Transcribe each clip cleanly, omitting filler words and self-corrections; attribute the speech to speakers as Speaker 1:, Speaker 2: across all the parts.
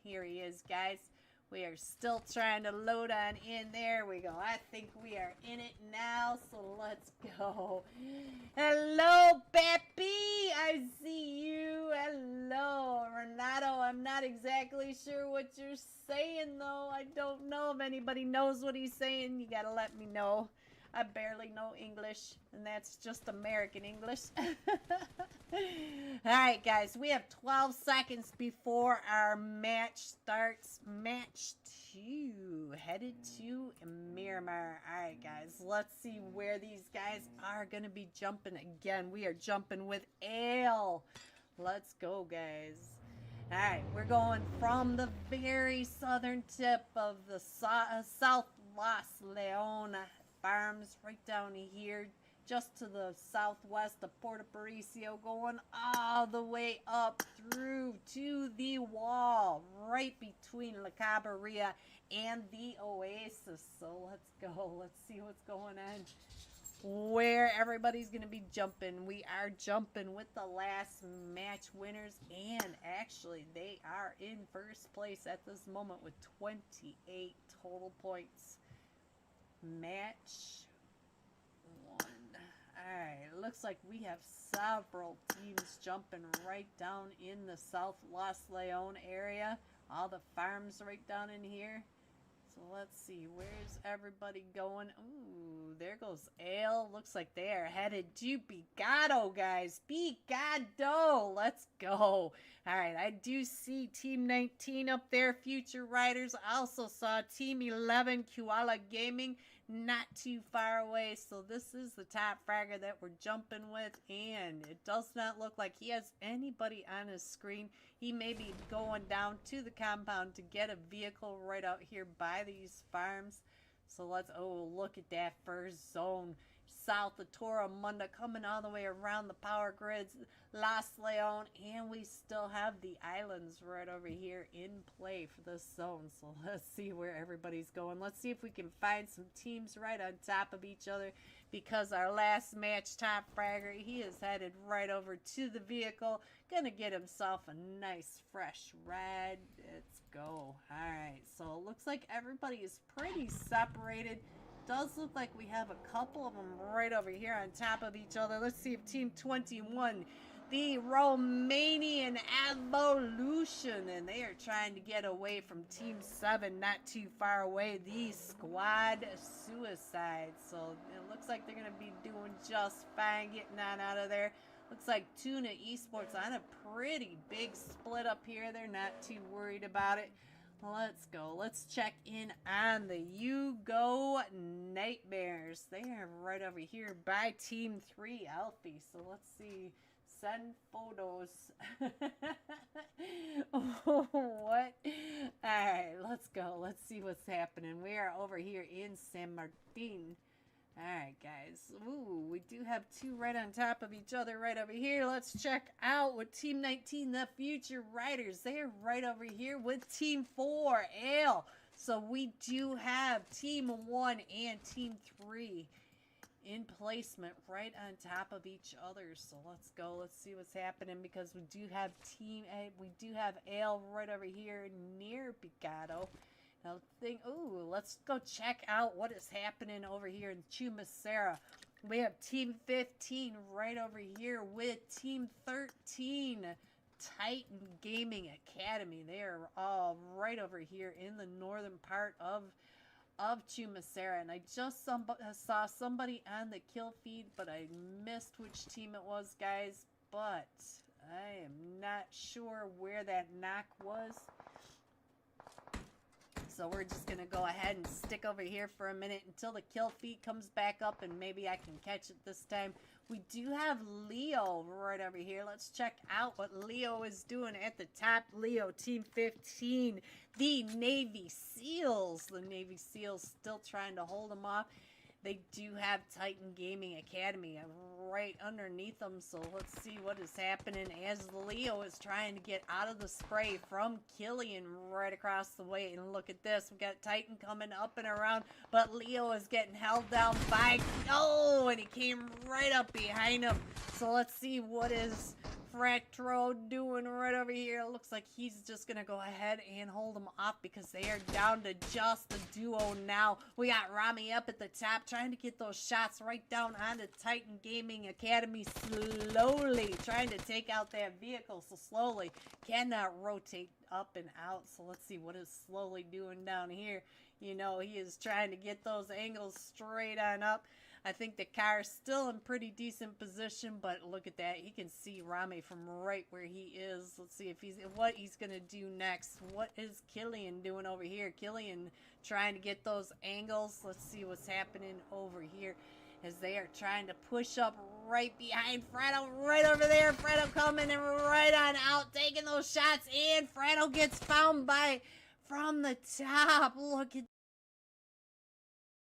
Speaker 1: here he is, guys. We are still trying to load on in. There we go. I think we are in it now, so let's go. Hello, Peppy. I see you. Hello, Renato. I'm not exactly sure what you're saying, though. I don't know if anybody knows what he's saying. You gotta let me know. I barely know English, and that's just American English. Alright, guys, we have 12 seconds before our match starts. Match 2, headed to Miramar. Alright, guys, let's see where these guys are going to be jumping again. We are jumping with Ale. Let's go, guys. Alright, we're going from the very southern tip of the South Los Leones Farms right down here, just to the southwest of Puerto Paricio, going all the way up through to the wall, right between La Cabarilla and the Oasis. So let's go. Let's see what's going on, where everybody's going to be jumping. We are jumping with the last match winners, and actually they are in first place at this moment with 28 total points. Match 1. Alright, looks like we have several teams jumping right down in the South Los Leones area. All the farms right down in here. So let's see, where's everybody going? Ooh, there goes Ale. Looks like they are headed to Picado, guys. Picado! Let's go. Alright, I do see Team 19 up there, Future Riders. I also saw Team 11, Koala Gaming, not too far away. So this is the top fragger that we're jumping with, and it does not look like he has anybody on his screen. He may be going down to the compound to get a vehicle right out here by these farms. So let's, oh, look at that first zone. South of Torre Munda, coming all the way around the power grids, Los Leones, and we still have the islands right over here in play for this zone. So let's see where everybody's going. Let's see if we can find some teams right on top of each other, because our last match top fragger, he is headed right over to the vehicle, gonna get himself a nice fresh ride. Let's go. Alright, so it looks like everybody is pretty separated. Does look like we have a couple of them right over here on top of each other. Let's see if Team 21, the Romanian Evolution, and they are trying to get away from Team 7, not too far away, the Squad Suicide. So it looks like they're going to be doing just fine getting on out of there. Looks like Tuna Esports on a pretty big split up here. They're not too worried about it. Let's go. Let's check in on the You Go Nightmares. They are right over here by Team 3 Alfie. So let's see. Send photos. Oh, what? Alright, let's go. Let's see what's happening. We are over here in San Martin. Alright, guys. Ooh, we do have two right on top of each other right over here. Let's check out with Team 19, the Future Riders. They are right over here with Team 4, Ale. So we do have Team 1 and Team 3 in placement right on top of each other. So let's go. Let's see what's happening, because we do have Ale right over here near Picado. Ooh, let's go check out what is happening over here in Chumacera. We have Team 15 right over here with Team 13, Titan Gaming Academy. They are all right over here in the northern part of Chumacera. And I just saw somebody on the kill feed, but I missed which team it was, guys. But I am not sure where that knock was. So we're just going to go ahead and stick over here for a minute until the kill feed comes back up, and maybe I can catch it this time. We do have Leo right over here. Let's check out what Leo is doing at the top. Leo, Team 15, the Navy SEALs. The Navy SEALs still trying to hold them off. They do have Titan Gaming Academy right underneath them, so let's see what is happening as Leo is trying to get out of the spray from Killian right across the way. And look at this, we got Titan coming up and around, but Leo is getting held down by, oh, and he came right up behind him. So let's see what is Fractro doing right over here? It looks like he's just going to go ahead and hold them off because they are down to just the duo now. We got Rami up at the top trying to get those shots right down onto Titan Gaming Academy slowly. Trying to take out that vehicle so slowly. Cannot rotate up and out. So let's see what is slowly doing down here. You know, he is trying to get those angles straight on up. I think the car's still in pretty decent position, but look at that. He can see Rami from right where he is. Let's see if what he's going to do next. What is Killian doing over here? Killian trying to get those angles. Let's see what's happening over here as they are trying to push up right behind Fredo, right over there. Fredo coming and right on out, taking those shots, and Fredo gets found by from the top. Look at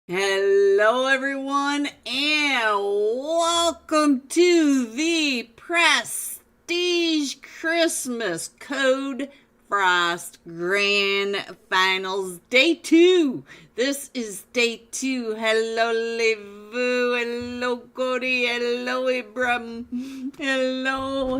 Speaker 1: Hello everyone and welcome to the Prestige Christmas Code Frost Grand Finals Day 2. This is Day 2. Hello Levu, hello Cody, hello Abram, hello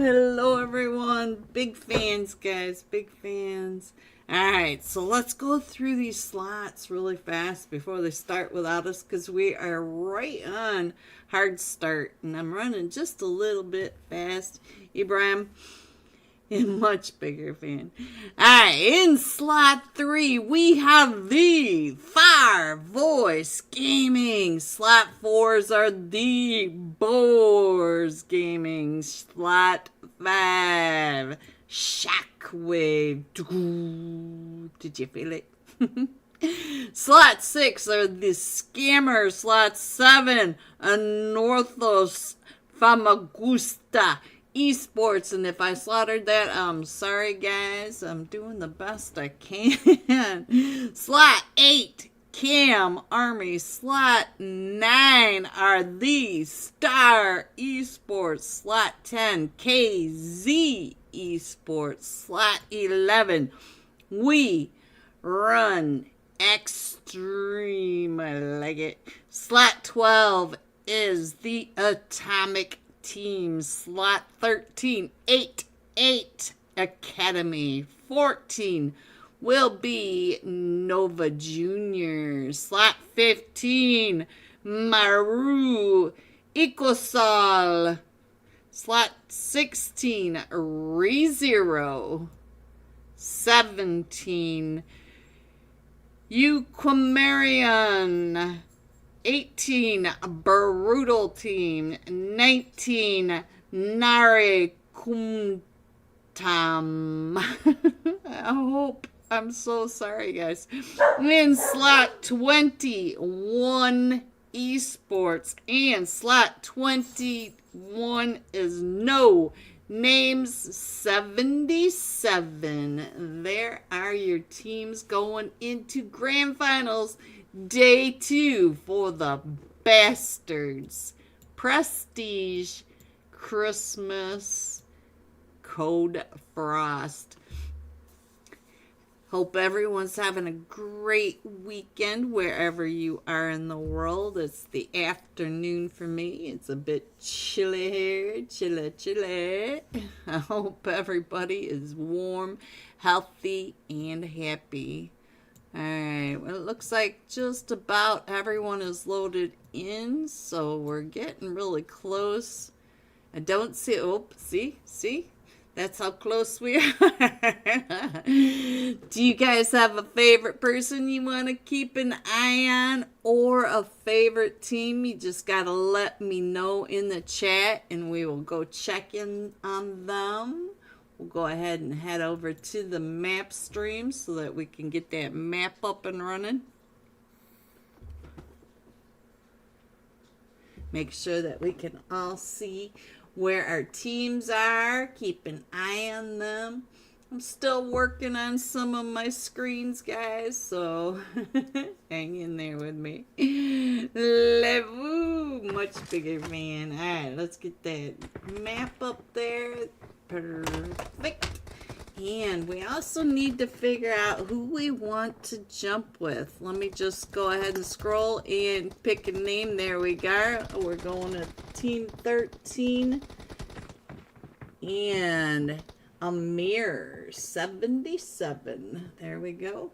Speaker 1: everyone. Big fans guys, big fans. Alright, so let's go through these slots really fast before they start without us because we are right on hard start and I'm running just a little bit fast. Ibrahim, a much bigger fan. Alright, in slot 3 we have the Fire Voice Gaming. Slot 4s are the Boars Gaming. Slot 5. Shockwave. Did you feel it? Slot 6 are the Scammers. Slot 7, Anorthos Famagusta Esports. And if I slaughtered that, I'm sorry guys. I'm doing the best I can. Slot 8, Cam Army. Slot 9 are the Star Esports. Slot 10, KZ Esports. Slot 11, We Run Extreme. I like it. Slot 12 is the Atomic Team. Slot 13, 8 Academy. 14 will be Nova Junior. Slot 15, Maru Ecosol. Slot 16, ReZero. 17, Euquamarion. 18, Brutal Team. 19, Nare Kumtam. I hope. I'm so sorry, guys. In slot 21, Esports. And slot 21 is No Names 77. There are your teams going into Grand Finals Day 2 for the Bastards Prestige Christmas Code Frost. Hope everyone's having a great weekend wherever you are in the world. It's the afternoon for me. It's a bit chilly here. Chilly. I hope everybody is warm, healthy, and happy. Alright, well, it looks like just about everyone is loaded in, so we're getting really close. I don't see, oh, see? That's how close we are. Do you guys have a favorite person you want to keep an eye on or a favorite team? You just got to let me know in the chat and we will go check in on them. We'll go ahead and head over to the map stream so that we can get that map up and running. Make sure that we can all see where our teams are. Keep an eye on them. I'm still working on some of my screens, guys, so hang in there with me. Levu, much bigger fan. Alright, let's get that map up there. Perfect. And we also need to figure out who we want to jump with. Let me just go ahead and scroll and pick a name. There we go. We're going to Team 13. and a mirror 77. There we go.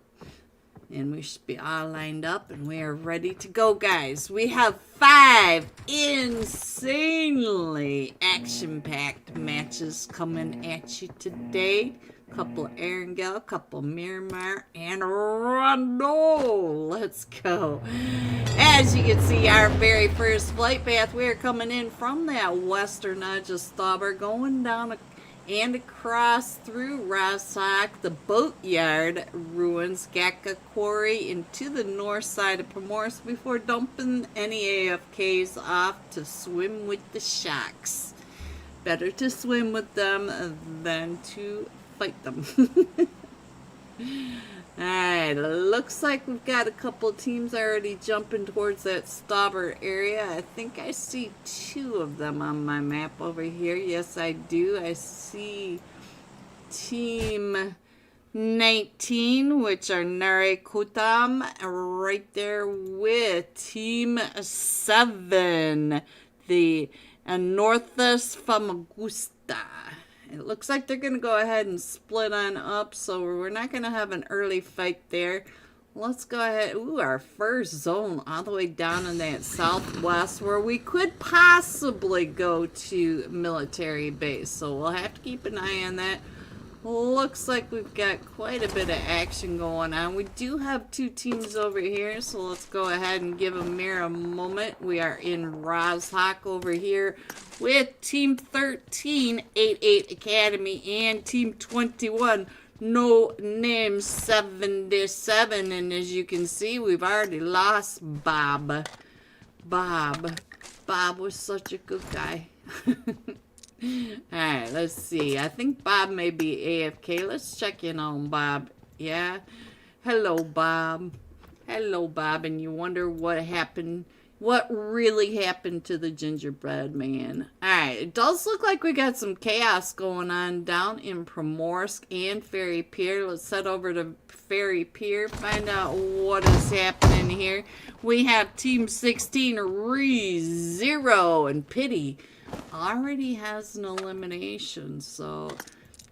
Speaker 1: And we should be all lined up and we are ready to go, guys. We have 5 insanely action-packed matches coming at you today. Couple Erangel, couple Miramar, and Rondo. Let's go. As you can see, our very first flight path, we are coming in from that western edge of Stauber, going down and across through Roshak, the Boatyard Ruins, Gaka Quarry, and to the north side of Primorsk before dumping any AFKs off to swim with the sharks. Better to swim with them than to fight them. Alright, looks like we've got a couple teams already jumping towards that Stauber area. I think I see 2 of them on my map over here. Yes, I do. I see Team 19, which are Nare Kutam, right there with Team 7, the Northus Famagusta. It looks like they're going to go ahead and split on up, so we're not going to have an early fight there. Let's go ahead. Ooh, our first zone all the way down in that southwest where we could possibly go to military base. So we'll have to keep an eye on that. Looks like we've got quite a bit of action going on. We do have 2 teams over here, so let's go ahead and give Amir a moment. We are in Roshak over here with Team 13, 88 Academy, and Team 21, No Name 77. And as you can see, we've already lost Bob. Bob was such a good guy. Alright, let's see. I think Bob may be AFK. Let's check in on Bob. Yeah. Hello, Bob. Hello, Bob. And you wonder what happened. What really happened to the gingerbread man? Alright, it does look like we got some chaos going on down in Primorsk and Ferry Pier. Let's head over to Ferry Pier, find out what is happening here. We have Team 16, Re-Zero, and Pity already has an elimination, so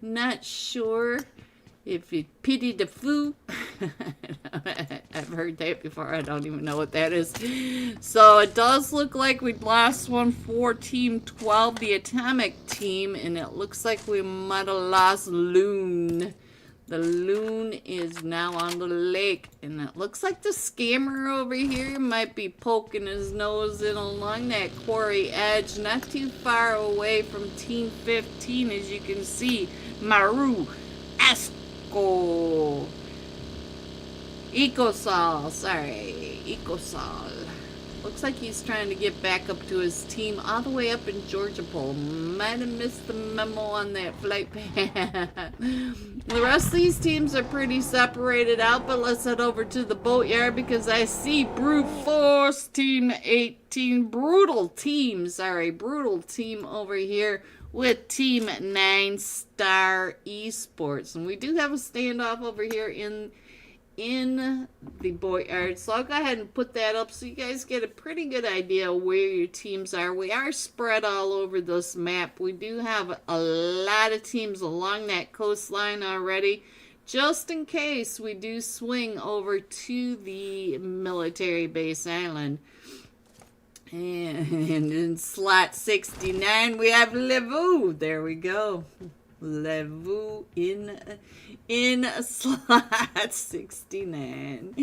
Speaker 1: not sure if it pity the foo. I've heard that before. I don't even know what that is. So it does look like we lost one for Team 12, the Atomic Team, and it looks like we might have lost Loon. The Loon is now on the lake, and it looks like the scammer over here might be poking his nose in along that quarry edge, not too far away from Team 15, as you can see. Maru Asco Ecosol, sorry, Ecosol. Looks like he's trying to get back up to his team all the way up in Georgia Pole. Might have missed the memo on that flight path. The rest of these teams are pretty separated out, but let's head over to the boatyard because I see Brute Force Team 18, Brutal Team over here with Team 9 Star Esports. And we do have a standoff over here in the boatyard, so I'll go ahead and put that up so you guys get a pretty good idea where your teams are. We are spread all over this map. We do have a lot of teams along that coastline already, just in case we do swing over to the military base island. And in slot 69 we have Levu. There we go, Levu in slot 69.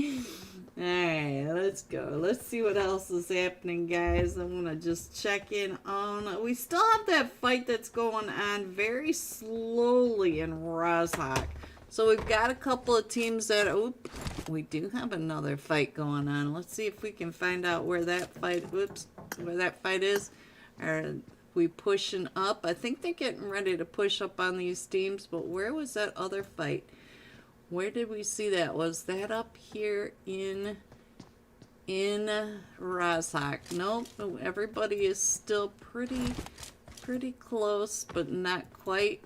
Speaker 1: Alright, let's go. Let's see what else is happening, guys. I'm gonna just check in on, we still have that fight that's going on very slowly in Roshak. So we've got a couple of teams that, we do have another fight going on. Let's see if we can find out where that fight, where that fight is. Are we pushing up? I think they're getting ready to push up on these teams, but where was that other fight? Where did we see that? Was that up here in Roshak? Nope, everybody is still pretty close, but not quite.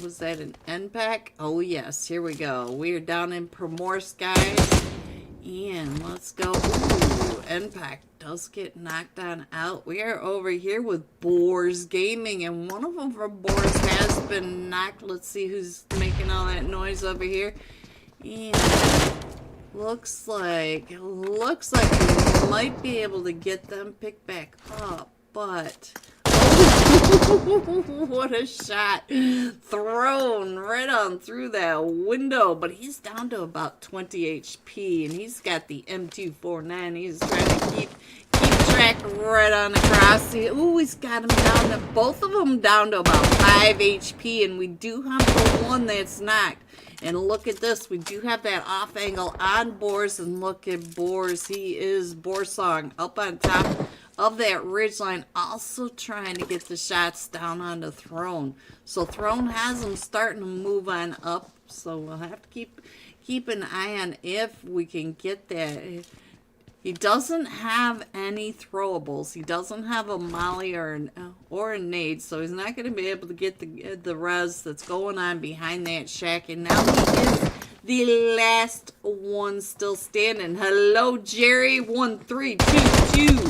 Speaker 1: Was that an NPAC? Oh yes, here we go. We are down in Primorsk, guys, and let's go. Ooh, NPAC
Speaker 2: does get knocked on out. We are over here with Boars Gaming, and one of them from Boars has been knocked. Let's see who's making all that noise over here. And looks like we might be able to get them picked back up, but what a shot thrown right on through that window. But he's down to about 20 HP, and he's got the M249. He's trying to keep track right on across. Ooh, he's got him down to, both of them down to about 5 HP, and we do have the one that's knocked. And look at this, we do have that off angle on Boars, and look at Boars. He is Borsong up on top of that ridgeline, also trying to get the shots down onto Throne. So Throne has him starting to move on up, so we'll have to keep an eye on if we can get that. He doesn't have any throwables. He doesn't have a molly or a nade, so he's not going to be able to get the res that's going on behind that shack. And now he is the last one still standing. Hello, Jerry 1322.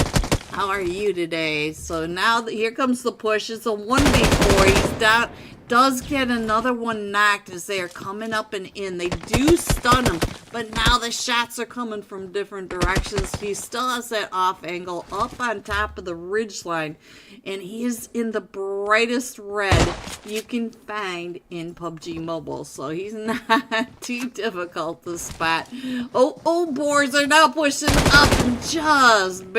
Speaker 2: How are you today? So now here comes the push. It's a 1v4. He's down. Does get another one knocked as they are coming up and in. They do stun him, but now the shots are coming from different directions. He still has that off angle up on top of the ridge line, and he is in the brightest red you can find in PUBG Mobile, so he's not too difficult to spot. Oh, Boars are now pushing up and just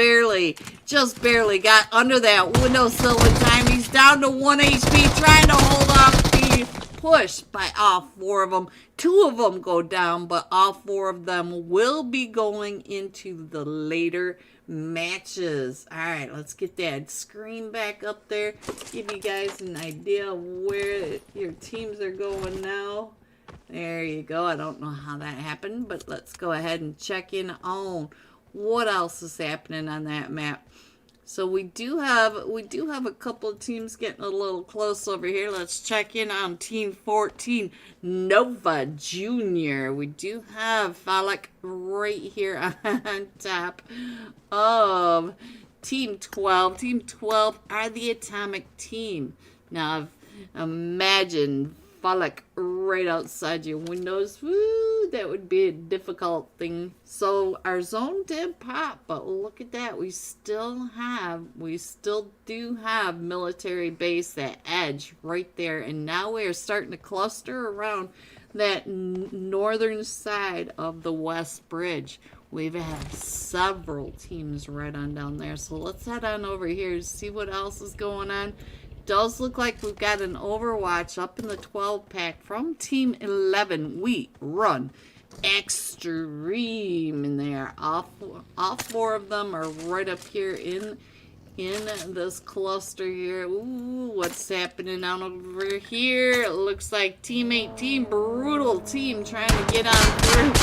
Speaker 2: barely got under that windowsill in time. He's down to 1 HP, trying to hold off the push by all 4 of them. 2 of them go down, but all 4 of them will be going into the later matches. All right, let's get that screen back up there. Give you guys an idea where your teams are going now. There you go. I don't know how that happened, but let's go ahead and check in on what else is happening on that map. So we do have a couple of teams getting a little close over here. Let's check in on Team 14, Nova Junior. We do have Falak right here on top of Team 12. Team 12 are the Atomic Team. Now, imagine Falak right outside your windows. Woo, that would be a difficult thing. So our zone did pop, but look at that. We still do have military base, that edge right there. And now we are starting to cluster around that northern side of the West Bridge. We've had several teams right on down there. So let's head on over here to see what else is going on. Does look like we've got an Overwatch up in the 12 pack from Team 11. We run Extreme in there. All 4 of them are right up here in this cluster here. Ooh, what's happening on over here? It looks like Team 18, Brutal Team, trying to get on through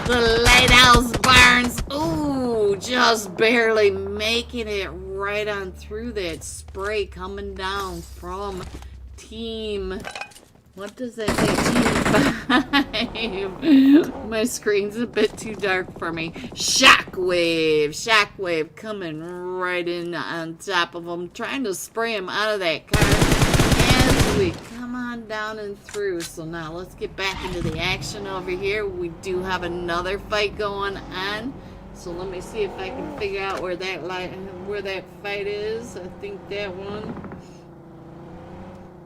Speaker 2: the Lighthouse Barns. Ooh, just barely making it right on through that spray coming down from Team, what does that say, Team 5. My screen's a bit too dark for me. Shockwave coming right in on top of them, trying to spray him out of that car as we come on down and through. So now let's get back into the action over here. We do have another fight going on. So let me see if I can figure out where that fight is. I think that one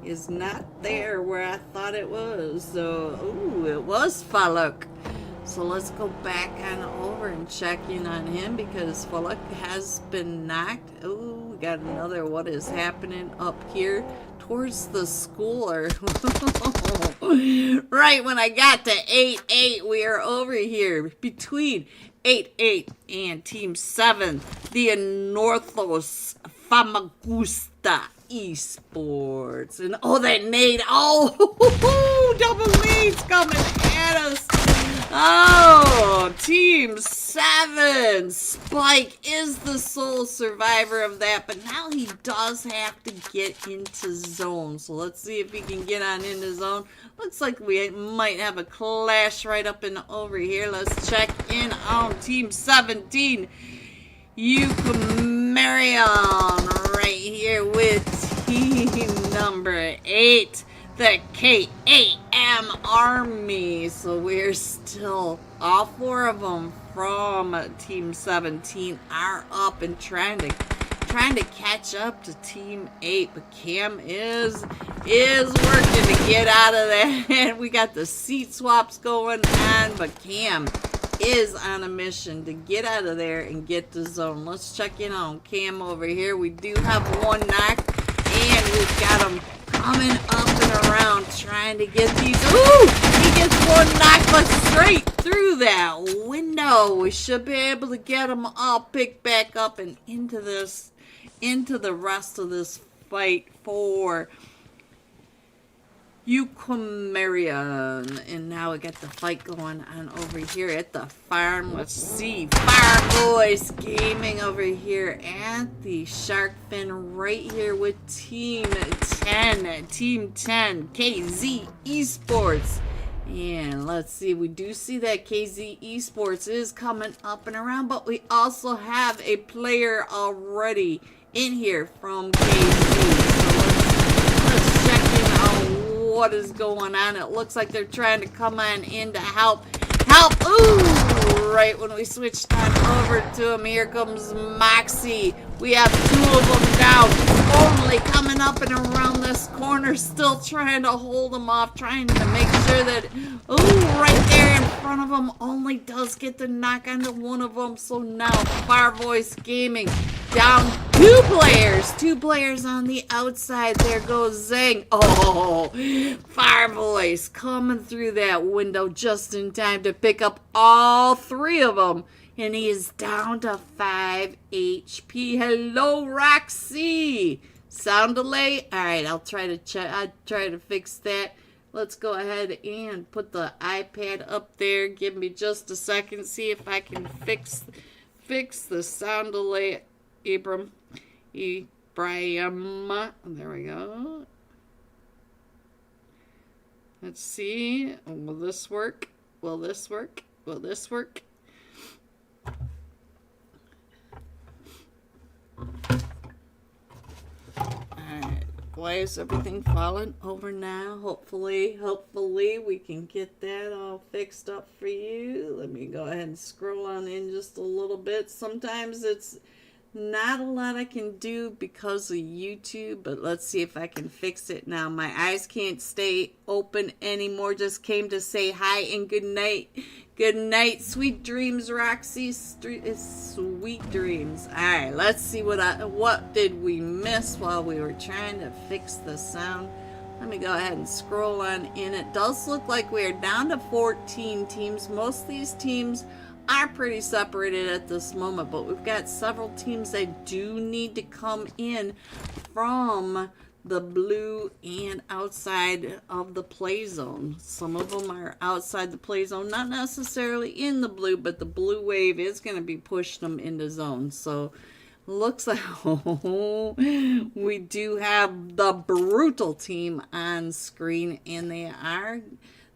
Speaker 2: is not there where I thought it was. So, ooh, it was Falak. So let's go back on over and check in on him because Falak has been knocked. Ooh, we got another. What is happening up here towards the schooler? Right when I got to 8-8, we are over here between 8-8 and Team 7, the Northos Famagusta Esports. And oh, that nade. Oh, double nades coming at us. Oh, Team 7. Spike is the sole survivor of that, but now he does have to get into zone. So let's see if he can get on into zone. Looks like we might have a clash right up and over here. Let's check in on Team 17. Marion right here with team number 8, the KAM Army. So we're still, all 4 of them from team 17 are up and trying to catch up to team 8, but Cam is working to get out of that. We got the seat swaps going on, but Cam is on a mission to get out of there and get the zone. Let's check in on Cam over here. We do have 1 knock, and we've got him coming up and around trying to get these. Ooh! He gets 1 knock, but straight through that window. We should be able to get him all picked back up and into the rest of this fight for Marion. And now we got the fight going on over here at the farm. Let's see, Fire Boys Gaming over here at the Shark Fin right here with Team 10, KZ Esports. And let's see, we do see that KZ Esports is coming up and around, but we also have a player already in here from KZ. So let's check in on what is going on. It looks like they're trying to come on in to help. Ooh! Right when we switched on over to him, here comes Moxie. We have 2 of them down. Only coming up and around this corner, still trying to hold them off, trying to make sure that, ooh, right there in front of him, only does get the knock onto 1 of them. So now Fire Voice Gaming down 2 players. 2 players on the outside. There goes Zang. Oh, Fire Voice coming through that window just in time to pick up all 3 of them. And he is down to 5 HP. Hello, Roxy. Sound delay? Alright, I'll try to fix that. Let's go ahead and put the iPad up there. Give me just a second. See if I can fix the sound delay. Ibrahim. There we go. Let's see. Will this work? Will this work? Will this work? Alright. Why is everything falling over now? Hopefully we can get that all fixed up for you. Let me go ahead and scroll on in just a little bit. Sometimes it's not a lot I can do because of YouTube, but let's see if I can fix it now. My eyes can't stay open anymore. Just came to say hi and good night. Good night. Sweet dreams, Roxy. Sweet dreams. All right, let's see what did we miss while we were trying to fix the sound. Let me go ahead and scroll on in. It does look like we are down to 14 teams. Most of these teams are pretty separated at this moment, but we've got several teams that do need to come in from the blue and outside of the play zone. Some of them are outside the play zone, not necessarily in the blue, but the blue wave is going to be pushing them into zone. So looks like we do have the brutal team on screen, and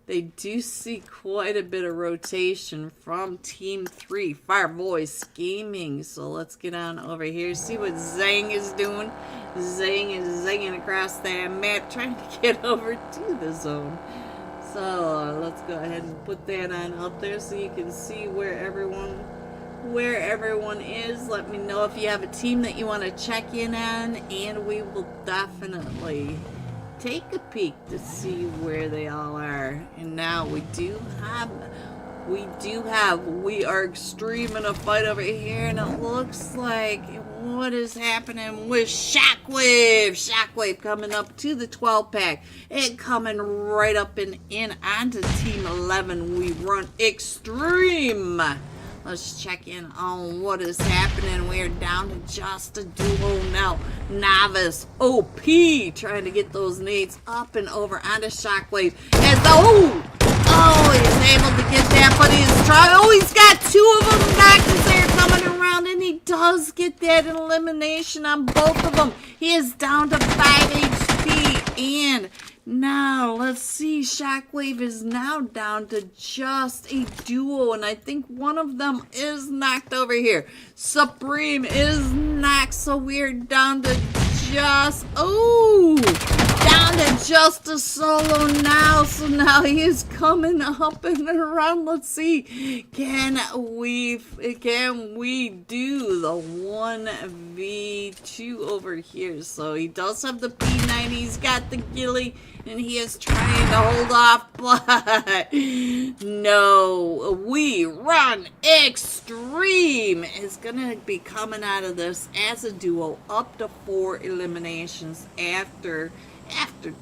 Speaker 2: they do see quite a bit of rotation from Team 3, Fire Voice Gaming. So let's get on over here, see what Zang is doing. Zang is zinging across that map, trying to get over to the zone. So let's go ahead and put that on up there so you can see where everyone is. Let me know if you have a team that you want to check in on, and we will definitely take a peek to see where they all are. And now we are extreme in a fight over here, and it looks like what is happening with Shockwave coming up to the 12 pack and coming right up and in onto Team 11. We run extreme. Let's check in on what is happening. We're down to just a duo now. Novice OP trying to get those nades up and over onto Shockwave. As he's able to get that, but he's trying. Oh, he's got 2 of them knocked as they're coming around, and he does get that elimination on both of them. He is down to 5 HP, and Now, let's see. Shockwave is now down to just a duo, and I think one of them is knocked over here. Supreme is knocked, so we're down to just... Oh! Down to just a solo now, so now he is coming up and around. Let's see. Can we do the 1v2 over here? So he does have the P90, he's got the ghillie, and he is trying to hold off, but no. We Run Extreme is gonna be coming out of this as a duo, up to 4 eliminations after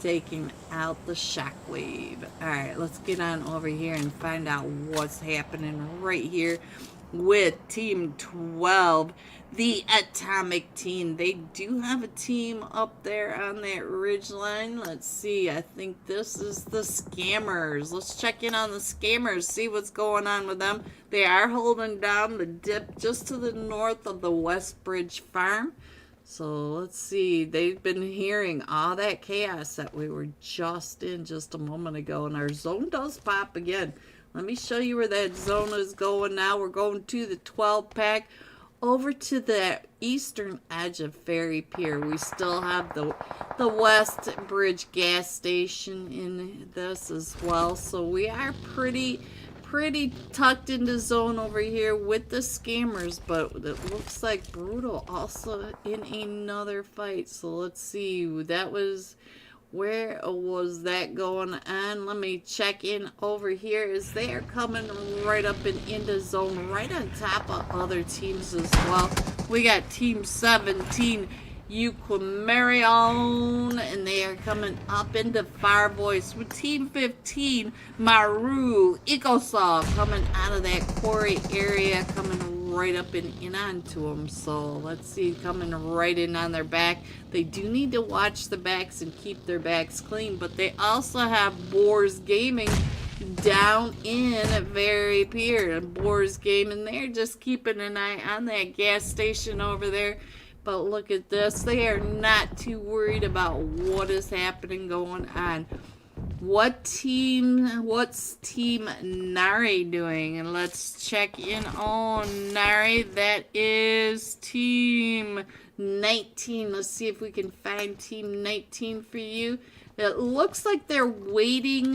Speaker 2: taking out the Shockwave. Alright, let's get on over here and find out what's happening right here with Team 12, the Atomic Team. They do have a team up there on that ridge line. Let's see, I think this is the Scammers. Let's check in on the Scammers, see what's going on with them. They are holding down the dip just to the north of the West Bridge Farm. So let's see, they've been hearing all that chaos that we were just in just a moment ago, and our zone does pop again. Let me show you where that zone is going now. We're going to the 12 pack over to the eastern edge of Ferry Pier. We still have the West Bridge gas station in this as well, so we are pretty tucked into zone over here with the Scammers, but it looks like Brutal also in another fight. So let's see, that was, where was that going on? Let me check in over here as they are coming right up and into zone, right on top of other teams as well. We got Team 17 Euquimarion, and they are coming up into Fire Voice with Team 15 Maru Icosol coming out of that quarry area, coming right up and in onto them. So let's see, coming right in on their back. They do need to watch the backs and keep their backs clean, but they also have Boars Gaming down in Ferry Pier. Boars Gaming, they're just keeping an eye on that gas station over there. But look at this. They are not too worried about what is happening going on. What's Team Nari doing? And let's check in on Nari. That is Team 19. Let's see if we can find Team 19 for you. It looks like they're waiting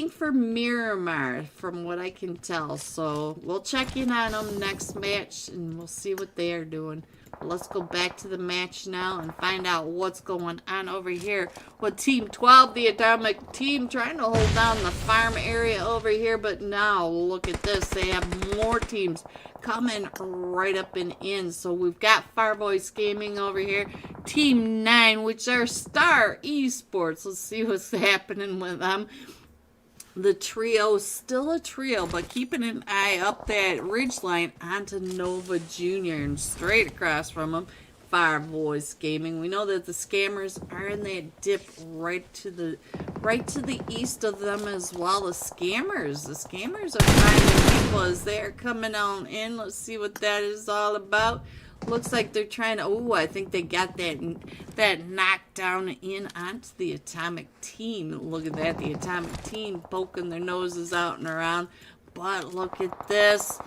Speaker 2: for Miramar, from what I can tell. So we'll check in on them next match and we'll see what they are doing. Let's go back to the match now and find out what's going on over here with Team 12, the Atomic Team, trying to hold down the farm area over here. But now look at this, they have more teams coming right up and in. So we've got Fireboys Gaming over here, Team 9, which are Star Esports. Let's see what's happening with them. The trio, still a trio, but keeping an eye up that ridgeline onto Nova Jr. and straight across from him, Fireboys Gaming. We know that the Scammers are in that dip right to the east of them as well. The Scammers are finding people as they're coming on in. Let's see what that is all about. Looks like they're trying to, oh, I think they got that knockdown in onto the Atomic Team. Look at that, the Atomic Team poking their noses out and around. But look at this.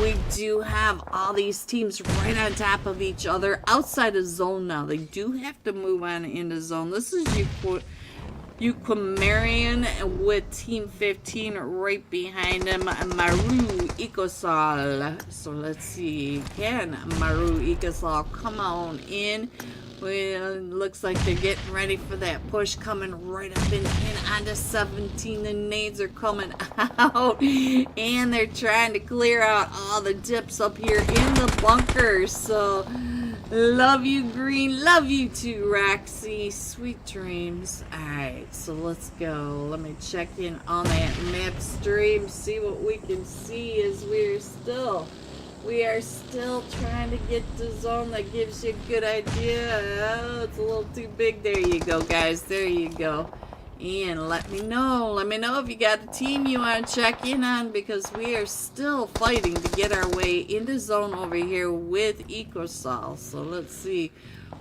Speaker 2: We do have all these teams right on top of each other outside of zone now. They do have to move on into zone. This is Euquimarion with Team 15 right behind him, Maru Icosol. So let's see, can Maru Icosol come on in? Well, looks like they're getting ready for that push, coming right up and in onto 17. The nades are coming out, and they're trying to clear out all the dips up here in the bunker. So love you, Green. Love you too, Roxy. Sweet dreams. Alright, so let's go. Let me check in on that map stream, see what we can see as we are still trying to get to zone. That gives you a good idea. Oh, it's a little too big. There you go, guys. There you go. And let me know if you got a team you want to check in on, because we are still fighting to get our way into zone over here with EcoSol. So let's see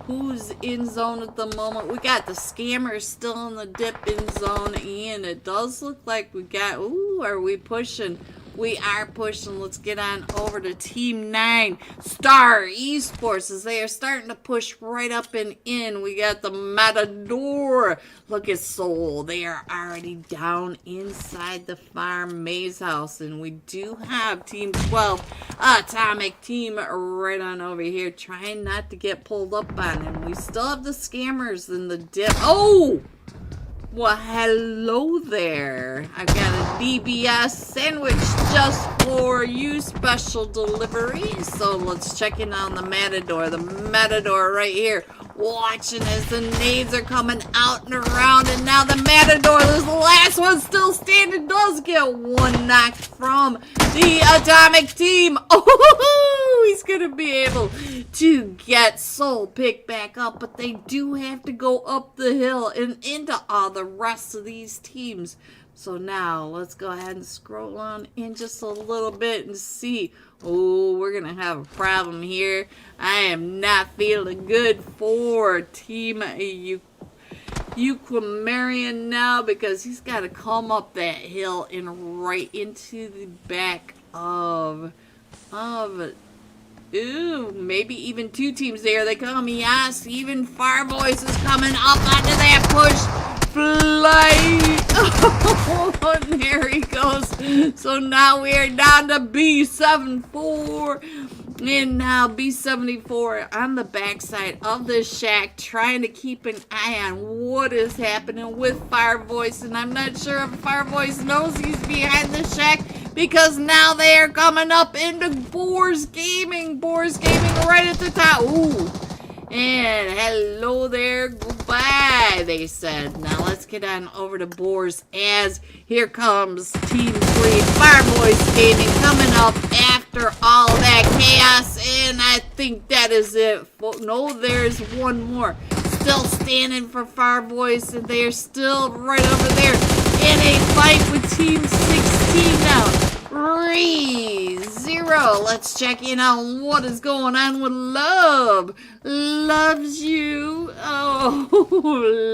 Speaker 2: who's in zone at the moment. We got the scammers still in the dip in zone, and it does look like we got, ooh, are we pushing? We are pushing. Let's get on over to Team 9, Star Esports, as they are starting to push right up and in. We got the Matador. Look at Soul. They are already down inside the farm maze house. And we do have Team 12, Atomic Team, right on over here, trying not to get pulled up on. And we still have the scammers in the dip. Oh! Well, hello there. I've got a DBS sandwich just for you, special delivery. So let's check in on the Matador. The Matador right here, watching as the nades are coming out and around. And now the Matador, this last one still standing, does get one knock from the Atomic Team. Oh, he's going to be able to get Soul picked back up. But they do have to go up the hill and into all the rest of these teams. So now let's go ahead and scroll on in just a little bit and see. Oh, we're going to have a problem here. I am not feeling good for Team Euquimarian now, because he's got to come up that hill and right into the back of ooh, maybe even two teams there. They come, yes, even Fireboys is coming up onto that push. Flight. Oh, and there he goes. So now we are down to B74. And now B74 on the backside of this shack, trying to keep an eye on what is happening with Firevoice. And I'm not sure if Firevoice knows he's behind the shack, because now they are coming up into Boars Gaming. Boars Gaming right at the top. Ooh. And hello there, goodbye, they said. Now let's get on over to Boars, as here comes Team 3, Fireboys Gaming, coming up after all that chaos. And I think that is it. No, there's one more. Still standing for Fireboys, and they are still right over there in a fight with Team 16 now. 3-0. Let's check in on what is going on with Love. Loves you. Oh,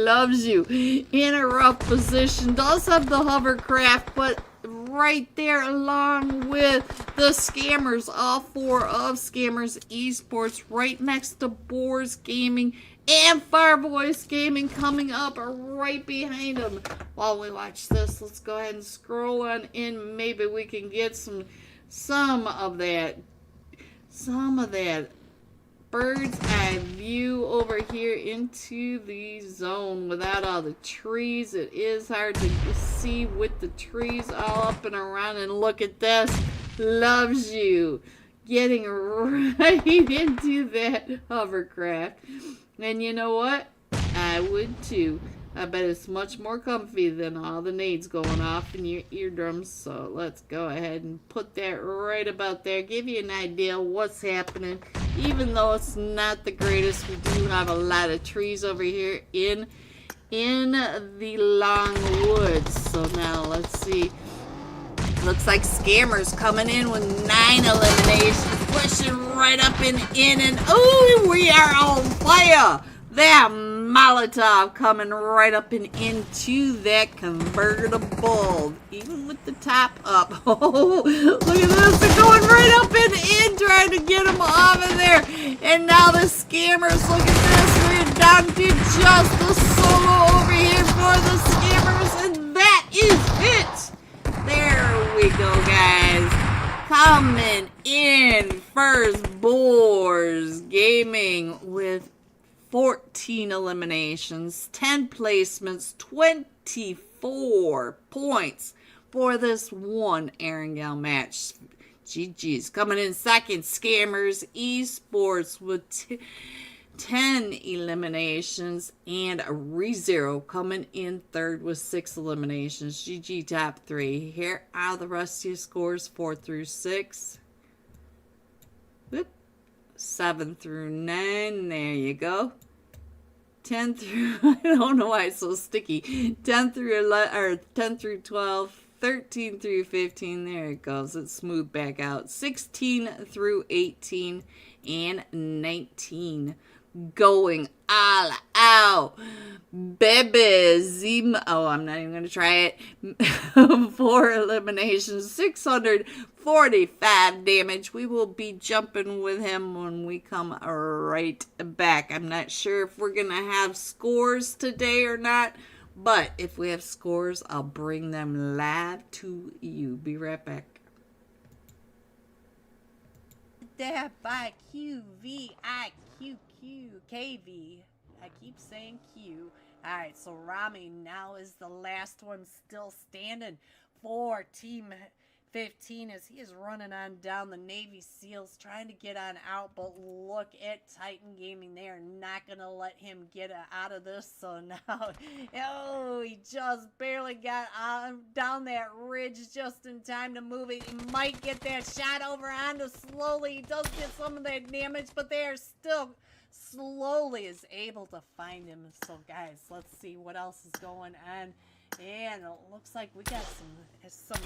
Speaker 2: loves you. In a rough position. Does have the hovercraft, but right there along with the Scammers. All four of Scammers Esports right next to Boars Gaming and Fireboys Gaming coming up right behind them. While we watch this, let's go ahead and scroll on in. Maybe we can get some of that bird's eye view over here into the zone without all the trees. It is hard to see with the trees all up and around. And look at this. Loves you. Getting right into that hovercraft. And you know what? I would too. I bet it's much more comfy than all the nades going off in your eardrums. So let's go ahead and put that right about there. Give you an idea what's happening. Even though it's not the greatest, we do have a lot of trees over here in the long woods. So now let's see. Looks like Scammers coming in with 9 eliminations, pushing right up and in, and oh, we are on fire! That Molotov coming right up and into that convertible, even with the top up. Oh, look at this, they're going right up and in, trying to get them off of there. And now the Scammers, look at this, we're down to just the solo over here for the Scammers, and that is it! There we go, guys. Coming in first, Boars Gaming with 14 eliminations, 10 placements, 24 points for this one Erangel match. GG's. Coming in second, Scammers Esports with 10 eliminations, and ReZero coming in third with 6 eliminations. GG top 3. Here are the rest of your scores 4 through 6. Whoop. 7 through 9. There you go. 10 through, I don't know why it's so sticky. 10 through 11, or 10 through 12, 13 through 15. There it goes. It's smoothed back out. 16 through 18 and 19. Going all out. Baby oh, I'm not even going to try it. 4 eliminations, 645 damage. We will be jumping with him when we come right back. I'm not sure if we're going to have scores today or not, but if we have scores, I'll bring them live to you. Be right back.
Speaker 1: That by QVIQQKV. I keep saying Q. Alright, so Rami now is the last one still standing for Team 15 as he is running on down. The Navy SEALs trying to get on out, but look at Titan Gaming. They are not going to let him get out of this. So now, oh, he just barely got down that ridge just in time to move it. He might get that shot over onto slowly. He does get some of that damage, but they are still slowly is able to find him. So guys, let's see what else is going on. And it looks like we got some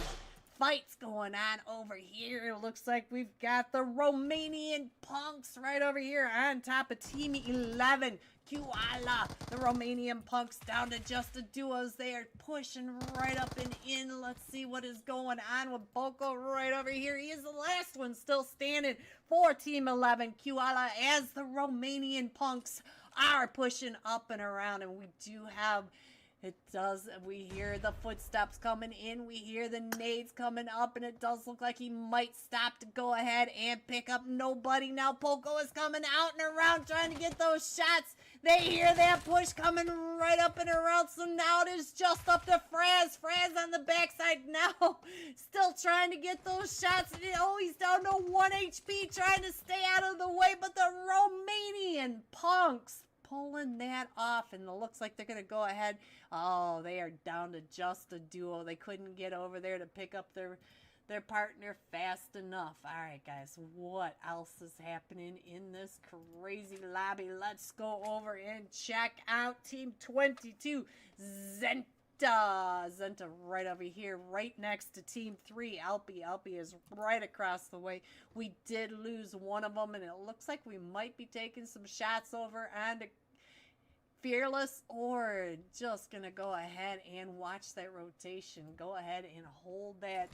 Speaker 1: fights going on over here. It looks like we've got the Romanian punks right over here on top of Team 11. Kuala, the Romanian punks down to just the duos. They are pushing right up and in. Let's see what is going on with Boko right over here. He is the last one still standing for Team 11. Kuala as the Romanian punks are pushing up and around, and we do have we hear the footsteps coming in, we hear the nades coming up, and it does look like he might stop to go ahead and pick up nobody. Now Poco is coming out and around trying to get those shots. They hear that push coming right up and around, so now it is just up to Fraz. Fraz on the backside now, still trying to get those shots. Oh, he's down to 1 HP, trying to stay out of the way, but the Romanian punks pulling that off, and it looks like they're going to go ahead. Oh, they are down to just a duo. They couldn't get over there to pick up their partner fast enough. All right, guys, what else is happening in this crazy lobby? Let's go over and check out Team 22. Zenta right over here, right next to Team 3. Alpi is right across the way. We did lose one of them, and it looks like we might be taking some shots over onto Fearless, or just gonna go ahead and watch that rotation. Go ahead and hold that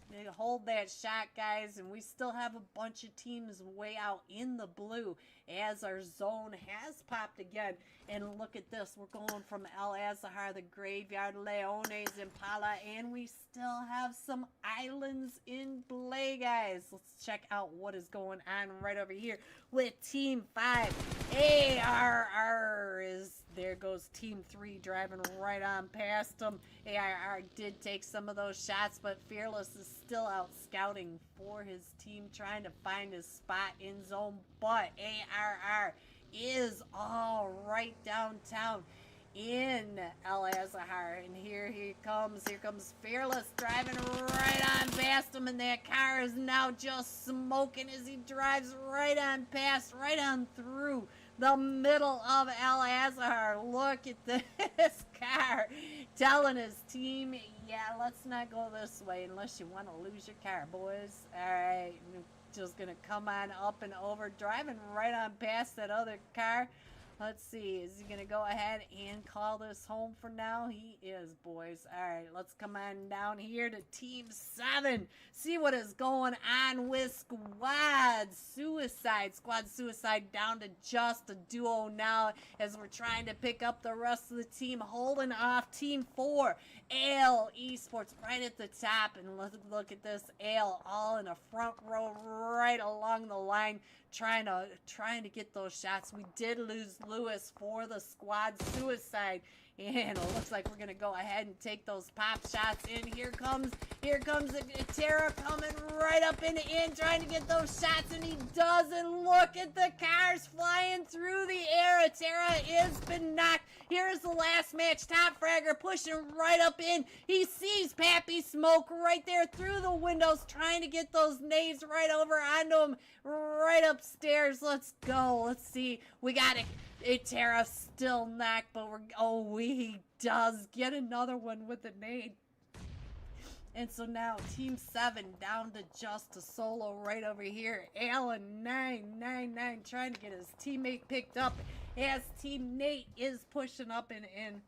Speaker 1: shot, guys. And we still have a bunch of teams way out in the blue as our zone has popped again. And look at this, we're going from El Azahar, the Graveyard, Leones, Impala, and we still have some islands in play, guys. Let's check out what is going on right over here with Team 5. ARR is there goes Team 3 driving right on past them. ARR did take some of those shots, but Fearless is still out scouting for his team, trying to find his spot in zone. But ARR is all right downtown in El Azahar, and here comes Fearless driving right on past him, and that car is now just smoking as he drives right on past, right on through the middle of El Azahar. Look at this car telling his team, yeah, let's not go this way unless you want to lose your car, boys. All right, just gonna come on up and over, driving right on past that other car. Let's see, is he gonna go ahead and call this home for now? He is, boys. All right, let's come on down here to Team 7. See what is going on with Squad Suicide down to just a duo now as we're trying to pick up the rest of the team, holding off Team 4. Ale Esports right at the top, and look at this, Ale all in the front row right along the line, trying to get those shots. We did lose Lewis for the Squad Suicide, and it looks like we're gonna go ahead and take those pop shots. And here comes Terra coming right up and in, trying to get those shots, and he doesn't. Look at the cars flying through the air. Terra has been knocked. Here's the last match. Top Fragger pushing right up in. He sees Pappy Smoke right there through the windows, trying to get those nades right over onto him, right upstairs. Let's go. Let's see. We got Itera still knocked, but he does get another one with a nade. And so now Team 7 down to just a solo right over here. Alan 999 trying to get his teammate picked up as Team Nate is pushing up and in.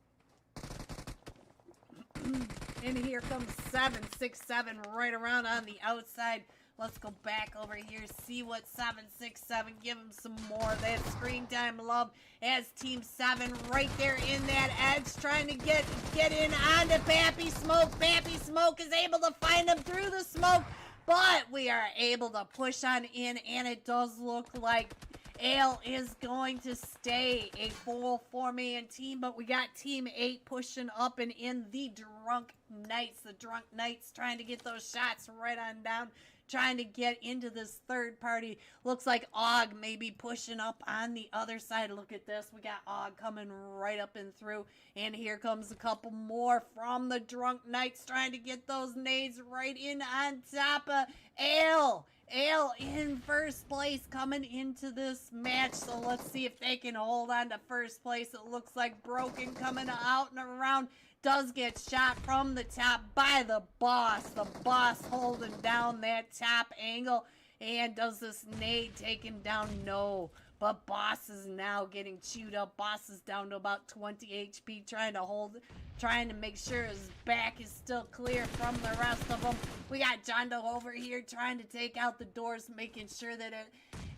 Speaker 1: And here comes 767 right around on the outside. Let's go back over here, see what 767, give him some more of that screen time love as Team 7 right there in that edge, trying to get in onto Pappy Smoke. Pappy Smoke is able to find him through the smoke, but we are able to push on in, and it does look like Ale is going to stay a full 4-man team, but we got Team 8 pushing up and in the Drunk Knights. The Drunk Knights trying to get those shots right on down, trying to get into this third party. Looks like Og may be pushing up on the other side. Look at this. We got Og coming right up and through. And here comes a couple more from the Drunk Knights trying to get those nades right in on top of Ale. Ale in first place coming into this match. So let's see if they can hold on to first place. It looks like Broken coming out and around. Does get shot from the top by the boss. The boss holding down that top angle. And does this nade take him down? No. But Boss is now getting chewed up. Boss is down to about 20 HP, trying to make sure his back is still clear from the rest of them. We got John Doe over here trying to take out the doors, making sure that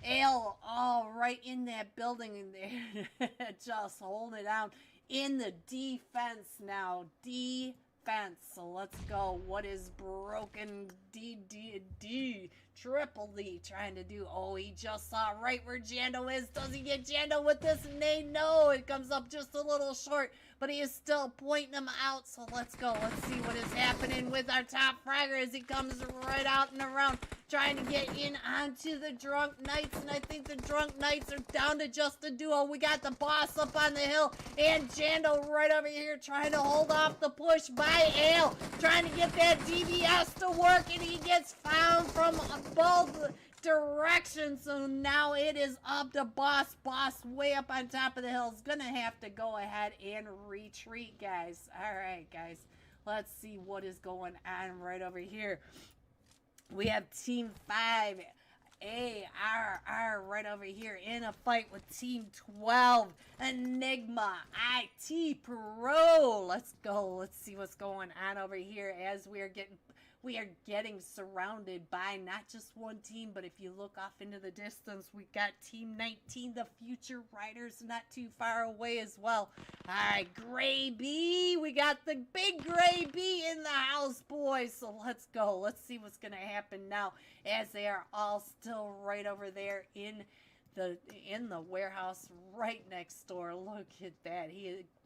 Speaker 1: Ale right in that building in there. Just holding it down. In the defense now. Defense. So let's go. What is Broken Triple D trying to do? Oh, he just saw right where Jando is. Does he get Jando with this nade? No, it comes up just a little short, but he is still pointing him out. So let's go. Let's see what is happening with our top fragger as he comes right out and around, trying to get in onto the Drunk Knights. And I think the Drunk Knights are down to just a duo. We got the boss up on the hill and Jando right over here trying to hold off the push by Ale, trying to get that DBS to work, and he gets found from both directions. So now it is up to Boss. Boss way up on top of the hill is gonna have to go ahead and retreat, guys. All right, guys, let's see what is going on right over here. We have Team 5 ARR right over here in a fight with Team 12 Enigma IT Pro. Let's go. Let's see what's going on over here as we are getting surrounded by not just one team, but if you look off into the distance, we got Team 19, the Future Riders, not too far away as well. All right, Gray B. We got the big Gray B in the house, boys. So let's go. Let's see what's going to happen now as they are all still right over there in the warehouse right next door. Look at that.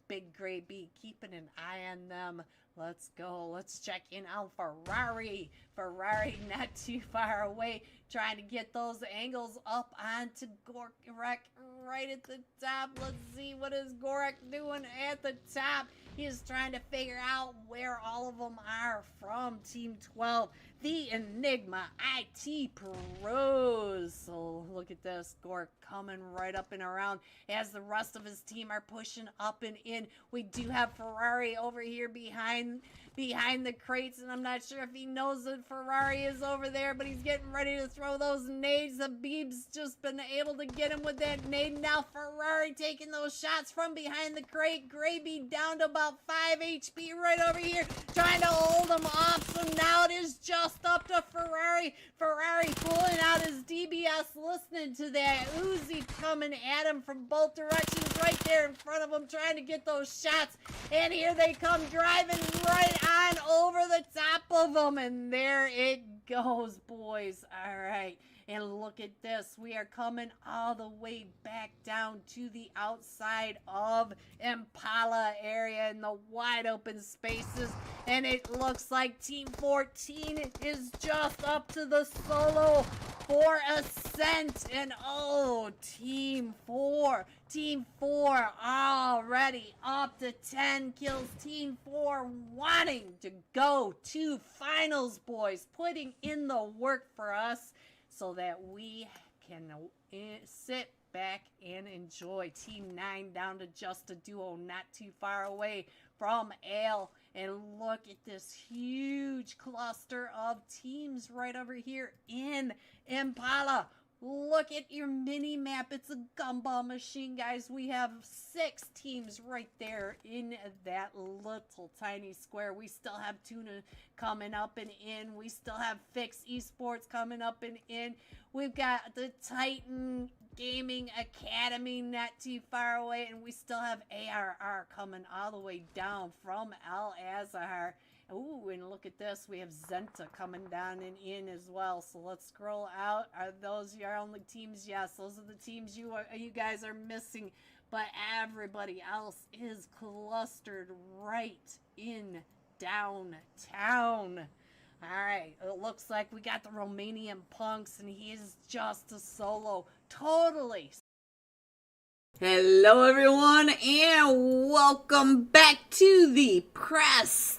Speaker 1: Big Gray B keeping an eye on them. Let's go. Let's check in on Ferrari. Ferrari not too far away, trying to get those angles up onto Gorek right at the top. Let's see what is Gorek doing at the top. He is trying to figure out where all of them are from Team 12. The Enigma IT Pros. So look at this. Gork coming right up and around as the rest of his team are pushing up and in. We do have Ferrari over here behind the crates, and I'm not sure if he knows that Ferrari is over there, but he's getting ready to throw those nades. Habib's just been able to get him with that nade. Now Ferrari taking those shots from behind the crate. Gravy down to about 5 HP right over here, trying to hold him off. So now it is just up to Ferrari. Ferrari pulling out his DBS, listening to that Uzi coming at him from both directions right there in front of him, trying to get those shots. And here they come driving right on over the top of them. And there it goes, boys. All right. And look at this. We are coming all the way back down to the outside of Impala area in the wide open spaces. And it looks like Team 14 is just up to the solo for Ascent. And oh, Team 4 Team 4 already up to 10 kills. Team 4 wanting to go to finals, boys. Putting in the work for us so that we can sit back and enjoy. Team 9 down to just a duo, not too far away from Ale. And look at this huge cluster of teams right over here in Impala. Look at your mini map. It's a gumball machine, guys. We have 6 teams right there in that little tiny square. We still have Tuna coming up and in. We still have Fix Esports coming up and in. We've got the Titan Gaming Academy not too far away. And we still have ARR coming all the way down from Al Azhar. Ooh, and look at this. We have Zenta coming down and in as well. So let's scroll out. Are those your only teams? Yes, those are the teams you guys are missing. But everybody else is clustered right in downtown. All right, it looks like we got the Romanian Punks, and he is just a solo. Totally.
Speaker 2: Hello, everyone, and welcome back to the Prestige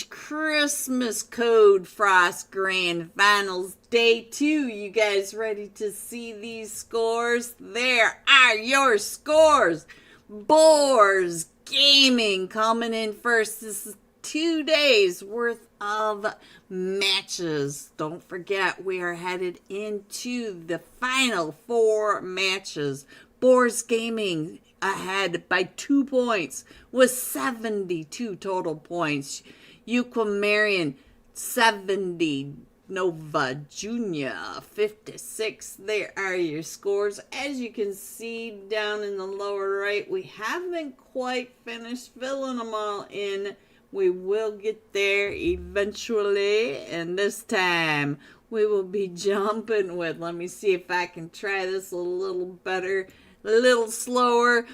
Speaker 2: Christmas Code Frost Grand Finals Day 2. You guys ready to see these scores? There are your scores. Boars Gaming coming in first. This is 2 days worth of matches. Don't forget, we are headed into the final 4 matches. Boars Gaming ahead by 2 points with 72 total points. Euquamarian 70, Nova Junior 56. There are your scores. As you can see down in the lower right, we haven't quite finished filling them all in. We will get there eventually, and this time we will be jumping with, let me see if I can try this a little better, a little slower.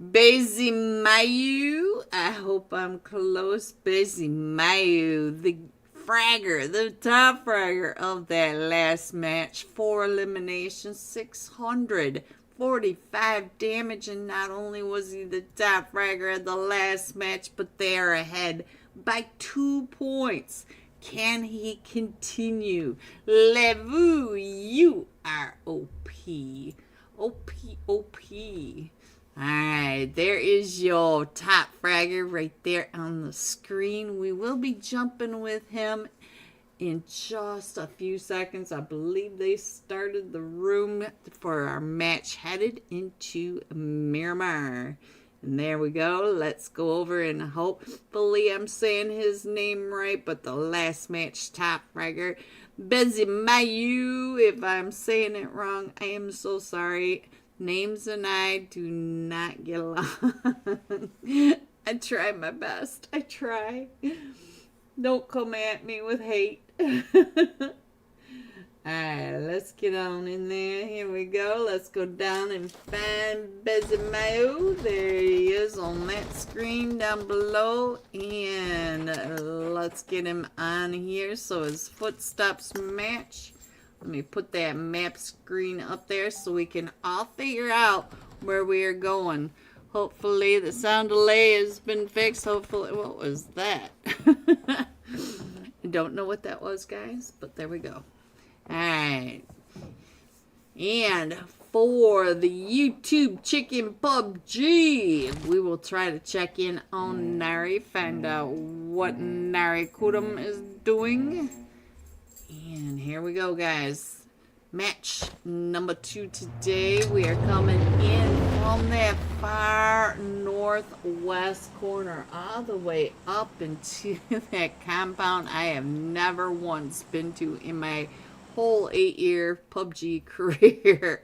Speaker 2: Bezimayu, I hope I'm close. Bezimayu, the fragger, the top fragger of that last match. 4 eliminations, 645 damage, and not only was he the top fragger of the last match, but they are ahead by 2 points. Can he continue? Levu, you are OP. OP. Alright, there is your top fragger right there on the screen. We will be jumping with him in just a few seconds. I believe they started the room for our match headed into Miramar. And there we go. Let's go over and hopefully I'm saying his name right, but the last match top fragger, Bezimayu. If I'm saying it wrong, I am so sorry. Names and I do not get along. I try my best. I try. Don't come at me with hate. Alright, let's get on in there. Here we go. Let's go down and find Bezimayo. There he is on that screen down below. And let's get him on here so his footsteps match. Let me put that map screen up there so we can all figure out where we are going. Hopefully the sound delay has been fixed. Hopefully, what was that? I don't know what that was, guys, but there we go. Alright. And for the YouTube Chicken PUBG, we will try to check in on Nari, find out what Nari Kurum is doing. And here we go, guys. Match number 2 today. We are coming in from that far northwest corner all the way up into that compound I have never once been to in my whole 8-year PUBG career.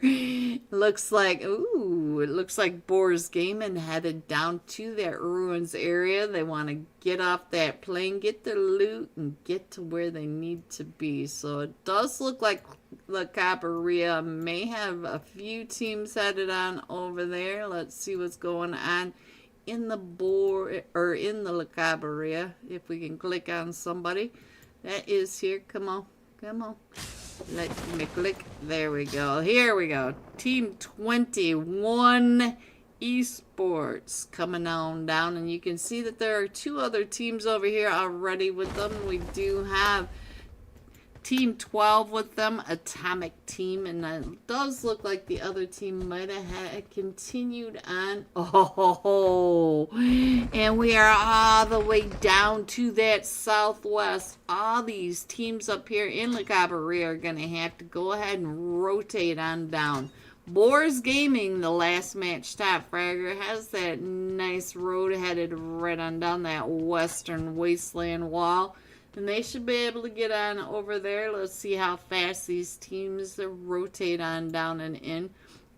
Speaker 2: Looks like, ooh, it looks like Boars Gaming headed down to that ruins area. They want to get off that plane, get their loot, and get to where they need to be. So it does look like La Caparia may have a few teams headed on over there. Let's see what's going on in the in the La Caparia. If we can click on somebody that is here. Come on. Come on. Let me click. There we go. Here we go. Team 21 Esports coming on down. And you can see that there are 2 other teams over here already with them. We do have Team 12 with them, Atomic Team, and it does look like the other team might have had continued on. Oh, and we are all the way down to that southwest. All these teams up here in La Cabrera are going to have to go ahead and rotate on down. Boars Gaming, the last match top fragger, has that nice road headed right on down that western wasteland wall. And they should be able to get on over there. Let's see how fast these teams rotate on down and in.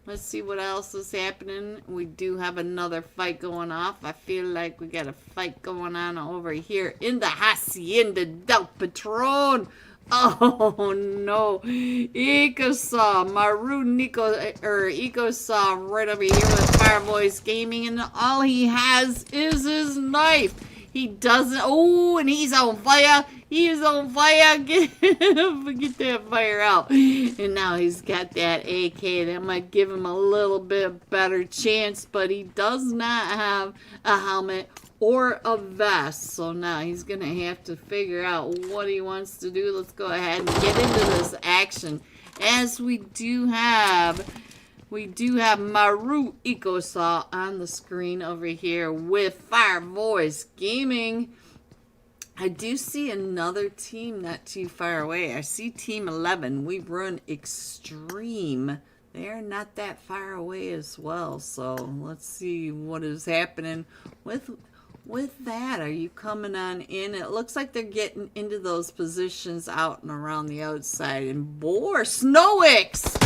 Speaker 2: Let's see what else is happening. We do have another fight going off. I feel like we got a fight going on over here in the Hacienda del Patron. Oh no. Ecosaw, Maru Nico, or Ecosaw right over here with Fireboys Gaming, and all he has is his knife. He doesn't. Oh, and he's on fire. He's on fire. Get that fire out. And now he's got that AK. That might give him a little bit better chance, but he does not have a helmet or a vest. So now he's going to have to figure out what he wants to do. Let's go ahead and get into this action. As we do have Maru Ecosaw on the screen over here with Fire Voice Gaming. I do see another team not too far away. I see Team 11. We run Extreme. They're not that far away as well. So let's see what is happening with that. Are you coming on in? It looks like they're getting into those positions out and around the outside. And Snowix!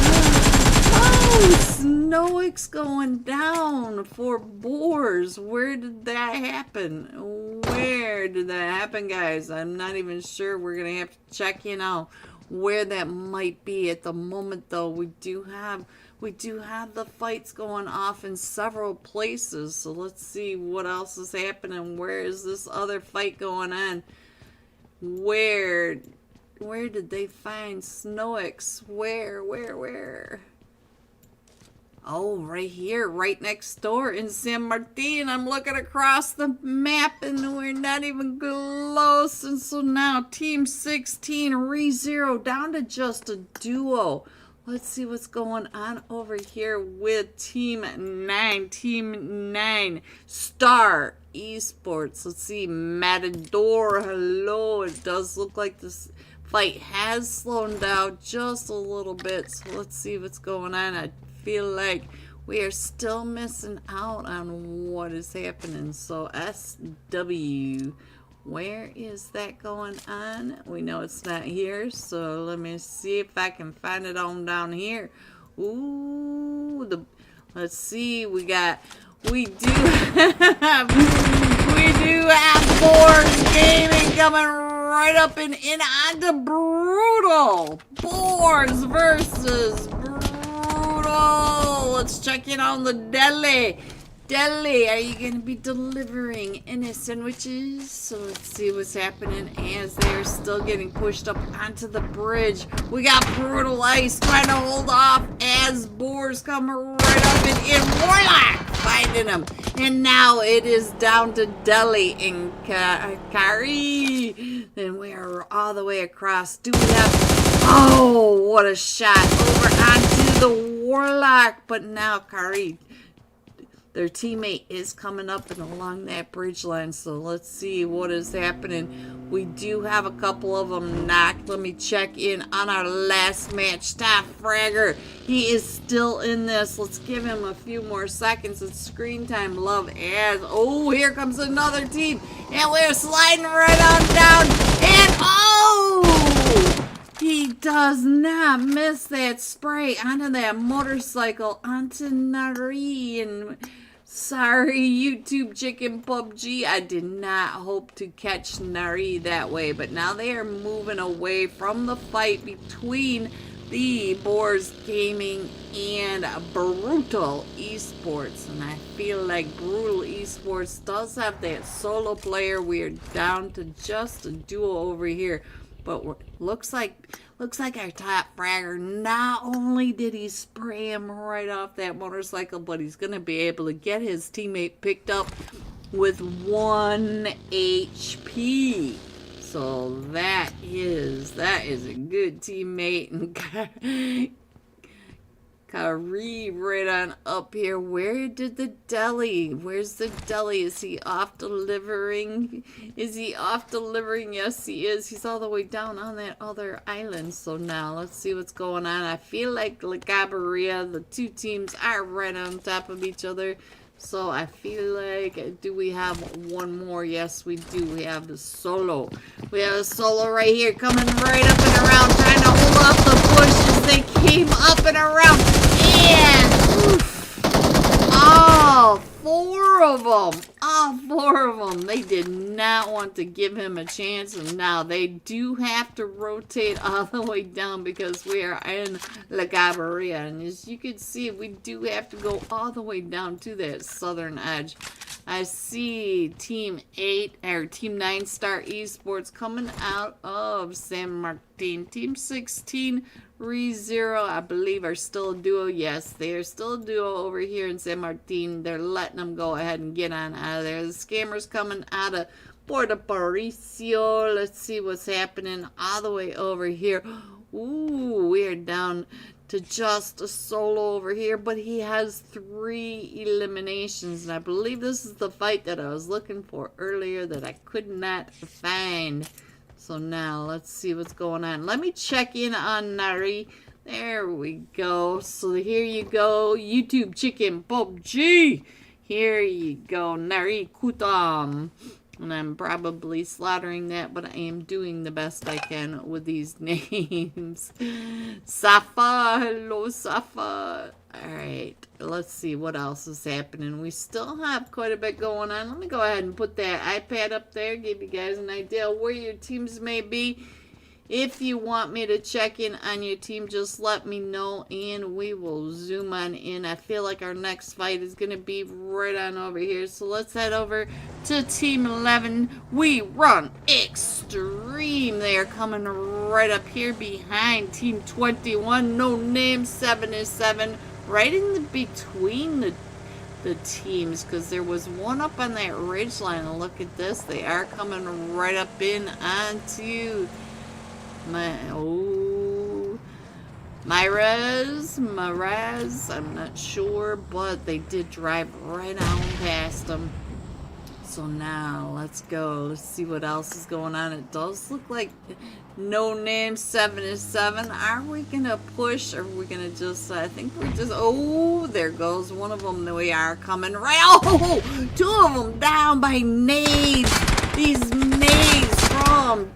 Speaker 2: Oh, Snowix going down for Boars. Where did that happen? Where did that happen, guys? I'm not even sure. We're going to have to check in on where that might be at the moment, though. We do have the fights going off in several places. So let's see what else is happening. Where is this other fight going on? Where did they find Snowix? Where? Oh, right here, right next door in San Martin. I'm looking across the map and we're not even close. And so now Team 16 re-0 down to just a duo. Let's see what's going on over here with Team 9. Team 9 Star Esports. Let's see, Matador, hello. It does look like this fight has slowed down just a little bit. So let's see what's going on. I feel like we are still missing out on what is happening. So SW, where is that going on? We know it's not here, so let me see if I can find it on down here. Ooh, let's see, we do have Boars Gaming coming right up and in onto Brutal. Boars versus Brutal. Let's check in on the deli. Deli, are you going to be delivering any sandwiches? So let's see what's happening as they're still getting pushed up onto the bridge. We got Brutal Ice trying to hold off as Boars come right up and in. Warlock finding him. And now it is down to Deli and Kari. Then we are all the way across. Do we have... Oh, what a shot over onto the Warlock. But now Kari... Their teammate is coming up and along that bridge line, so let's see what is happening. We do have a couple of them knocked. Let me check in on our last match. Top Fragger, he is still in this. Let's give him a few more seconds. It's screen time love as... Oh, here comes another team, and we're sliding right on down, and oh! He does not miss that spray onto that motorcycle, onto Nari, and... Sorry, YouTube Chicken PUBG. I did not hope to catch Nari that way, but now they are moving away from the fight between the Boars Gaming and Brutal Esports. And I feel like Brutal Esports does have that solo player. We are down to just a duo over here. But looks like our top fragger, not only did he spray him right off that motorcycle, but he's going to be able to get his teammate picked up with 1 HP. So that is a good teammate. And Kyrie right on up here. Where did the deli? Where's the deli? Is he off delivering? Is he off delivering? Yes, he is. He's all the way down on that other island. So now let's see what's going on. I feel like Gabaria, the two teams are right on top of each other. So I feel like, do we have one more? Yes, we do. We have the solo. We have a solo right here coming right up and around, trying to hold off the bushes. They came up and around. And oof, all four of them. They did not want to give him a chance. And now they do have to rotate all the way down because we are in La Gabaria. And as you can see, we do have to go all the way down to that southern edge. I see Team 8 or Team 9 Star Esports coming out of San Martin. Team 16 ReZero, I believe, are still a duo. Yes, they are still a duo over here in San Martin. They're letting them go ahead and get on out of there. The scammers coming out of Puerto Paricio. Let's see what's happening all the way over here. Ooh, we are down to just a solo over here, but he has 3 eliminations, and I believe this is the fight that I was looking for earlier that I could not find. So now let's see what's going on. Let me check in on Nari. There we go. So here you go, YouTube Chicken PUBG. Here you go, Nari Kutam. And I'm probably slaughtering that, but I am doing the best I can with these names. Safa, hello Safa. Alright, let's see what else is happening. We still have quite a bit going on. Let me go ahead and put that iPad up there, give you guys an idea where your teams may be. If you want me to check in on your team, just let me know and we will zoom on in. I feel like our next fight is going to be right on over here. So let's head over to Team 11. We run extreme. They are coming right up here behind Team 21. No name 7-7. Right in the between the teams, because there was one up on that ridge line. And look at this. They are coming right up in onto Myraz, I'm not sure, but they did drive right on past them. So now let's go. Let's see what else is going on. It does look like no name 7-7. Are we gonna push, or are we gonna just? I think we're just. Oh, there goes one of them. We are coming right. Oh, 2 of them down by nades. These nades from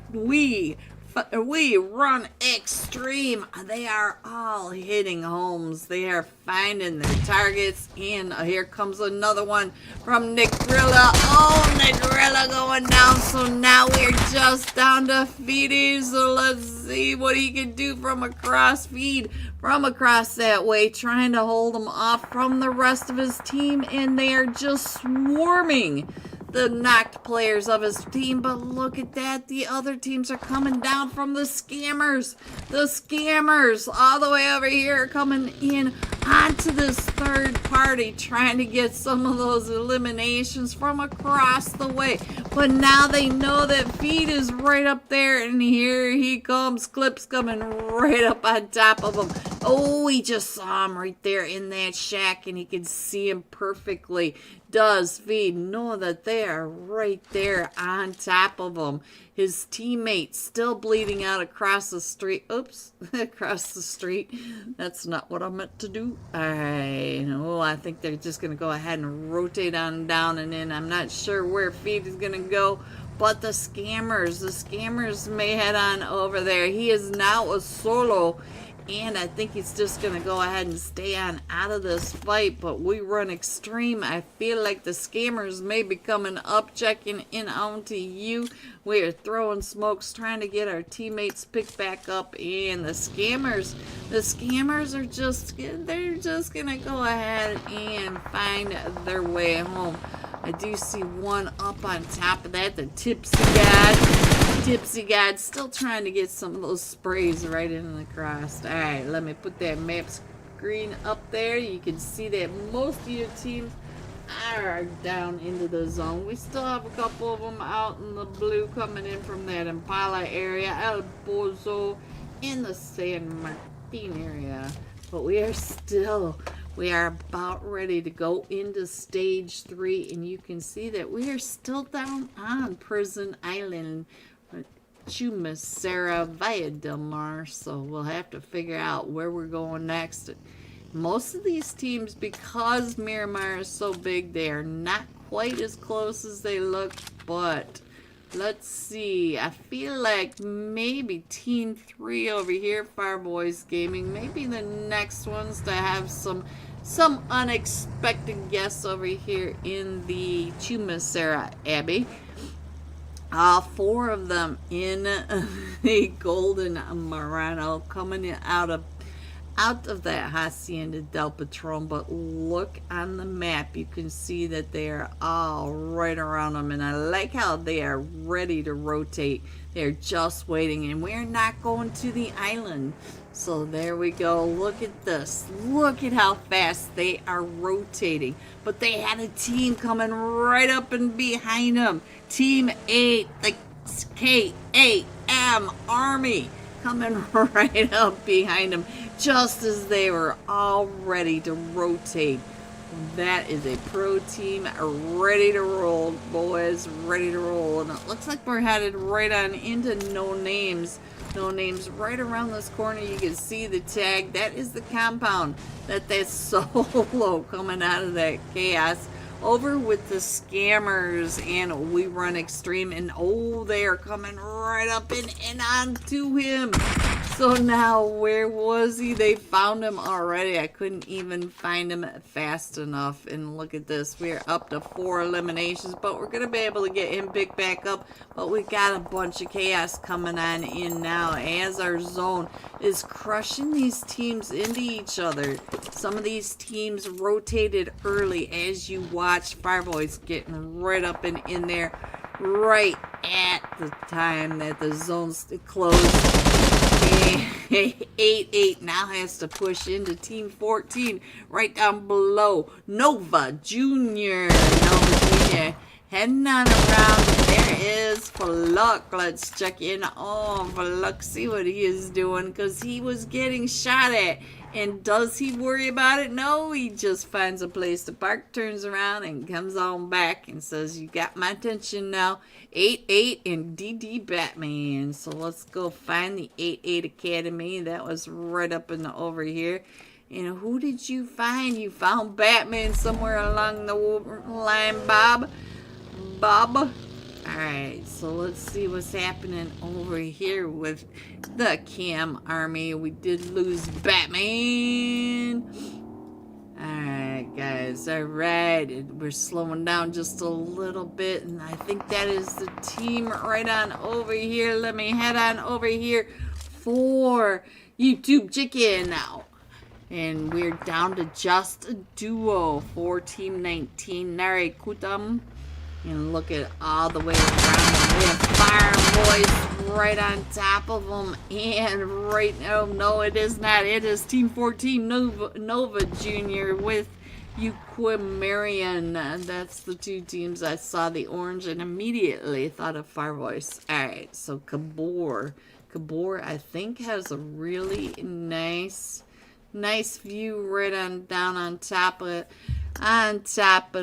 Speaker 2: We run extreme. They are all hitting homes. They are finding their targets. And here comes another one from Nick Grilla. Oh, Nick Grilla going down. So now we're just down to Feedy. So let's see what he can do from across feed. From across that way. Trying to hold him off from the rest of his team. And they are just swarming the knocked players of his team. But look at that, the other teams are coming down from the scammers. The scammers all the way over here are coming in onto this third party, trying to get some of those eliminations from across the way. But now they know that Feed is right up there, and here he comes. Clip's coming right up on top of him. Oh, he just saw him right there in that shack, and he can see him perfectly. Does Feed know that they are right there on top of him? His teammate still bleeding out across the street. Oops, across the street. That's not what I meant to do. Alright, oh, I think they're just going to go ahead and rotate on down and in. I'm not sure where Feed is going to go, but the scammers may head on over there. He is now a solo. And I think he's just going to go ahead and stay on out of this fight. But we run extreme. I feel like the scammers may be coming up, checking in onto you. We are throwing smokes, trying to get our teammates picked back up. And the scammers are they're just going to go ahead and find their way home. I do see one up on top of that, the tipsy guy. Tipsy God still trying to get some of those sprays right in the cross. Alright, let me put that map screen up there. You can see that most of your teams are down into the zone. We still have a couple of them out in the blue coming in from that Impala area, El Bozo, in the San Martin area. But we are about ready to go into stage 3, and you can see that we are still down on Prison Island, Chumasera, Via Del Mar, so we'll have to figure out where we're going next. Most of these teams, because Miramar is so big, they are not quite as close as they look, but let's see. I feel like maybe Team 3 over here, Fireboys Gaming, maybe the next ones to have some unexpected guests over here in the Chumasera Abbey. 4 of them in the Golden Murano coming out of that Hacienda del Patron. But look on the map, you can see that they are all right around them, and I like how they are ready to rotate. They're just waiting, and we're not going to the island. So there we go. Look at this. Look at how fast they are rotating. But they had a team coming right up and behind them. Team 8, the KAM Army, coming right up behind them just as they were all ready to rotate. That is a pro team ready to roll, boys, ready to roll. And it looks like we're headed right on into No Names. No Names right around this corner. You can see the tag. That is the compound that's solo coming out of that chaos. Over with the scammers, and we run extreme, and oh, they are coming right up and onto him. So now, where was he? They found him already. I couldn't even find him fast enough. And look at this. We're up to 4 eliminations, but we're going to be able to get him picked back up. But we got a bunch of chaos coming on in now as our zone is crushing these teams into each other. Some of these teams rotated early, as you watch Fireboys getting right up and in there right at the time that the zone's closed. 8-8 now has to push into Team 14 right down below. Nova Jr. Heading on around. There is Fluck. Let's check in on Fluck, see what he is doing, because he was getting shot at. And does he worry about it? No, he just finds a place to park, turns around, and comes on back and says, you got my attention now. 8-8 and DD Batman. So let's go find the 8-8 Academy. That was right up in the over here. And who did you find? You found Batman somewhere along the line, Bob. Alright, so let's see what's happening over here with the Cam Army. We did lose Batman. Alright, guys. Alright, we're slowing down just a little bit, and I think that is the team right on over here. Let me head on over here for YouTube Chicken now. And we're down to just a duo for Team 19, Nare Kutam. And look at all the way around. We have Fire Boys right on top of them. And right now, no, it is not. It is Team 14, Nova Jr. with Euquimarian. That's the 2 teams. I saw the orange and immediately thought of Fire Voice. Alright, so Kabor. Kabor, I think, has a really nice view right on down on top of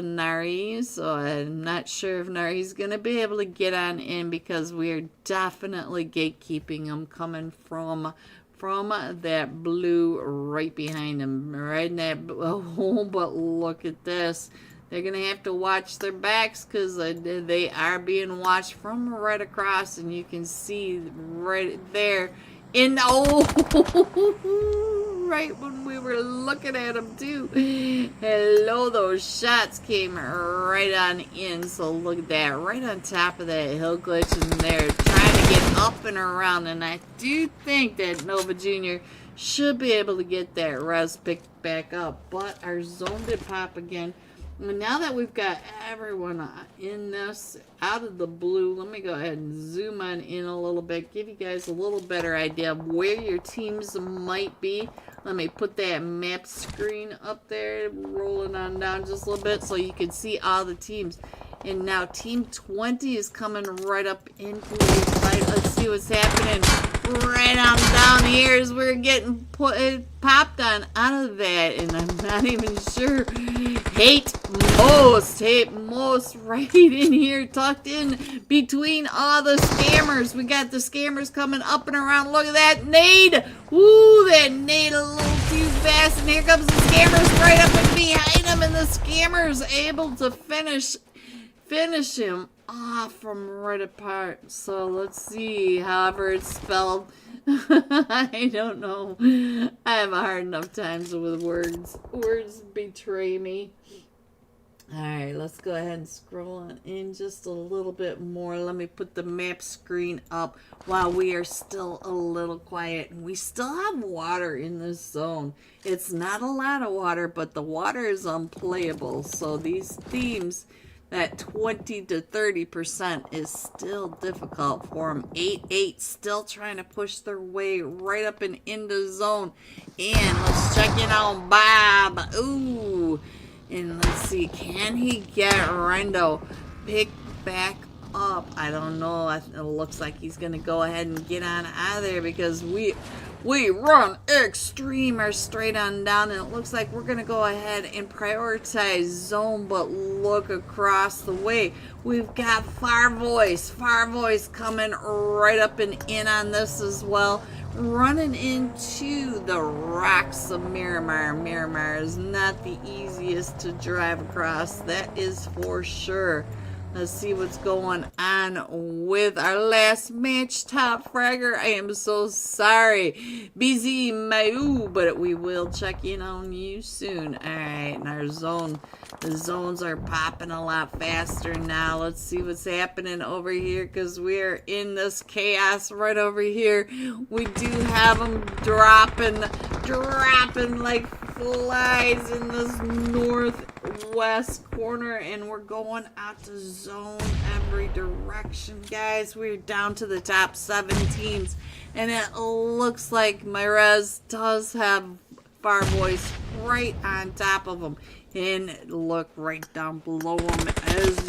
Speaker 2: Nari, so I'm not sure if Nari's gonna be able to get on in, because we're definitely gatekeeping him coming from that blue right behind him, right in that. Oh, but look at this. They're gonna have to watch their backs, because they are being watched from right across, and you can see right there in right when we were looking at them too. Hello, those shots came right on in. So look at that, right on top of that hill glitch in there, trying to get up and around. And I do think that Nova Jr. should be able to get that res picked back up. But our zone did pop again. And now that we've got everyone in this out of the blue, let me go ahead and zoom on in a little bit, give you guys a little better idea of where your teams might be. Let me put that map screen up there, rolling on down just a little bit so you can see all the teams. And now Team 20 is coming right up into the fight. Let's see what's happening right on down here as we're getting popped on out of that. And I'm not even sure. Hate most right in here, tucked in between all the scammers. We got the scammers coming up and around. Look at that nade. Ooh, that nade a little too fast. And here comes the scammers right up and behind him. And the scammers able to finish him off from right apart. So let's see, however it's spelled. I don't know. I have a hard enough times with words. Words betray me. Alright, let's go ahead and scroll on in just a little bit more. Let me put the map screen up while we are still a little quiet. We still have water in this zone. It's not a lot of water, but the water is unplayable. So these teams, that 20 to 30% is still difficult for them. 8-8 still trying to push their way right up and into zone. And let's check in on Bob. Ooh. And let's see, can he get Rendo picked back up? I don't know. It looks like he's going to go ahead and get on out of there because we run extreme or straight on down, and it looks like we're going to go ahead and prioritize zone, but look across the way. We've got Far Voice coming right up and in on this as well, running into the rocks of Miramar. Miramar is not the easiest to drive across, that is for sure. Let's see what's going on with our last match, Top Fragger. I am so sorry, BZ Mayu, but we will check in on you soon. Alright, and our zone, the zones are popping a lot faster now. Let's see what's happening over here because we're in this chaos right over here. We do have them dropping like flies in this northwest corner, and we're going out to zone every direction, guys. We're down to the top 7 teams, and it looks like Myrez does have Far Voice right on top of him, and look right down below him as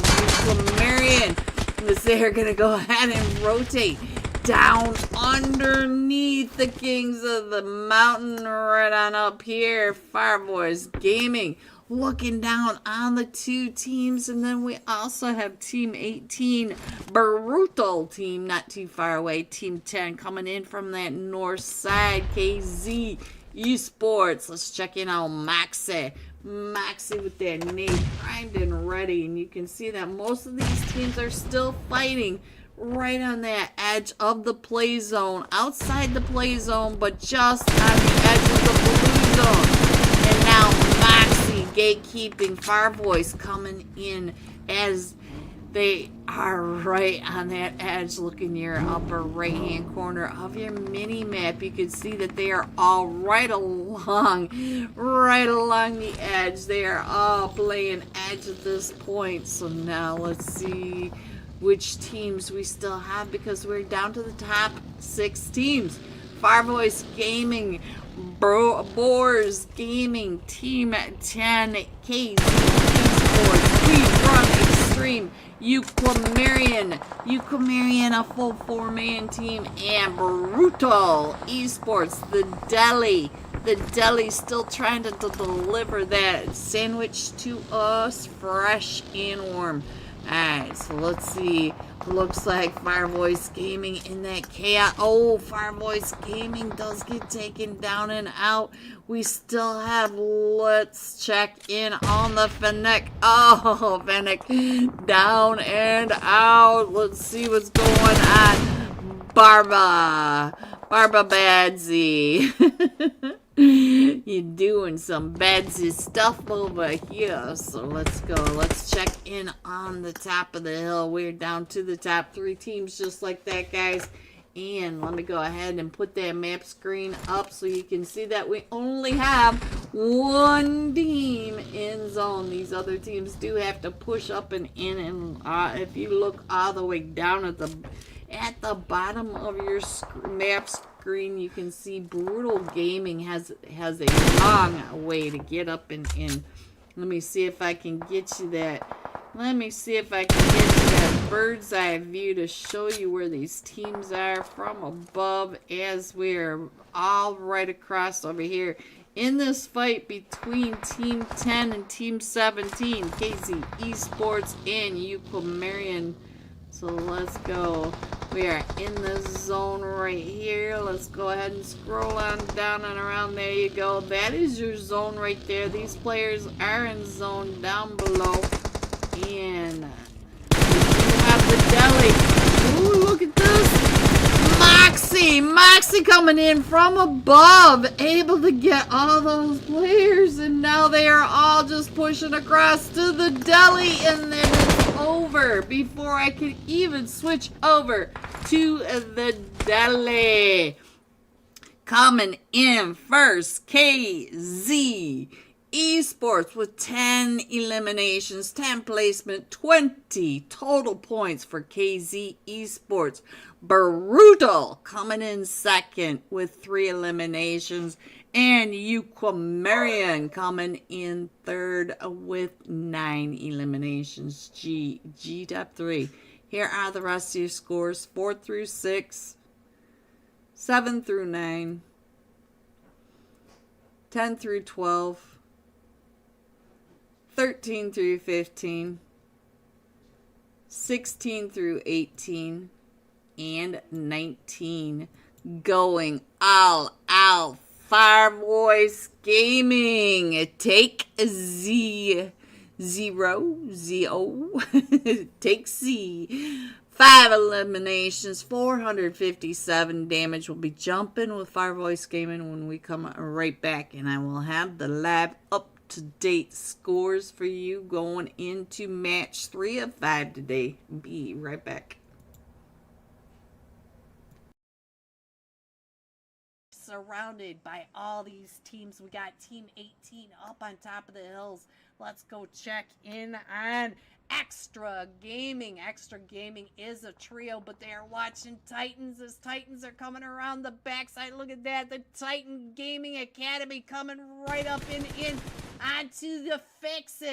Speaker 2: Marion is there. Gonna go ahead and rotate down underneath the Kings of the Mountain right on up here. Fireboys Gaming looking down on the 2 teams, and then we also have Team 18 Brutal team not too far away. Team 10 coming in from that north side, KZ Esports. Let's check in on Maxi with that nade primed and ready, and you can see that most of these teams are still fighting right on that edge of the play zone, outside the play zone, but just on the edge of the blue zone. And now Moxie gatekeeping, Far Voice coming in as they are right on that edge. Look in your upper right hand corner of your mini map. You can see that they are all right along the edge. They are all playing edge at this point. So now let's see which teams we still have because we're down to the top 6 teams. Far Voice Gaming, Boars Gaming, Team 10, KZ Esports, We Run Extreme, Euclimarian, a full 4-man team, and Brutal Esports, the deli still trying to deliver that sandwich to us fresh and warm. Alright, so let's see. Looks like Fire Voice Gaming in that chaos. Oh, Fire Voice Gaming does get taken down and out. We still have, let's check in on the Fennec. Oh, Fennec down and out. Let's see what's going on. Barba Badsy. You're doing some badsy stuff over here. So let's go. Let's check in on the top of the hill. We're down to the top 3 teams just like that, guys. And let me go ahead and put that map screen up so you can see that we only have one team in zone. These other teams do have to push up and in. And if you look all the way down at the bottom of your map screen, you can see Brutal Gaming has a long way to get up and in. Let me see if I can get you that. Let me see if I can get you that bird's eye view to show you where these teams are from above, as we're all right across over here in this fight between Team 10 and Team 17, KZ Esports and Euclimarian. So let's go. We are in the zone right here. Let's go ahead and scroll on down and around. There you go. That is your zone right there. These players are in zone down below. And you have the deli. Ooh, look at this. Moxie coming in from above, able to get all those players, and now they are all just pushing across to the deli, and then it's over before I can even switch over to the deli. Coming in first, KZ Esports with 10 eliminations, 10 placement, 20 total points for KZ Esports. Brutal coming in second with 3 eliminations, and Euclimarian coming in third with 9 eliminations. G top 3. Here are the rest of your scores: 4 through 6, 7 through 9, 10 through 12, 13 through 15, 16 through 18, and 19. Going all out. Fire Voice Gaming. Take Z. Take Z. 5 eliminations, 457 damage. We'll be jumping with Fire Voice Gaming when we come right back, and I will have the live up-to-date scores for you going into match 3 of 5 today. Be right back.
Speaker 1: Surrounded by all these teams. We got Team 18 up on top of the hills. Let's go check in on Extra Gaming. Extra Gaming is a trio, but they are watching Titans as Titans are coming around the backside. Look at that. The Titan Gaming Academy coming right up and in onto the Fix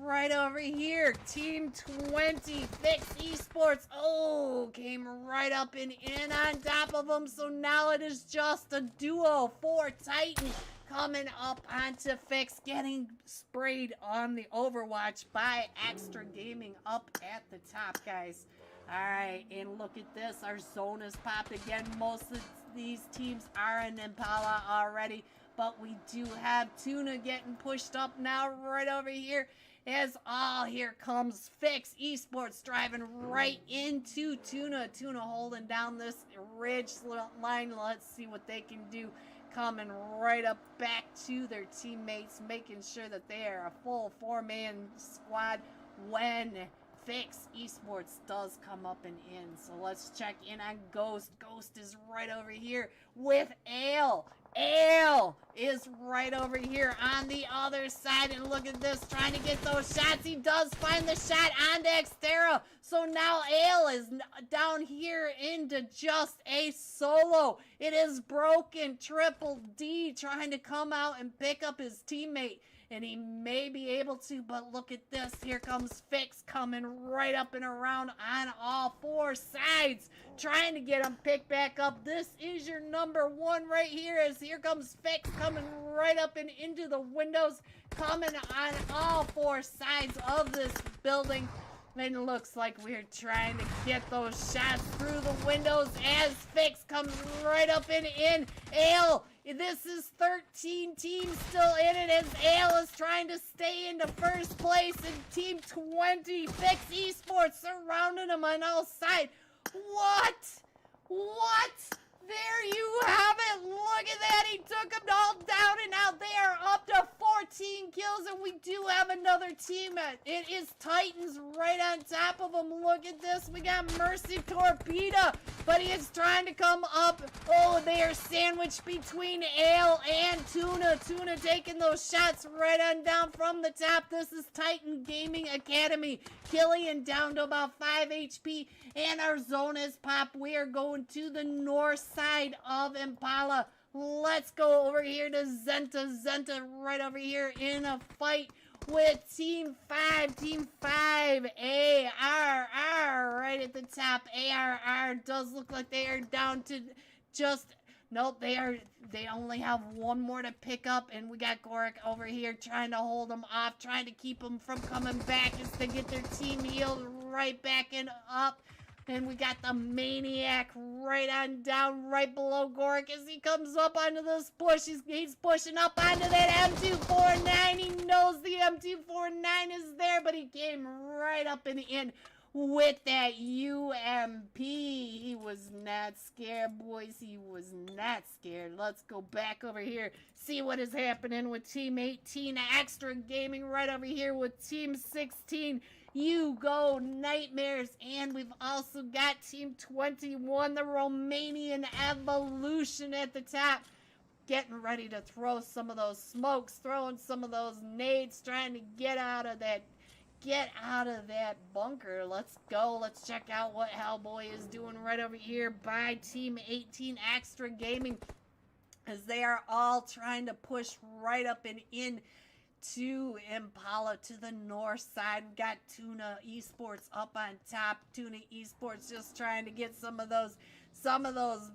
Speaker 1: right over here. Team 20, Fix Esports. Oh, came right up and in on top of them. So now it is just a duo for Titan coming up onto Fix, getting sprayed on the Overwatch by Extra Gaming up at the top, guys. All right, and look at this. Our zone is popped again. Most of these teams are in Impala already, but we do have Tuna getting pushed up now right over here. Here comes Fix Esports driving right into Tuna. Tuna holding down this ridge line. Let's see what they can do. Coming right up back to their teammates, making sure that they are a full 4-man squad when Fix Esports does come up and in. So let's check in on Ghost. Ghost is right over here with Ale. Ale is right over here on the other side, and look at this, trying to get those shots. He does find the shot on Dextera. So now Ale is down here into just a solo. It is broken. Triple D trying to come out and pick up his teammate, and he may be able to, but look at this. Here comes Fix coming right up and around on all 4 sides, trying to get him picked back up. This is your number 1 right here, as here comes Fix coming right up and into the windows, coming on all 4 sides of this building. And it looks like we're trying to get those shots through the windows as Fix comes right up and in. Ale, this is 13 teams still in it as Ale is trying to stay into first place, and Team 20, Fix Esports, surrounding him on all sides. What? There you have it. Look at that. He took them all down, and now they are up to 14 kills, and we do have another team. It is Titans right on top of them. Look at this. We got Mercy Torpedo, but he is trying to come up. Oh, they are sandwiched between Ale and Tuna. Tuna taking those shots right on down from the top. This is Titan Gaming Academy. Killian down to about 5 HP, and our zone is popped. We are going to the north side of Impala. Let's go over here to Zenta. Zenta right over here in a fight with Team 5. Team 5, ARR right at the top. ARR does look like they are down to just... Nope, they only have one more to pick up, and we got Gorik over here trying to hold them off, trying to keep them from coming back as they get their team healed right back and up. And we got the Maniac right on down, right below Gorik as he comes up onto this push. He's pushing up onto that M249. He knows the M249 is there, but he came right up and in with that UMP. He was not scared, boys. He was not scared. Let's go back over here, see what is happening with Team 18 Extra Gaming right over here with Team 16. You Go Nightmares, and we've also got Team 21, the Romanian Evolution at the top, getting ready to throw some of those smokes, throwing some of those nades, trying to get out of that bunker. Let's go. Let's check out what Hellboy is doing right over here by Team 18 Extra Gaming, as they are all trying to push right up and in to Impala to the north side. We got Tuna Esports up on top. Tuna Esports just trying to get some of those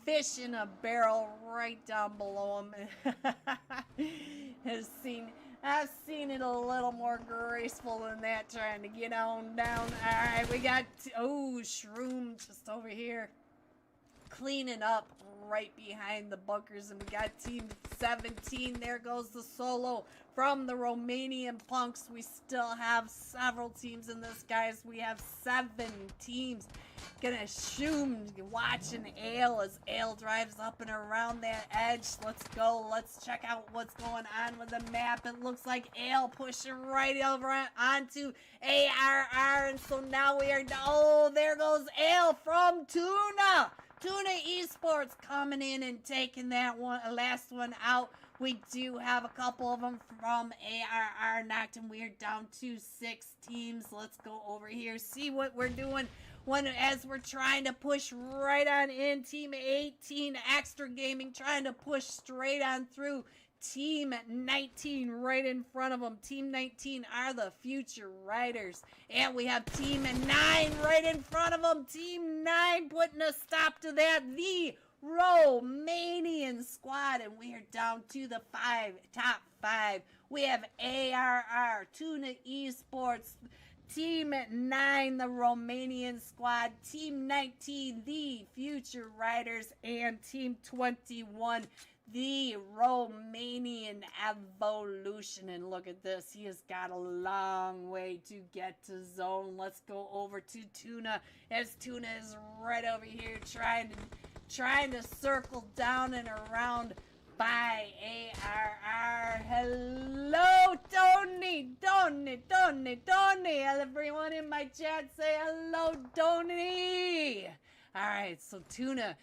Speaker 1: fish in a barrel right down below him. I've seen it a little more graceful than that, trying to get on down. Alright, we got Shroom just over here cleaning up right behind the bunkers, and we got Team 17. There goes the solo from the Romanian Punks. We still have several teams in this, guys. We have 7 teams. Gonna shoom, watching Ale as Ale drives up and around that edge. Let's go. Let's check out what's going on with the map. It looks like Ale pushing right over onto ARR, and so now we are... Oh, there goes Ale from Tuna. Tuna Esports coming in and taking that last one out. We do have a couple of them from ARR knocked, and we are down to 6 teams. Let's go over here, see what we're doing as we're trying to push right on in. Team 18 Extra Gaming trying to push straight on through. Team 19 right in front of them. Team 19 are the future riders. And we have Team 9 right in front of them. Team 9 putting a stop to that. The Romanian squad. And we are down to the top 5. We have ARR, Tuna Esports, Team 9, the Romanian squad, Team 19, the future riders, and Team 21, the Romanian Evolution. And look at this. He has got a long way to get to zone. Let's go over to Tuna, as Tuna is right over here trying to circle down and around by ARR. Hello, Tony. Everyone in my chat say hello, Tony. Alright, so Tuna,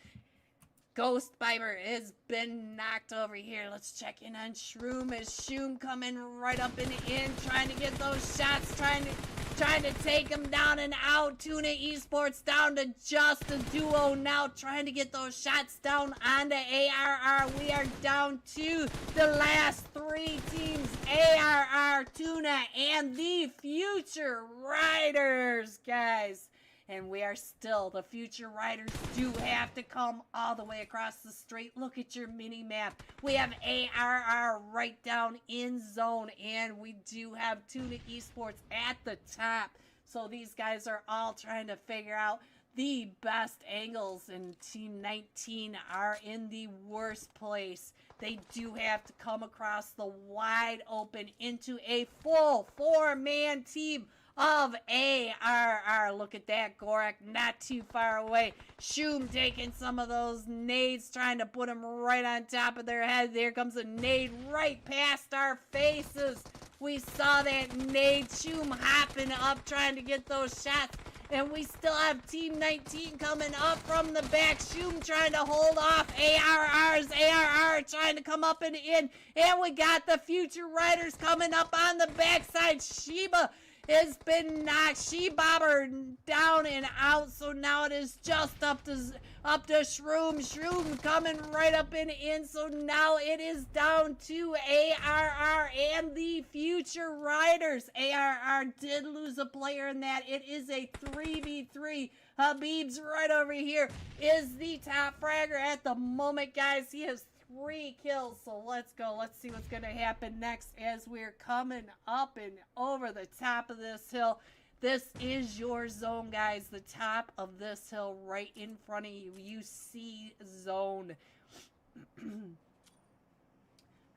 Speaker 1: Ghost Viper has been knocked over here. Let's check in on Shroom. Is Shroom coming right up and in, trying to get those shots, trying to take him down and out. Tuna Esports down to just a duo now, trying to get those shots down onto ARR. We are down to the last 3 teams, ARR, Tuna, and the Future Riders, guys. And we are still, the Future Riders do have to come all the way across the street. Look at your mini map. We have ARR right down in zone, and we do have Tuna Esports at the top. So these guys are all trying to figure out the best angles, and Team 19 are in the worst place. They do have to come across the wide open into a full 4-man team of ARR. Look at that, Gorak, not too far away. Shoom taking some of those nades, trying to put them right on top of their head. There comes a nade right past our faces. We saw that nade. Shoom hopping up, trying to get those shots. And we still have Team 19 coming up from the back. Shoom trying to hold off ARRs. ARR trying to come up and in. And we got the Future Riders coming up on the backside. Sheba has been knocked. She-Bobber down and out. So now it is just up to Shroom. Shroom coming right up and in. So now it is down to ARR and the Future Riders. ARR did lose a player in that. It is a 3v3. Habib's right over here is the top fragger at the moment, guys. He has 3 kills. So let's go. Let's see what's going to happen next as we're coming up and over the top of this hill. This is your zone, guys. The top of this hill right in front of you. You see zone.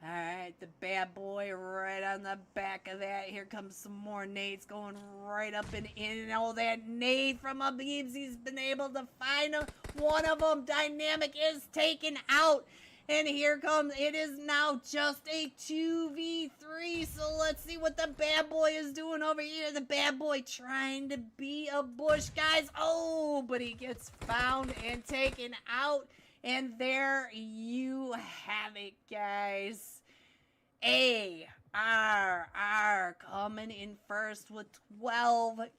Speaker 1: Alright, the bad boy right on the back of that. Here comes some more nades going right up and in. And oh, that nade from Abibs. He's been able to find one of them. Dynamic is taken out. And here comes, it is now just a 2v3. So let's see what the bad boy is doing over here. The bad boy trying to be a bush, guys. Oh, but he gets found and taken out. And there you have it, guys. ARR coming in first with 12 kills.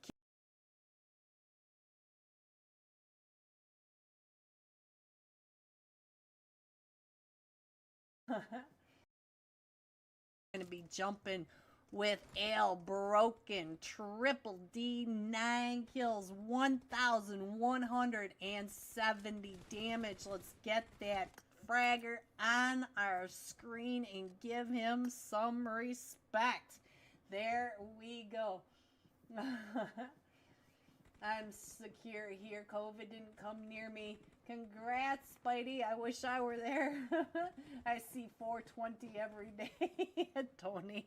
Speaker 1: Gonna be jumping with Ale Broken, Triple D, 9 kills, 1,170 damage. Let's get that fragger on our screen and give him some respect. There we go. I'm secure here. COVID didn't come near me. Congrats, Spidey. I wish I were there. I see 420 every day. Tony.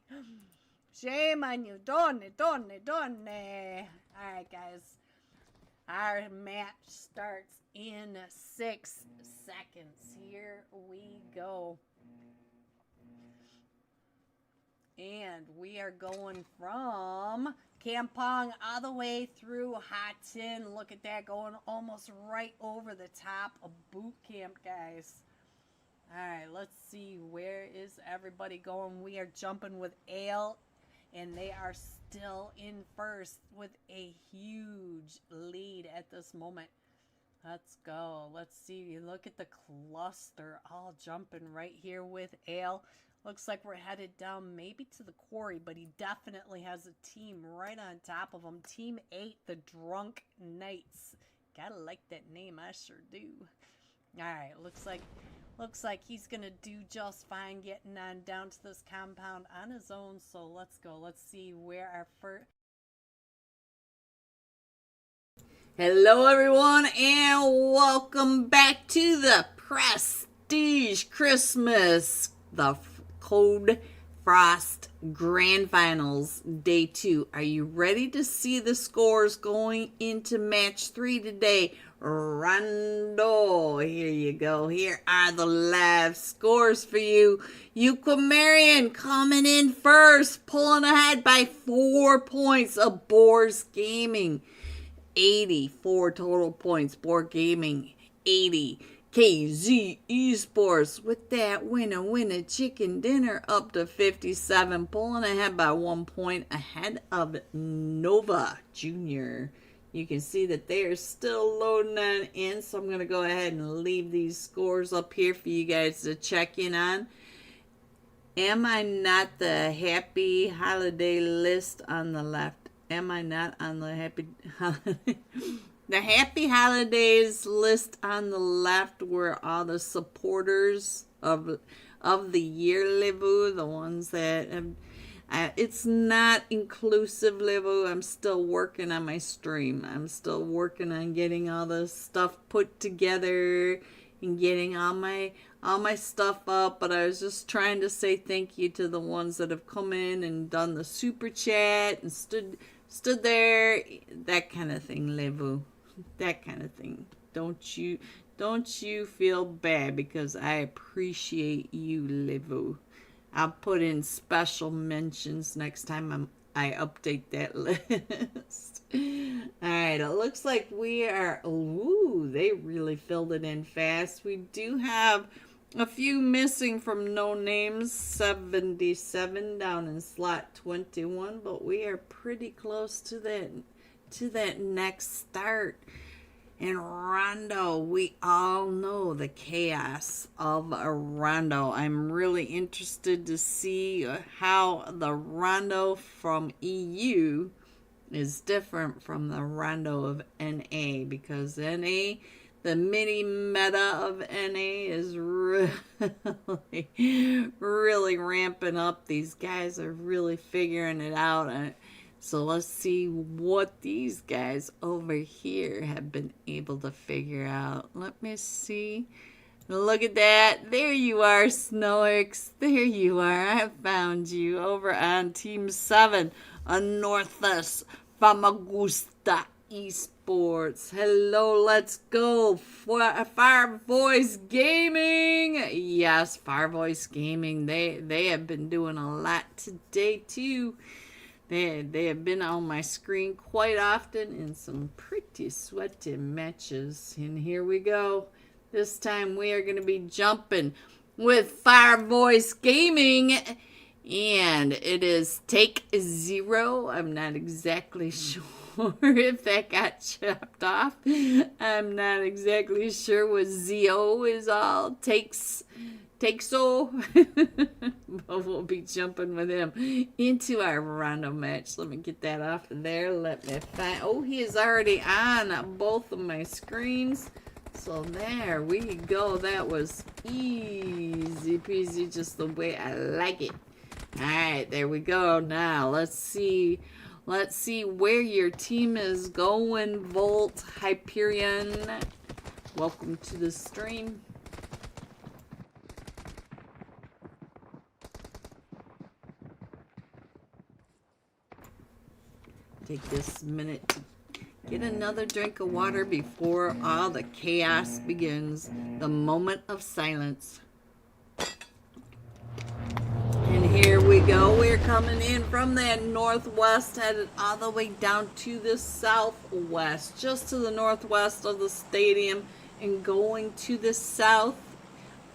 Speaker 1: Shame on you. Donne. Alright, guys. Our match starts in 6 seconds. Here we go. And we are going from Kampong all the way through Hot Tin. Look at that, going almost right over the top of boot camp, guys. Alright, let's see. Where is everybody going? We are jumping with Ale, and they are still in first with a huge lead at this moment. Let's go. Let's see. Look at the cluster all jumping right here with Ale. Looks like we're headed down maybe to the quarry, but he definitely has a team right on top of him. Team 8, the Drunk Knights. Gotta like that name, I sure do. Alright, looks like he's gonna do just fine getting on down to this compound on his own. So let's go. Let's see where our first...
Speaker 2: Hello everyone and welcome back to the Prestige Christmas, the Code Frost Grand Finals Day 2. Are you ready to see the scores going into Match 3 today? Rondo, here you go. Here are the live scores for you. Euquamarian coming in first, pulling ahead by 4 points of Boars Gaming. 84 total points. Board Gaming, 80. KZ Esports with that winner chicken dinner up to 57, pulling ahead by 1 point ahead of Nova Jr. You can see that they are still loading on in, so I'm going to go ahead and leave these scores up here for you guys to check in on. Am I not the happy holiday list on the left? Am I not on the happy holiday? The happy holidays list on the left were all the supporters of the year, Livu, the ones that have, it's not inclusive, Livu. I'm still working on my stream. I'm still working on getting all the stuff put together and getting all my stuff up, but I was just trying to say thank you to the ones that have come in and done the super chat and stood stood there, that kind of thing, Levu. That kind of thing. Don't you feel bad because I appreciate you, Levu. I'll put in special mentions next time I update that list. Alright, it looks like we are... Ooh, they really filled it in fast. We do have a few missing from no names. 77 down in slot 21, but we are pretty close to that next start. And Rondo, we all know the chaos of a Rondo. I'm really interested to see how the Rondo from EU is different from the Rondo of NA, because NA, the mini meta of NA is really, really ramping up. These guys are really figuring it out. So let's see what these guys over here have been able to figure out. Let me see. Look at that. There you are, Snowix. There you are. I found you over on Team 7 on Northwest Famagusta Esports. Hello, let's go. Fire Voice Gaming. Yes, Fire Voice Gaming. They have been doing a lot today, too. They have been on my screen quite often in some pretty sweaty matches. And here we go. This time we are going to be jumping with Fire Voice Gaming. And it is take 0. I'm not exactly sure if that got chopped off. I'm not exactly sure what ZO is all. So, but we'll be jumping with him into our Rondo match. Let me get that off of there. Let me find. Oh, he is already on both of my screens. So there we go. That was easy peasy, just the way I like it. All right, there we go. Now let's see where your team is going. Volt Hyperion, welcome to the stream. Take this minute to get another drink of water before all the chaos begins. The moment of silence. And here we go. We're coming in from that northwest, headed all the way down to the southwest, just to the northwest of the stadium, and going to the south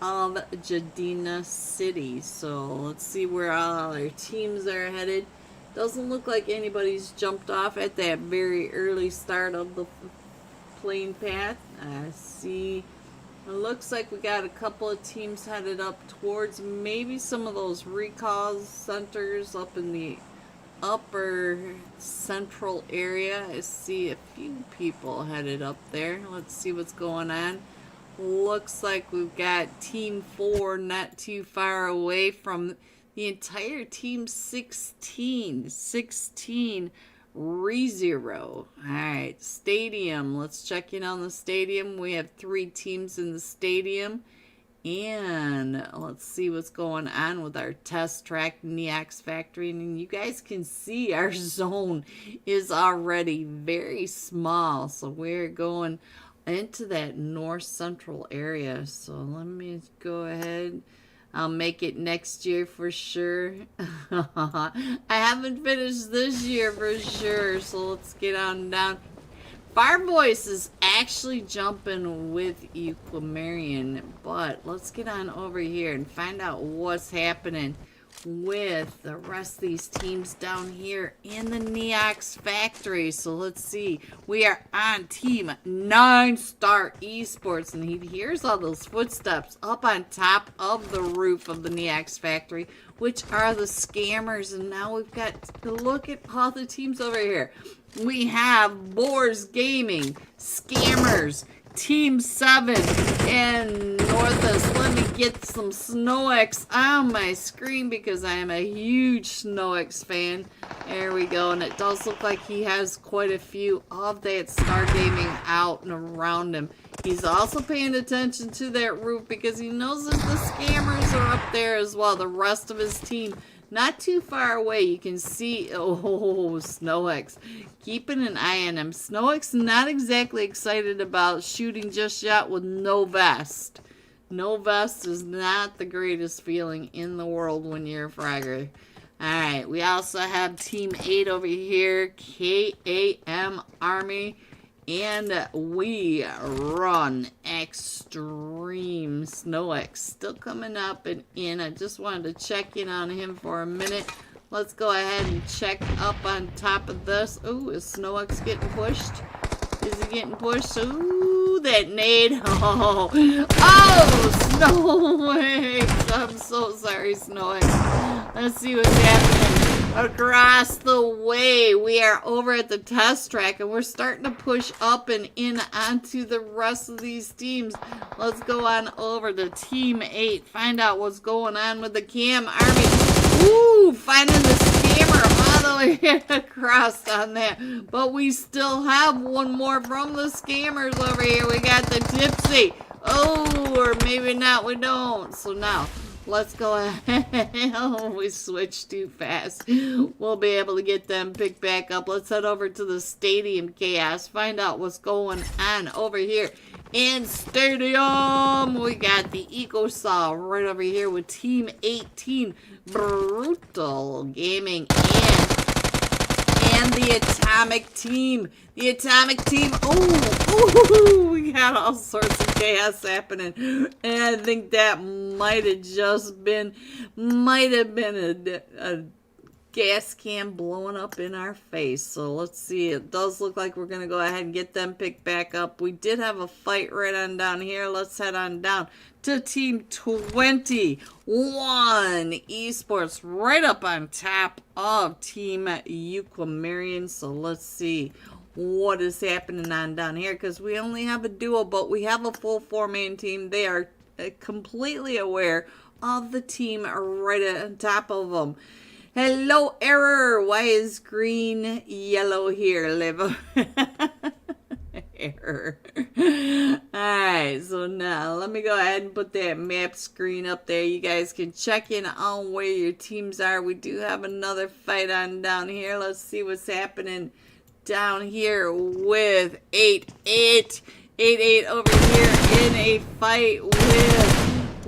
Speaker 2: of Jadina City. So let's see where all our teams are headed. Doesn't look like anybody's jumped off at that very early start of the plane path. I see. It looks like we got a couple of teams headed up towards maybe some of those recall centers up in the upper central area. I see a few people headed up there. Let's see what's going on. Looks like we've got Team 4 not too far away from the entire team. 16 re-0. Alright, stadium. Let's check in on the stadium. We have 3 teams in the stadium. And let's see what's going on with our test track Neox Factory. And you guys can see our zone is already very small. So we're going into that north central area. So let me go ahead. I'll make it next year for sure. I haven't finished this year for sure. So let's get on down. Fire Voice is actually jumping with Euclimarian. But let's get on over here and find out what's happening with the rest of these teams down here in the Neox Factory. So let's see. We are on Team 9-Star Esports, and he hears all those footsteps up on top of the roof of the Neox Factory, which are the scammers. And now we've got to look at all the teams over here. We have Boars Gaming, Scammers, Team 7, and Northwest. Let me get some SnowX on my screen because I am a huge SnowX fan. There we go. And it does look like he has quite a few of that Star Gaming out and around him. He's also paying attention to that roof because he knows that the scammers are up there as well. The rest of his team not too far away. You can see, oh, Snow-X. Keeping an eye on him. Snow-X not exactly excited about shooting just yet with no vest. No vest is not the greatest feeling in the world when you're a fragger. Alright, we also have Team 8 over here, KAM Army, and we run Extreme. Snow-X still coming up and in. I just wanted to check in on him for a minute. Let's go ahead and check up on top of this. Ooh, is Snow-X getting pushed? Is he getting pushed? Ooh, that nade. Oh, Snow-X. I'm so sorry, Snow-X. Let's see what's happening across the way. We are over at the test track, and we're starting to push up and in onto the rest of these teams. Let's go on over to Team 8. Find out what's going on with the Cam Army. Ooh, finding the scammer all the way across on that. But we still have one more from the scammers over here. We got the Tipsy. Oh, or maybe not, we don't. So now, let's go ahead. Oh, we switched too fast. We'll be able to get them picked back up. Let's head over to the Stadium Chaos. Find out what's going on over here in Stadium. We got the EcoSaw right over here with Team 18. Brutal Gaming and the Atomic Team. The Atomic Team. Oh, we got all sorts of chaos happening. And I think that might have been a gas can blowing up in our face. So let's see. It does look like we're going to go ahead and get them picked back up. We did have a fight right on down here. Let's head on down to Team 21 Esports right up on top of Team Euclimarian. So let's see what is happening on down here, because we only have a duo, but we have a full 4-man team. They are completely aware of the team right on top of them. Hello, error. Why is green yellow here? Live. Error. Alright, so now let me go ahead and put that map screen up there. You guys can check in on where your teams are. We do have another fight on down here. Let's see what's happening down here with 8-8. 8-8 over here in a fight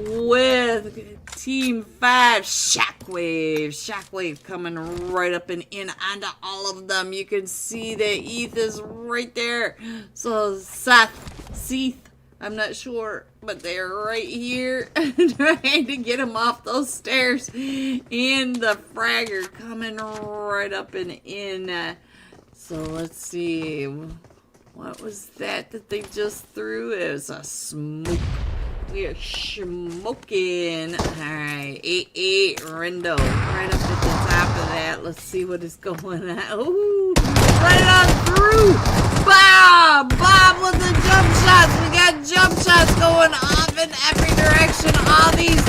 Speaker 2: with Team 5. Shockwave coming right up and in onto all of them. You can see that ETH is right there. So Seath, I'm not sure, but they're right here trying to get him off those stairs. And the fragger coming right up and in. So let's see. What was that they just threw? It was a smoke. We are smoking. Alright, 8-8 Rendo. Right up at the top of that. Let's see what is going on. Ooh, right on through. Bob with the jump shots. We got jump shots going off in every direction. All these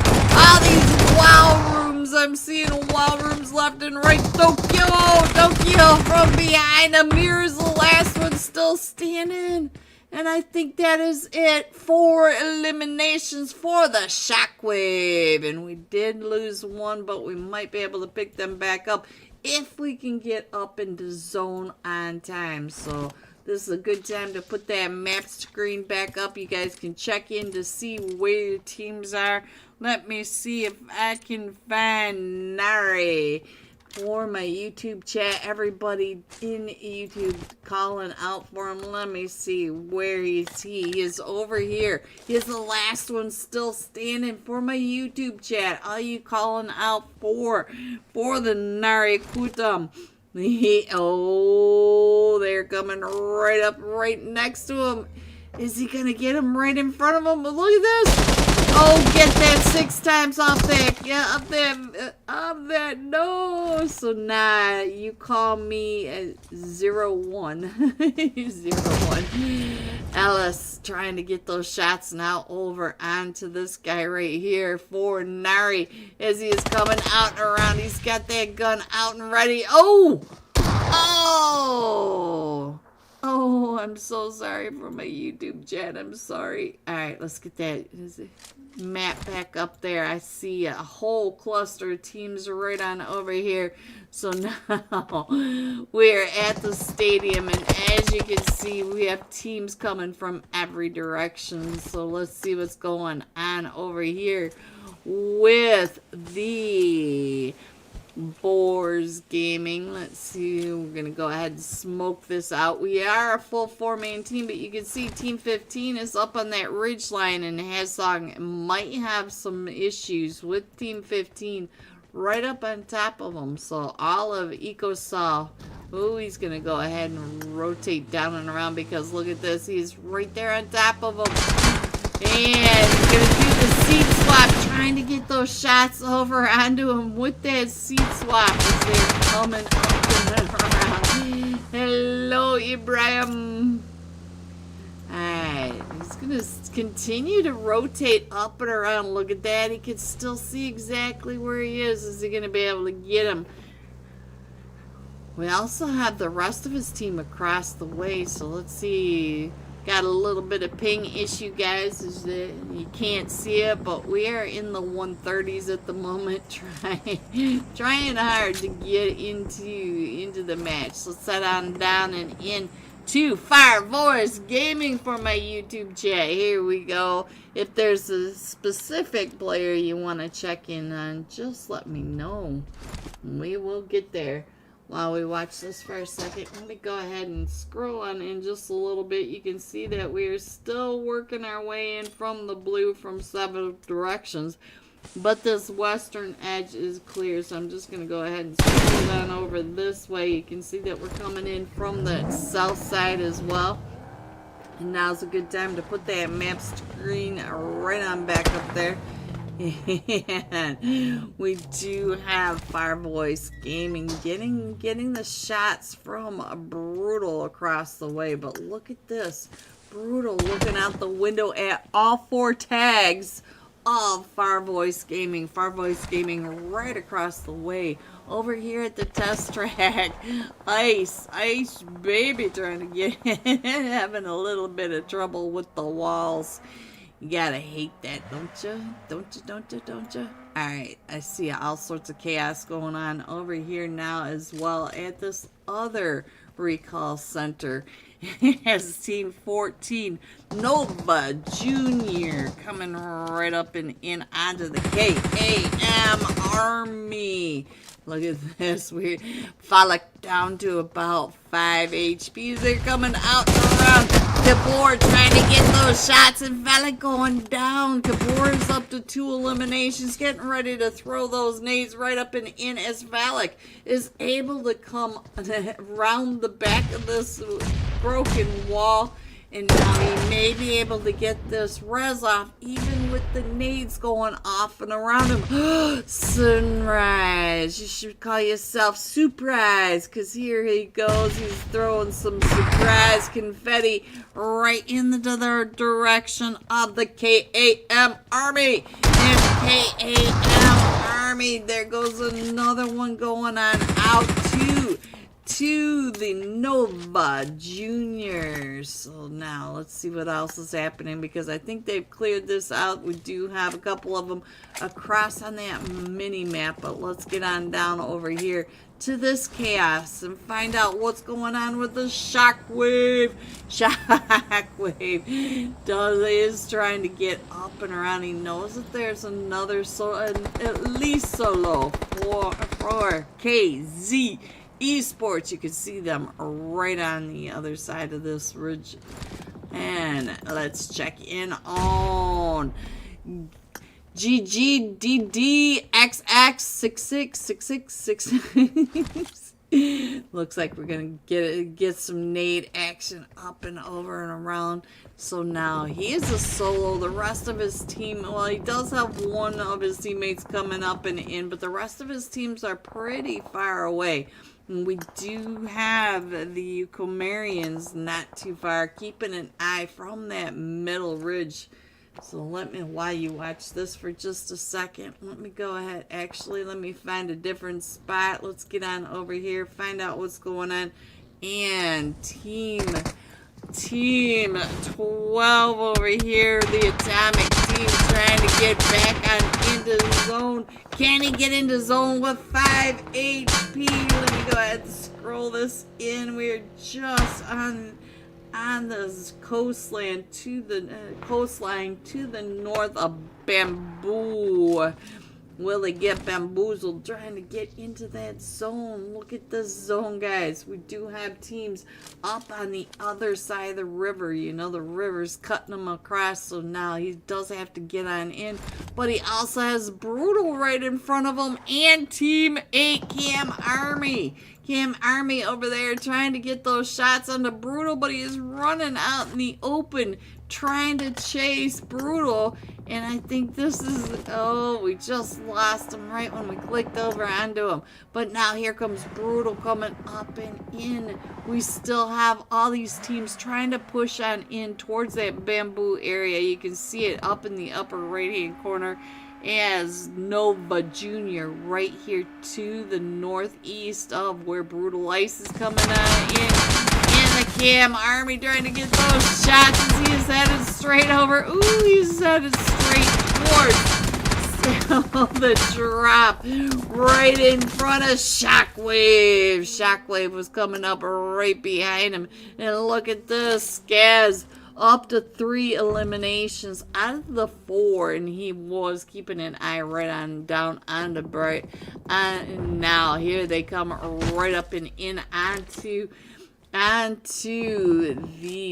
Speaker 2: wow rooms. I'm seeing wow rooms left and right. Tokyo from behind. Amir's the last one still standing. And I think that is it for eliminations for the Shockwave. And we did lose one, but we might be able to pick them back up if we can get up into zone on time. So this is a good time to put that map screen back up. You guys can check in to see where your teams are. Let me see if I can find Nari for my YouTube chat. Everybody in YouTube calling out for him. Let me see where he is over here. He is the last one still standing for my YouTube chat. Are you calling out for the Narikutam? Oh, they're coming right up right next to him. Is he gonna get him right in front of him? Look at this. Oh, get that 6 times off that. Yeah, up that. No. So now you call me 0-1. 0-1. Ellis trying to get those shots now over onto this guy right here for Nari as he is coming out and around. He's got that gun out and ready. Oh! Oh, I'm so sorry for my YouTube chat. I'm sorry. All right, let's get that map back up there. I see a whole cluster of teams right on over here. So now we're at the stadium, and as you can see, we have teams coming from every direction. So let's see what's going on over here with the Boars Gaming. Let's see, we're gonna go ahead and smoke this out. We are a full 4-man team, but you can see Team 15 is up on that ridge line, and Hasong might have some issues with Team 15 right up on top of them. So all of EcoSol, oh, he's gonna go ahead and rotate down and around, because look at this, he's right there on top of them. And he's going to do the seat swap, trying to get those shots over onto him with that seat swap as they're coming up and around. Hello, Ibrahim. Alright, he's going to continue to rotate up and around. Look at that. He can still see exactly where he is. Is he going to be able to get him? We also have the rest of his team across the way, so let's see. Got a little bit of ping issue, guys, is that you can't see it, but we are in the 130s at the moment, trying hard to get into the match. So let's head on down and in to Fire Voice Gaming for my YouTube chat. Here we go. If there's a specific player you want to check in on, just let me know. We will get there. While we watch this for a second, let me go ahead and scroll on in just a little bit. You can see that we're still working our way in from the blue from several directions. But this western edge is clear, so I'm just going to go ahead and scroll on over this way. You can see that we're coming in from the south side as well. And now's a good time to put that map screen right on back up there. And we do have Fire Voice Gaming getting the shots from Brutal across the way. But look at this. Brutal looking out the window at all 4 tags of Fire Voice Gaming. Fire Voice Gaming right across the way. Over here at the test track, Ice Baby trying to get having a little bit of trouble with the walls. You gotta hate that, don't you? Don't you? Alright, I see all sorts of chaos going on over here now as well at this other recall center. As Team 14, Nova Jr. coming right up and in onto the KAM Army. Look at this. We Falak down to about 5 HP. They're coming out and around. Kabor trying to get those shots, and Falak going down. Kabor is up to 2 eliminations, getting ready to throw those nades right up and in as Falak is able to come around the back of this broken wall. And now he may be able to get this res off, even with the nades going off and around him. Sunrise. You should call yourself Surprise, because here he goes. He's throwing some surprise confetti right in the direction of the KAM Army. And KAM Army, there goes another one going on out to the Nova Juniors. So now let's see what else is happening, because I think they've cleared this out. We do have a couple of them across on that mini map, but let's get on down over here to this chaos and find out what's going on with the Shockwave. Shockwave is trying to get up and around. He knows that there's another at least solo for KZ Esports. You can see them right on the other side of this ridge. And let's check in on GGDDXX666666. Looks like we're gonna get some nade action up and over and around. So now he is a solo. The rest of his team, well, he does have one of his teammates coming up and in, but the rest of his teams are pretty far away. We do have the Comarians not too far, keeping an eye from that middle ridge. So while you watch this for just a second, let me go ahead. Actually, let me find a different spot. Let's get on over here, find out what's going on. And Team 12 over here, the Atomic Team trying to get back on into zone. Can he get into zone with 5 HP? Let me go ahead and scroll this in. We're just on the coastline to the north of Bamboo. Will they get bamboozled trying to get into that zone? Look at this zone, guys. We do have teams up on the other side of the river. You know, the river's cutting them across, so now he does have to get on in. But he also has Brutal right in front of him and Team 8 Cam Army. Cam Army over there trying to get those shots on the Brutal, but he is running out in the open trying to chase Brutal. And I think this is, oh, we just lost him right when we clicked over onto him. But now here comes Brutal coming up and in. We still have all these teams trying to push on in towards that bamboo area. You can see it up in the upper right hand corner as Nova Jr. right here to the northeast of where Brutal Ice is coming in. The Cam Army trying to get those shots as he is headed straight over. Ooh, he's headed straight towards the drop right in front of Shockwave. Shockwave was coming up right behind him. And look at this, Skaz. Up to 3 eliminations out of the 4, and he was keeping an eye right on down on the bright. And now here they come right up and in onto the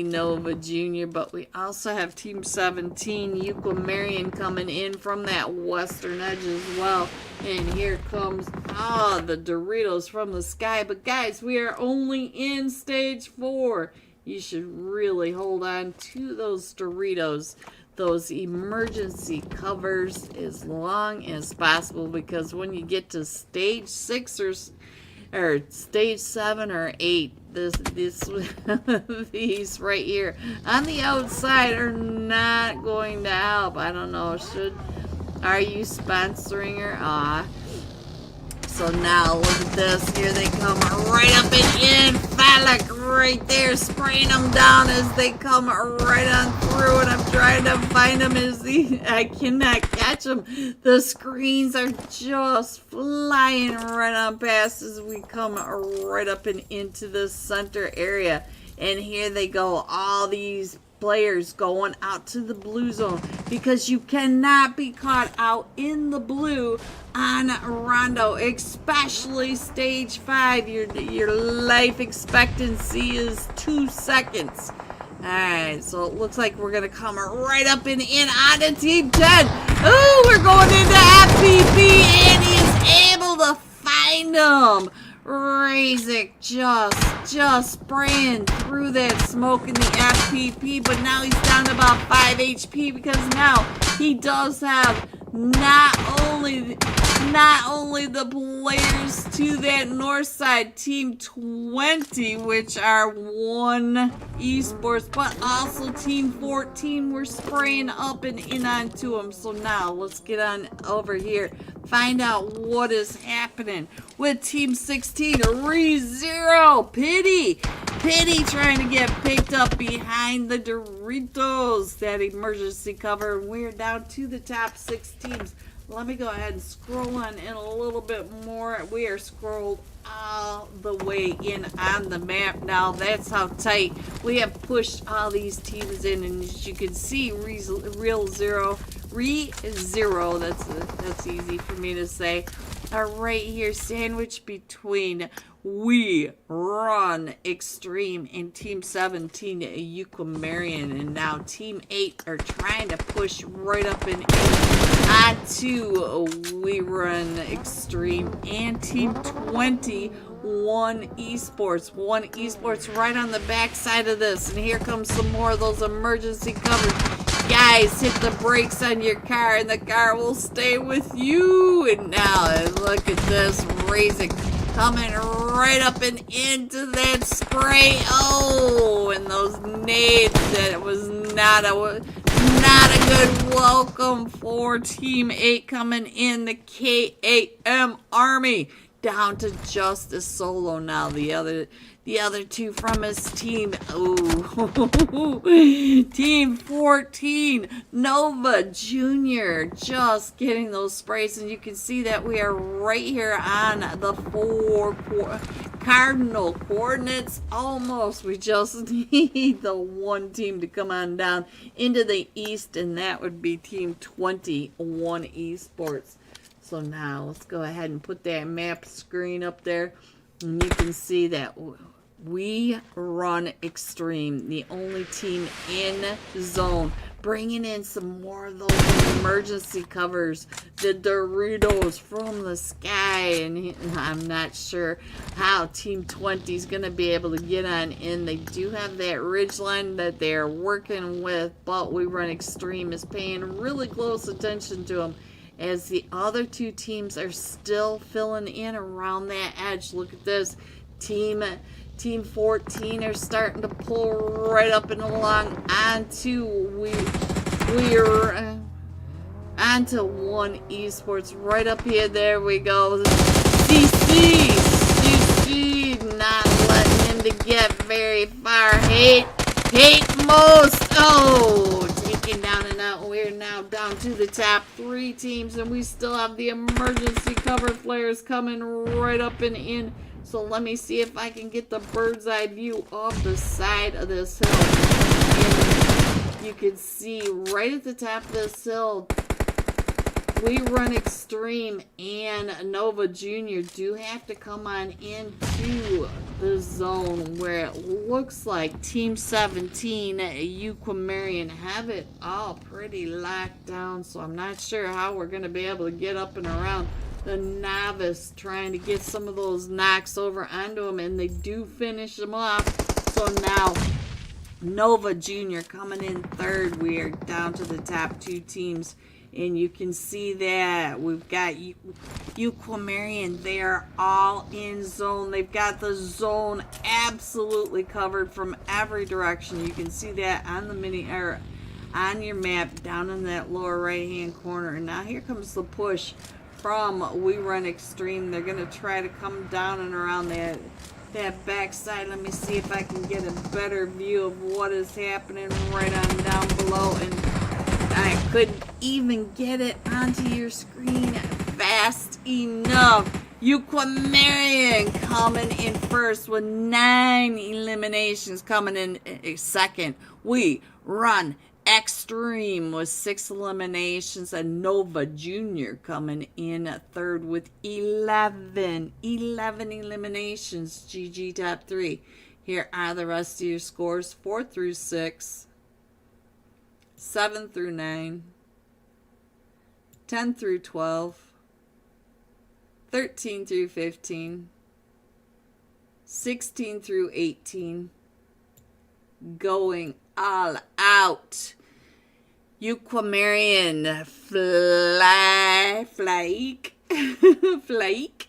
Speaker 2: Nova Jr., but we also have Team 17, Marion coming in from that western edge as well. And here comes, the Doritos from the sky. But guys, we are only in stage 4. You should really hold on to those Doritos, those emergency covers as long as possible, because when you get to stage 6 or stage 7 or 8, these right here on the outside are not going to help. I don't know, are you sponsoring her? So now look at this. Here they come right up and in. Phallic right there, spraying them down as they come right on through. And I'm trying to find them I cannot catch them. The screens are just flying right on past as we come right up and into the center area. And here they go. All these players going out to the blue zone, because you cannot be caught out in the blue on Rondo, especially stage 5. Your life expectancy is 2 seconds. Alright, so it looks like we're gonna come right up and in onto Team 10. Ooh, we're going into FPP, and he is able to find them. Razik just spraying through that smoke in the FPP, but now he's down to about 5 HP, because now he does have not only the players to that north side, Team 20, which are One Esports, but also Team 14 we're spraying up and in onto them. So now let's get on over here, find out what is happening with Team 16. ReZero, Pity trying to get picked up behind the Doritos, that emergency cover. We're down to the top 6 teams. Let me go ahead and scroll on in a little bit more. We are scrolled all the way in on the map now. That's how tight we have pushed all these teams in. And as you can see, ReZero, that's easy for me to say, are right here sandwiched between We Run Extreme and Team 17 Marion. And now Team 8 are trying to push right up and in onto We Run Extreme and Team 20 One Esports. One Esports right on the back side of this. And here comes some more of those emergency covers. Guys, hit the brakes on your car and the car will stay with you. And now look at this, Razik coming right up and into that spray. Oh, and those nades, that was not a good welcome for Team 8 coming in. The KAM Army down to just a solo now. The the other two from his team. Oh, Team 14, Nova Jr. just getting those sprays. And you can see that we are right here on the cardinal coordinates. Almost. We just need the one team to come on down into the east, and that would be Team 21 Esports. So now let's go ahead and put that map screen up there, and you can see that we run extreme, the only team in zone, bringing in some more of those emergency covers, the Doritos from the sky. And I'm not sure how Team 20 is going to be able to get on in. They do have that ridge line that they're working with, but we run extreme is paying really close attention to them, as the other two teams are still filling in around that edge. Look at this. Team 14 are starting to pull right up and along onto we're onto one Esports right up here. There we go. CC not letting him to get very far. Hate most. Oh, taken down and out. We're now down to the top three teams, and we still have the emergency cover flares coming right up and in. So let me see if I can get the bird's eye view of the side of this hill. And you can see right at the top of this hill, we run extreme, and Nova Jr. do have to come on into the zone where it looks like Team 17, Aquamarian, have it all pretty locked down. So I'm not sure how we're going to be able to get up and around the novice, trying to get some of those knocks over onto them, and they do finish them off. So now Nova Jr. coming in third. We are down to the top two teams, and you can see that we've got Aquamarian. They are all in zone. They've got the zone absolutely covered from every direction. You can see that on the on your map down in that lower right hand corner. And now here comes the push from We Run Extreme. They're going to try to come down and around that backside. Let me see if I can get a better view of what is happening right on down below. And I couldn't even get it onto your screen fast enough. Aquamarian coming in first with 9 eliminations, coming in second. We Run Extreme with 6 eliminations, and Nova Jr. coming in third with 11 eliminations. GG top 3. Here are the rest of your scores: 4 through 6, 7 through 9, 10 through 12, 13 through 15, 16 through 18, going all out. Aquamarian Flake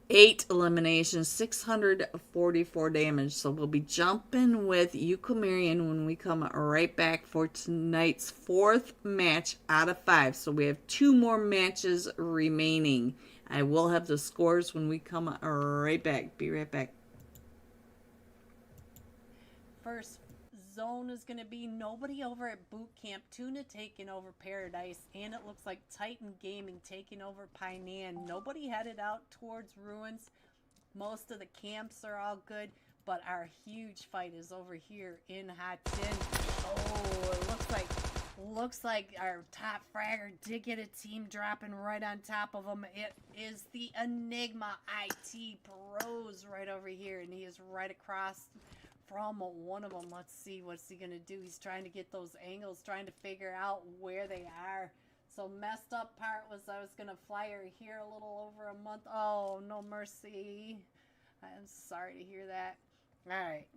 Speaker 2: 8 eliminations, 644 damage. So we'll be jumping with Aquamarian when we come right back for tonight's 4th match out of 5. So we have 2 more matches remaining. I will have the scores when we come right back. Be right back.
Speaker 1: First zone is going to be nobody over at Boot Camp. Tuna taking over Paradise, and it looks like Titan Gaming taking over Painan. Nobody headed out towards Ruins. Most of the camps are all good, but our huge fight is over here in Hot Tin. Oh, it looks like our top fragger did get a team dropping right on top of him. It is the Enigma IT Pros right over here, and he is right across from one of them. Let's see, what's he gonna do? He's trying to get those angles, trying to figure out where they are. So messed up part was I was gonna fly her here a little over a month. Oh, no mercy. I'm sorry to hear that. All right,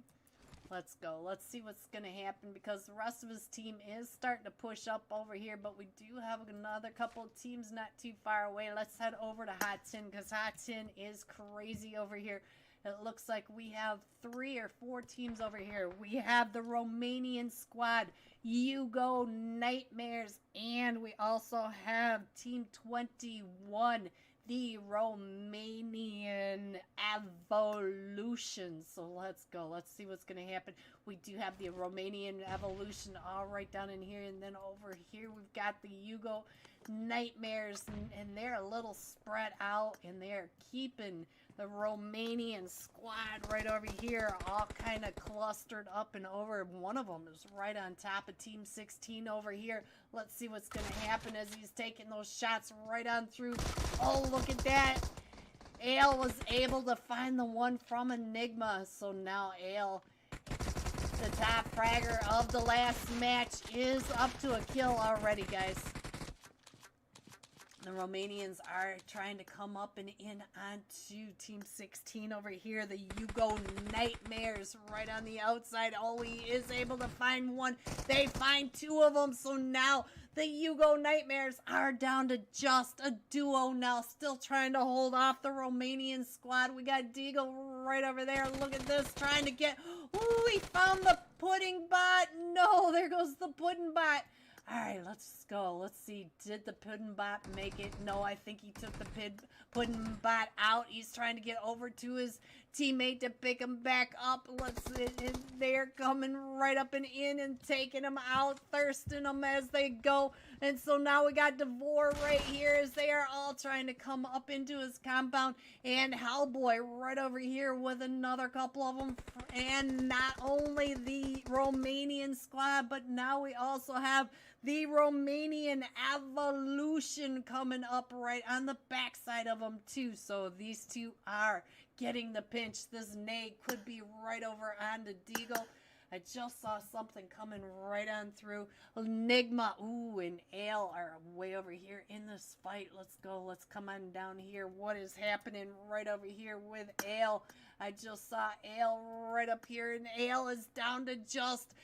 Speaker 1: let's go. Let's see what's gonna happen, because the rest of his team is starting to push up over here, but we do have another couple of teams not too far away. Let's head over to Hot Tin, because Hot Tin is crazy over here. It looks like we have 3 or 4 teams over here. We have the Romanian squad, Yugo Nightmares, and we also have Team 21, the Romanian Evolution. So let's go. Let's see what's going to happen. We do have the Romanian Evolution all right down in here. And then over here we've got the Yugo Nightmares. And they're a little spread out. And they're keeping the Romanian squad right over here all kind of clustered up and over. One of them is right on top of Team 16 over here. Let's see what's going to happen as he's taking those shots right on through. Oh, look at that. Ale was able to find the one from Enigma. So now Ale, the top fragger of the last match, is up to a kill already, guys. The Romanians are trying to come up and in onto Team 16 over here. The Yugo Nightmares right on the outside. Oh, he is able to find one. They find two of them. So now the Yugo Nightmares are down to just a duo now. Still trying to hold off the Romanian squad. We got Deagle right over there. Look at this. Trying to get... Ooh, he found the pudding bot. No, there goes the pudding bot. Alright, let's go. Let's see. Did the pudding bot make it? No, I think he took the pudding bot out. He's trying to get over to his teammate to pick him back up. Let's see. They're coming right up and in and taking him out, thirsting him as they go. And so now we got Devore right here as they are all trying to come up into his compound. And Hellboy right over here with another couple of them. And not only the Romanian squad, but now we also have the Romanian Evolution coming up right on the backside of them too. So these two are getting the pinch. This nade could be right over onto Deagle. I just saw something coming right on through. Enigma, ooh, and Ale are way over here in this fight. Let's go. Let's come on down here. What is happening right over here with Ale? I just saw Ale right up here, and Ale is down to just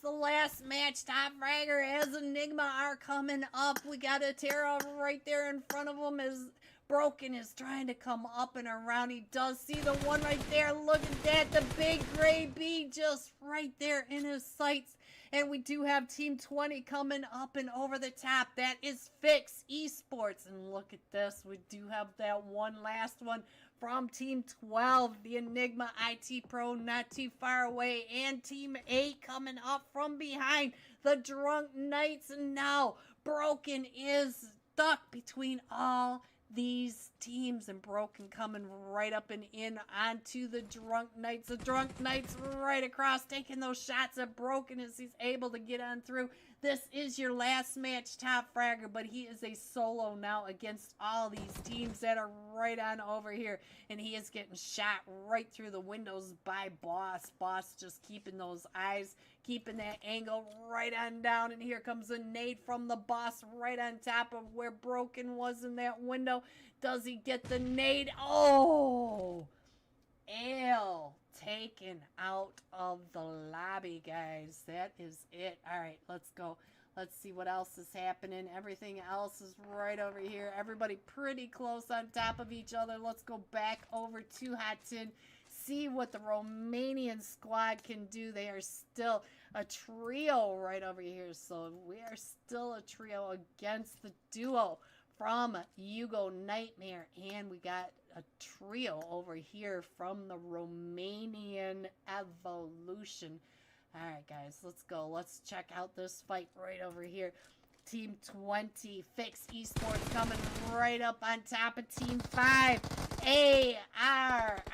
Speaker 1: the last match. Top fragger as Enigma are coming up. We got a Terra right there in front of him as Broken is trying to come up and around. He does see the one right there. Look at that. The big gray bee just right there in his sights. And we do have Team 20 coming up and over the top. That is Fix Esports. And look at this. We do have that one last one from Team 12. The Enigma IT Pro not too far away. And Team 8 coming up from behind. The Drunk Knights. And now Broken is stuck between all these teams, and Broken coming right up and in onto the Drunk Knights. The Drunk Knights right across, taking those shots at Broken as he's able to get on through. This is your last match, Top Fragger, but he is a solo now against all these teams that are right on over here, and he is getting shot right through the windows by Boss. Boss just keeping those eyes, keeping that angle right on down, and here comes a nade from the Boss right on top of where Broken was in that window. Does he get the nade? Oh! Ale taken out of the lobby, guys. That is it. All right, let's go. Let's see what else is happening. Everything else is right over here. Everybody pretty close on top of each other. Let's go back over to Hot Tin. See what the Romanian squad can do. They are still a trio right over here. So we are still a trio against the duo from Yugo Nightmare. And we got a trio over here from the Romanian Evolution. All right, guys, let's go. Let's check out this fight right over here. Team 20, Fix Esports coming right up on top of Team 5. ARR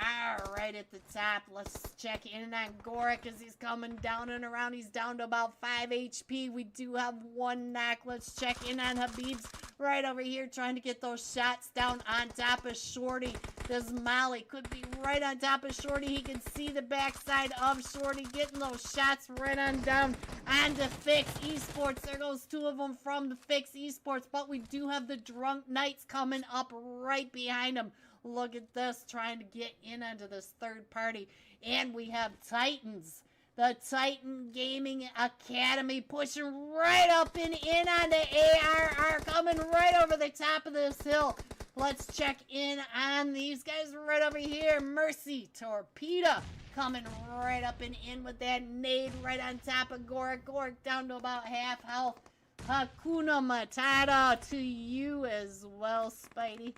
Speaker 1: right at the top. Let's check in on Gorik as he's coming down and around. He's down to about 5 HP. We do have one knock. Let's check in on Habib's right over here trying to get those shots down on top of Shorty. This Molly could be right on top of Shorty. He can see the backside of Shorty getting those shots right on down onto Fix Esports. There goes two of them from the Fix Esports, but we do have the Drunk Knights coming up right behind him. Look at this, trying to get in onto this third party. And we have Titans. The Titan Gaming Academy pushing right up and in on the ARR, coming right over the top of this hill. Let's check in on these guys right over here. Mercy Torpedo coming right up and in with that nade right on top of Gorik. Gorik down to about half health. Hakuna Matata to you as well, Spidey.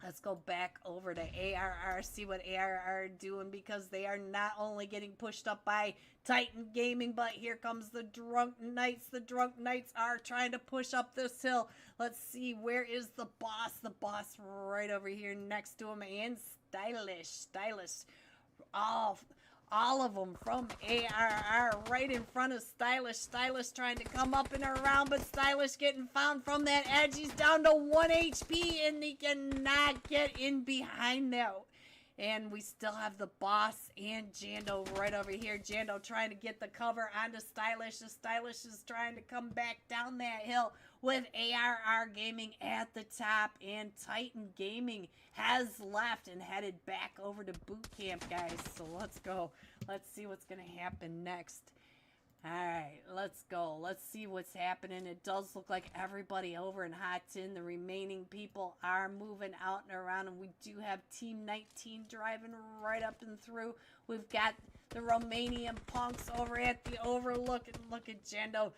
Speaker 1: Let's go back over to ARR, see what ARR are doing, because they are not only getting pushed up by Titan Gaming, but here comes the Drunk Knights. The Drunk Knights are trying to push up this hill. Let's see, where is the boss? The boss right over here next to him, and Stylish. All of them from ARR right in front of Stylish. Stylish trying to come up and around, but Stylish getting found from that edge. He's down to 1 HP, and he cannot get in behind that. And we still have the boss and Jando right over here. Jando trying to get the cover onto Stylish. The Stylish is trying to come back down that hill with ARR Gaming at the top. And Titan Gaming has left and headed back over to boot camp, guys. So let's go. Let's see what's going to happen next. Alright, let's go. Let's see what's happening. It does look like everybody over in Hot Tin, the remaining people, are moving out and around. And we do have Team 19 driving right up and through. We've got the Romanian punks over at the overlook. And look at Jando.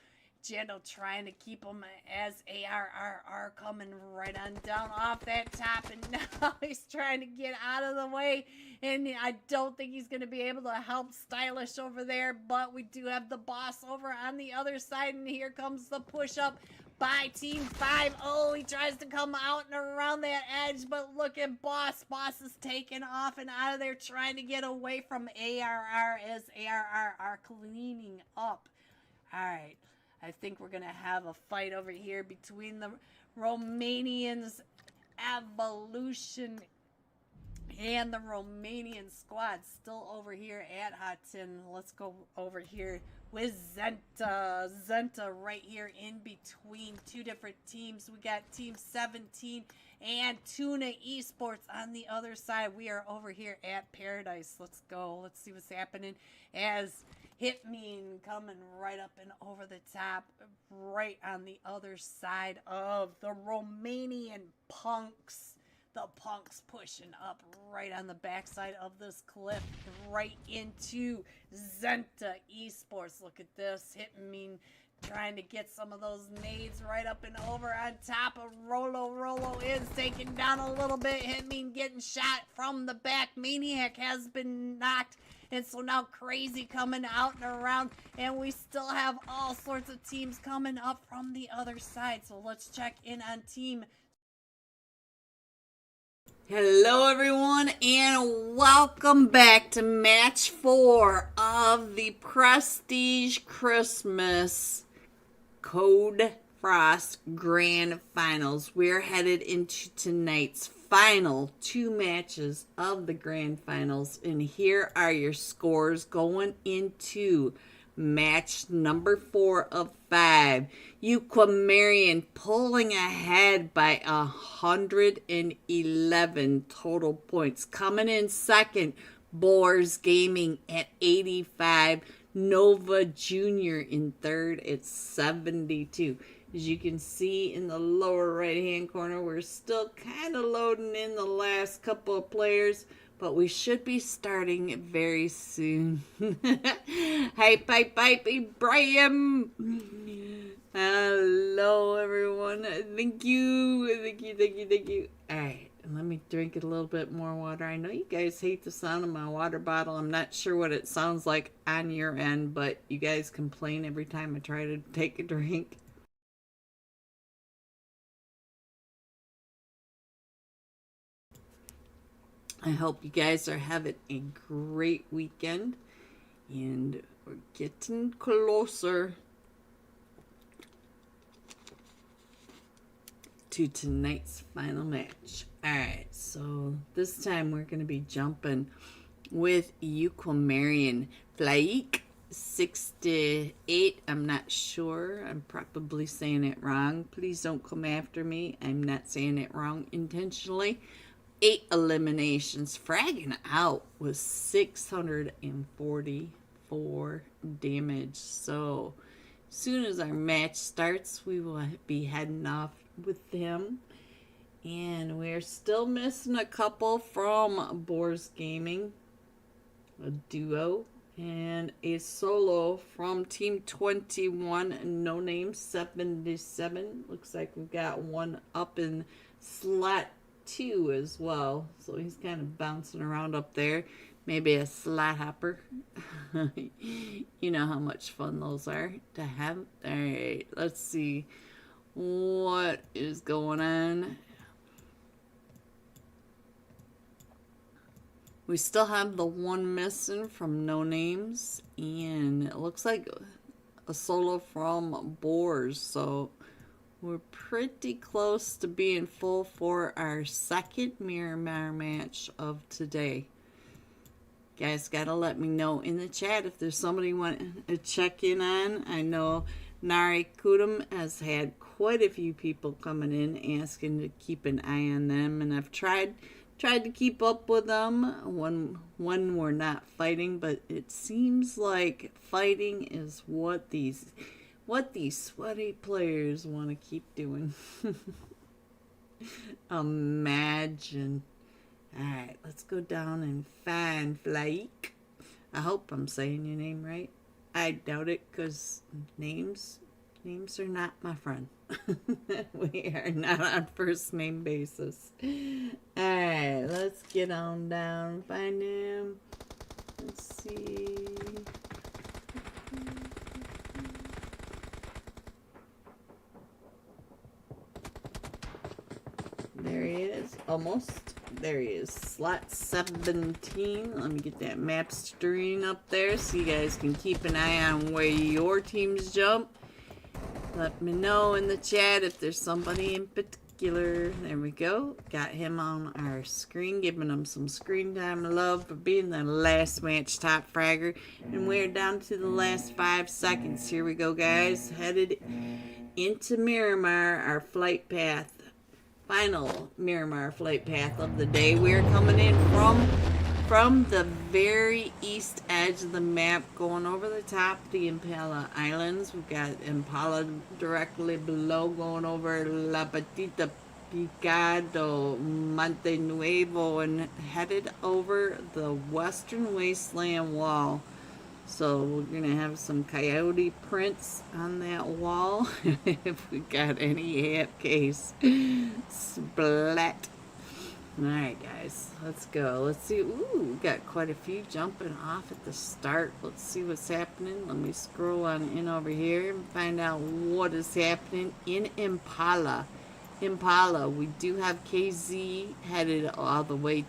Speaker 1: Jando trying to keep them as ARR are coming right on down off that top. And now he's trying to get out of the way. And I don't think he's going to be able to help Stylish over there. But we do have the boss over on the other side. And here comes the push-up by Team 5. Oh, he tries to come out and around that edge. But look at Boss. Boss is taking off and out of there, trying to get away from ARR as ARR are cleaning up. All right. I think we're going to have a fight over here between the Romanians Evolution and the Romanian squad still over here at Hot Tin. Let's go over here with Zenta. Zenta right here in between two different teams. We got Team 17 and Tuna Esports on the other side. We are over here at Paradise. Let's go. Let's see what's happening as Hitmean coming right up and over the top, right on the other side of the Romanian punks. The punks pushing up right on the backside of this cliff, right into Zenta Esports. Look at this. Hitmean trying to get some of those nades right up and over on top of Rolo. Rolo is taken down a little bit. Hitmean getting shot from the back. Maniac has been knocked. And so now Crazy coming out and around. And we still have all sorts of teams coming up from the other side. So let's check in on Team.
Speaker 2: Hello everyone, and welcome back to match 4 of the Prestige Christmas Code Frost Grand Finals. We're headed into tonight's final 2 matches of the Grand Finals, and here are your scores going into match number 4 of 5. Aquamarian pulling ahead by 111 total points. Coming in second, Boars Gaming at 85. Nova Jr. in third at 72. As you can see in the lower right hand corner, we're still kind of loading in the last couple of players, but we should be starting very soon. Hype, Ibrahim. Hello, everyone. Thank you. All right, let me drink a little bit more water. I know you guys hate the sound of my water bottle. I'm not sure what it sounds like on your end, but you guys complain every time I try to take a drink. I hope you guys are having a great weekend, and we're getting closer to tonight's final match. Alright, so this time we're going to be jumping with Aquamarian. Flaik 68, I'm not sure. I'm probably saying it wrong. Please don't come after me. I'm not saying it wrong intentionally. 8 eliminations, fragging out with 644 damage. So as soon as our match starts, we will be heading off with him. And we're still missing a couple from Boars Gaming, a duo, and a solo from Team 21, No Name 77. Looks like we've got one up in slot 2 as well. So he's kind of bouncing around up there. Maybe a slot hopper. You know how much fun those are to have. Alright, let's see what is going on. We still have the one missing from No Names, and it looks like a solo from Boars, so we're pretty close to being full for our second Miramar match of today. Guys, gotta let me know in the chat if there's somebody you want to check in on. I know Nari Kudum has had quite a few people coming in asking to keep an eye on them, and I've tried to keep up with them when we're not fighting, but it seems like fighting is what these sweaty players want to keep doing. Imagine. Alright, let's go down and find Flake. I hope I'm saying your name right. I doubt it, because names are not my friend. We are not on first name basis. Alright, let's get on down, find him. Let's see. There he is, almost. There he is, slot 17. Let me get that map screen up there so you guys can keep an eye on where your teams jump. Let me know in the chat if there's somebody in particular. There we go. Got him on our screen, giving him some screen time love for being the last match top fragger. And we're down to the last 5 seconds. Here we go, guys. Headed into Miramar, our flight path. Final Miramar flight path of the day. We're coming in from the very east edge of the map, going over the top of the Impala Islands. We've got Impala directly below, going over La Petita Picado, Monte Nuevo, and headed over the Western Wasteland Wall. So we're going to have some coyote prints on that wall. If we got any half case. Splat. Alright, guys. Let's go. Let's see. Ooh, we got quite a few jumping off at the start. Let's see what's happening. Let me scroll on in over here and find out what is happening in Impala. Impala, we do have KZ headed all the way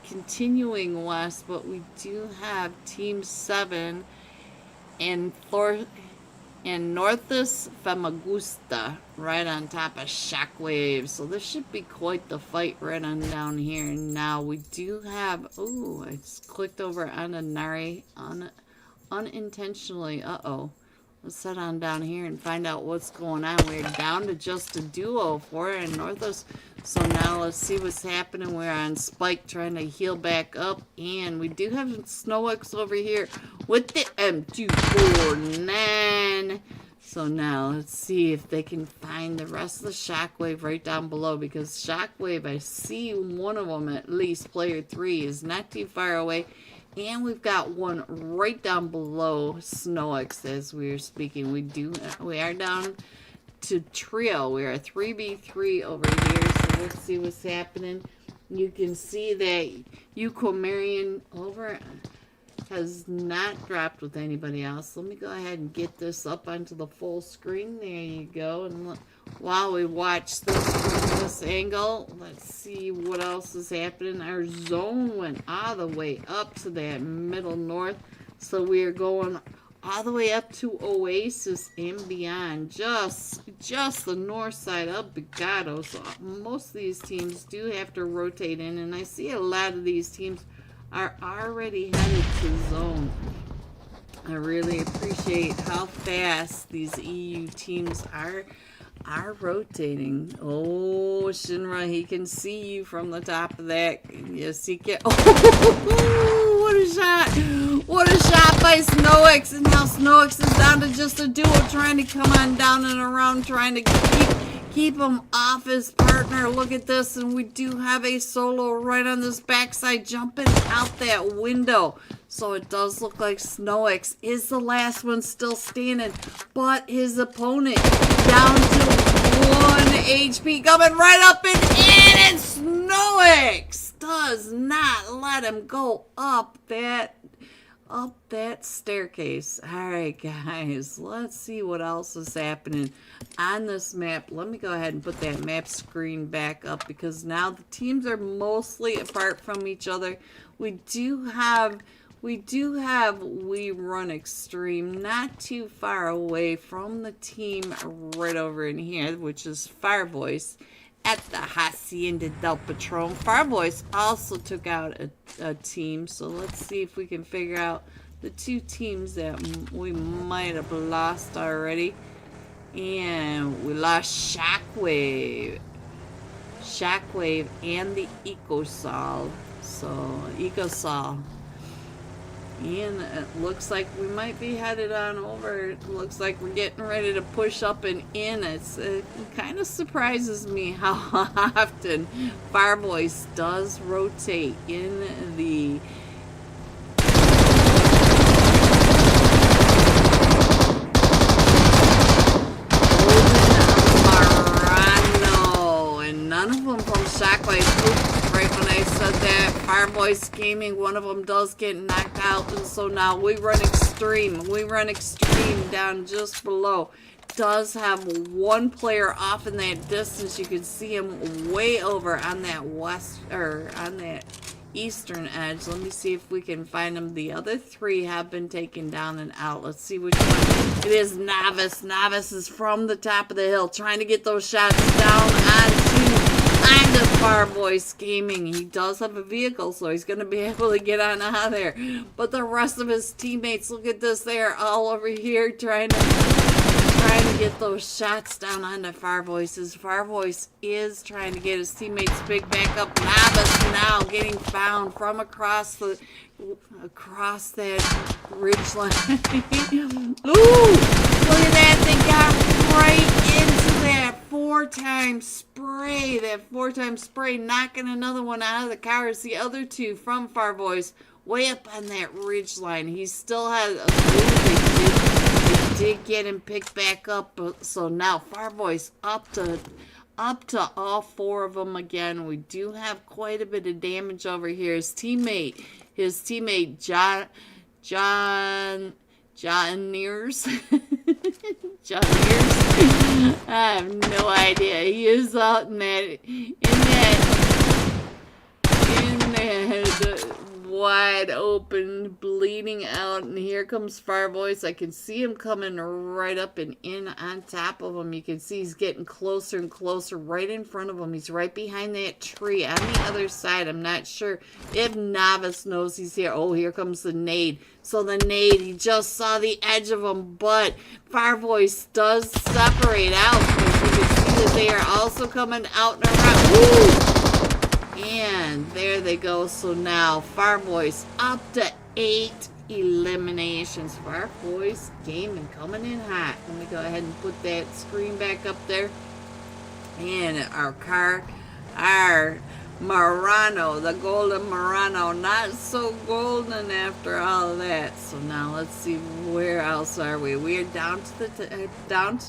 Speaker 2: continuing west, but we do have Team 7 and Northus Famagusta right on top of Shockwave. So this should be quite the fight right on down here. And now we do have, oh, I just clicked over on a Nari unintentionally. Let's head on down here and find out what's going on. We're down to just a duo for it in Northus. So now let's see what's happening. We're on Spike trying to heal back up. And we do have Snowix over here with the M249. So now let's see if they can find the rest of the Shockwave right down below. Because Shockwave, I see one of them at least, player 3, is not too far away. And we've got one right down below Snowix as we're speaking. We are down to trio. We are 3v3 over here. So let's see what's happening. You can see that Yuko Marion over has not dropped with anybody else. Let me go ahead and get this up onto the full screen. There you go. And look, while we watch this from this angle, let's see what else is happening. Our zone went all the way up to that middle north. So we are going all the way up to Oasis and beyond. Just the north side of Bigado. So most of these teams do have to rotate in. And I see a lot of these teams are already headed to zone. I really appreciate how fast these EU teams are rotating. Oh, Shinra, he can see you from the top of that. Yes, he can. Oh, what a shot. What a shot by Snowix. And now Snowix is down to just a duo, trying to come on down and around, trying to keep him off his partner. Look at this. And we do have a solo right on this backside, jumping out that window. So it does look like Snowix is the last one still standing, but his opponent down to 1 HP, coming right up and in, and Twix does not let him go up that staircase. All right, guys, let's see what else is happening on this map. Let me go ahead and put that map screen back up because now the teams are mostly apart from each other. We do have We Run Extreme not too far away from the team right over in here, which is Fireboys at the Hacienda del Patron. Fireboys also took out a team, so let's see if we can figure out the two teams that we might have lost already. And we lost Shockwave and the Ecosol. So Ecosol. And it looks like we might be headed on over. It looks like we're getting ready to push up and in. It kind of surprises me how often Fireboys does rotate in the Marano. And none of them from Shockwave. Oops. Right when I said that, Fireboys Gaming, one of them does get knocked out, and so now We Run Extreme down just below does have one player off in that distance. You can see him way over on that on that eastern edge. Let me see if we can find him. The other three have been taken down and out. Let's see which one. It is Novice. Novice is from the top of the hill trying to get those shots down onto Fireboys Gaming. He does have a vehicle, so he's going to be able to get on out of there. But the rest of his teammates, look at this, they are all over here trying to get those shots down onto Fireboys. Fireboys is trying to get his teammates picked back up. Novice now getting found from across that ridge line. Ooh, look at that. They got right into that four-time spray, knocking another one out of the cars. The other two from Fireboys way up on that ridge line. He still has a They did get him picked back up, so now Fireboys up to all four of them again. We do have quite a bit of damage over here. His teammate John Nears. John Nears. I have no idea. He is out in that wide open, bleeding out, and here comes Fireboys. I can see him coming right up and in on top of him. You can see he's getting closer and closer right in front of him. He's right behind that tree on the other side. I'm not sure if Novice knows he's here. Oh, here comes the nade. So the nade, he just saw the edge of him, but Fireboys does separate out. Because you can see that they are also coming out and around. Woo! And there they go. So now Fireboys up to 8 eliminations. Fireboys Gaming coming in hot. Let me go ahead and put that screen back up there. And our Marano, the golden Marano, not so golden after all of that. So now let's see, where else are we? We are down to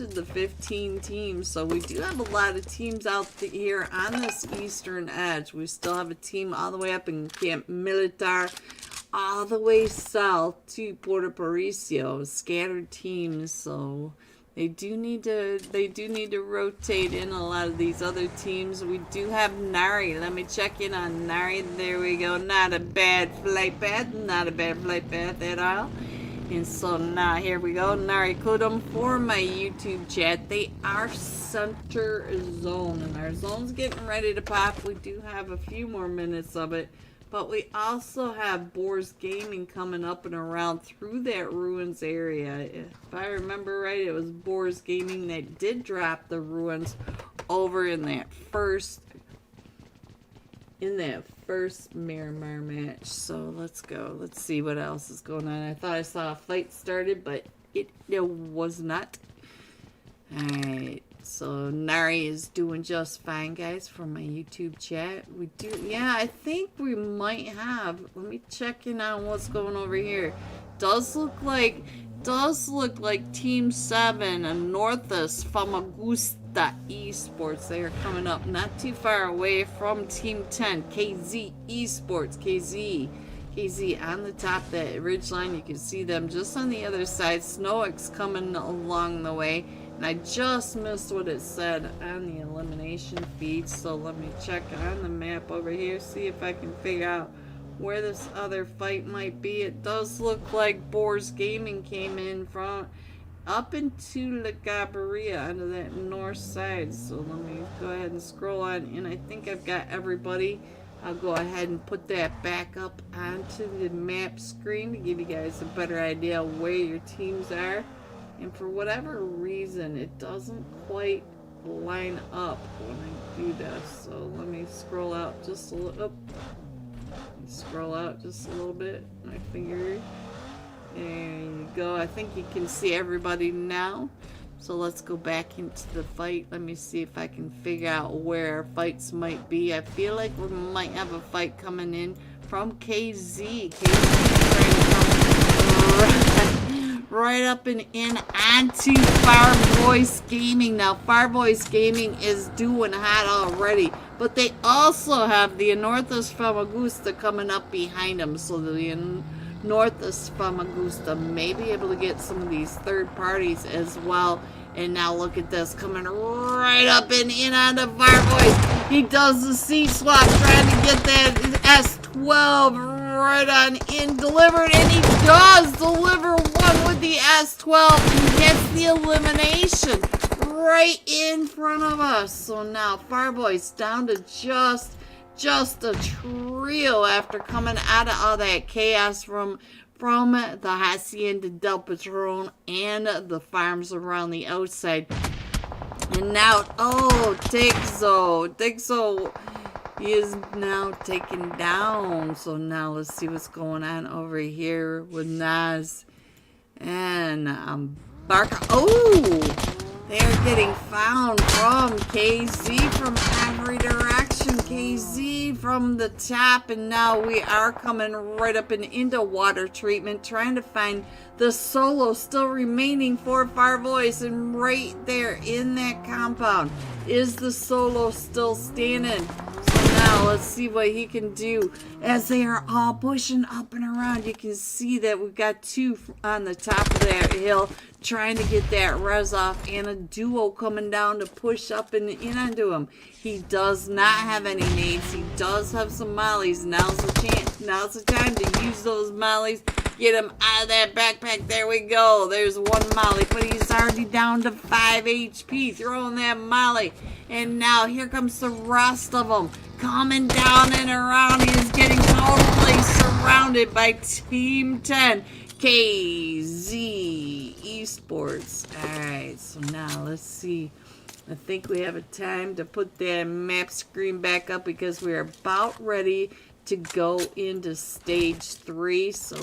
Speaker 2: the 15 teams. So we do have a lot of teams out here on this eastern edge. We still have a team all the way up in Camp Militar, all the way south to Puerto Paricio. Scattered teams, so They do need to rotate in a lot of these other teams. We do have Nari. Let me check in on Nari. There we go. Not a bad flight path. Not a bad flight path at all. And so now here we go. Nari Kudum for my YouTube chat. They are center zone. And our zone's getting ready to pop. We do have a few more minutes of it. But we also have Boars Gaming coming up and around through that ruins area. If I remember right, it was Boars Gaming that did drop the ruins over in that first Miramar match. So let's go. Let's see what else is going on. I thought I saw a fight started, but it was not. Alright. So Nari is doing just fine, guys, from my YouTube chat. I think we might have. Let me check in on what's going over here. Does look like Team 7 and Northus Famagusta Esports. They are coming up not too far away from Team 10, KZ Esports. KZ on the top of that ridge line. You can see them just on the other side. Snowix coming along the way. And I just missed what it said on the elimination feed. So let me check on the map over here. See if I can figure out where this other fight might be. It does look like Boars Gaming came in from up into La Gabaria onto that north side. So let me go ahead and scroll on. And I think I've got everybody. I'll go ahead and put that back up onto the map screen to give you guys a better idea of where your teams are. And for whatever reason, it doesn't quite line up when I do this. So let me scroll out just a little. Scroll out just a little bit. My finger. There you go. I think you can see everybody now. So let's go back into the fight. Let me see if I can figure out where our fights might be. I feel like we might have a fight coming in from KZ. KZ right up and in onto Fireboys Gaming. Now, Fireboys Gaming is doing hot already. But they also have the Northus Famagusta coming up behind them. So the Northus Famagusta may be able to get some of these third parties as well. And now look at this, coming right up and in on the Fireboys. He does the seat swap, trying to get that S12 right on in, delivered, and he does deliver one with the S12 and gets the elimination right in front of us. So now Fireboys down to just a trio after coming out of all that chaos from the Hacienda del Patron and the farms around the outside. And now, oh, Dixo is now taken down. So now let's see what's going on over here with Naz and Barca. Oh, they're getting found from KZ from every direction. KZ from the top, and now we are coming right up and into water treatment, trying to find the solo still remaining for Fireboys. And right there in that compound is the solo still standing. So now let's see what he can do as they are all pushing up and around. You can see that we've got two on the top of that hill trying to get that res off, and a duo coming down to push up and in onto him. He does not have any nades. He does have some mollies. Now's the chance. Now's the time to use those mollies. Get him out of that backpack. There we go. There's one molly, but he's already down to 5 HP. Throwing that molly. And now here comes the rest of them coming down and around. He is getting totally surrounded by Team 10. KZ Esports. Alright, so now let's see. I think we have a time to put that map screen back up because we're about ready to go into stage 3. So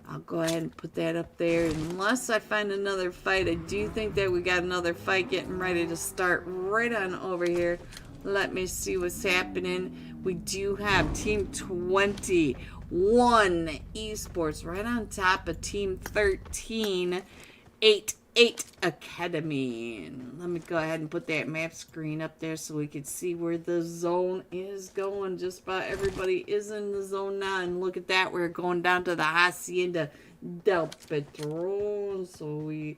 Speaker 2: I'll go ahead and put that up there. Unless I find another fight, I do think that we got another fight getting ready to start right on over here. Let me see what's happening. We do have Team 21 Esports right on top of Team 13, 8 Academy. And let me go ahead and put that map screen up there so we can see where the zone is going. Just about everybody is in the zone now. And look at that, we're going down to the Hacienda del Patron. So we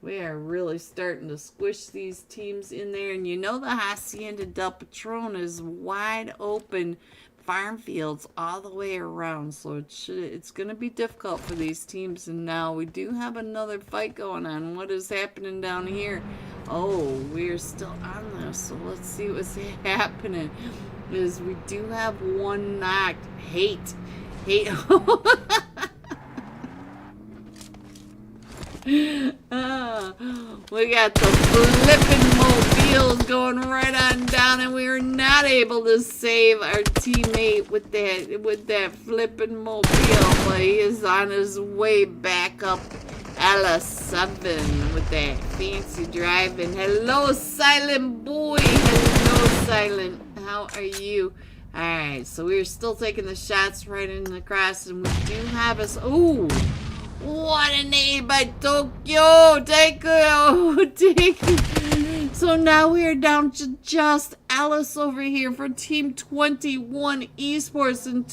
Speaker 2: are really starting to squish these teams in there. And you know the Hacienda del Patron is wide open farm fields all the way around, so it's going to be difficult for these teams. And now we do have another fight going on. What is happening down here? Oh, we're still on this, so let's see what's happening. Is we do have one knocked. Hate we got the flipping mobiles going right on down, and we were not able to save our teammate with that flipping mobile, but he is on his way back up LS7 with that fancy driving. Hello, Silent Boy. Hello, Silent. How are you? Alright, so we're still taking the shots right in the cross, and we do have us. Ooh! What a name by Tokyo! Take So now we are down to just Alice over here for Team 21 Esports. And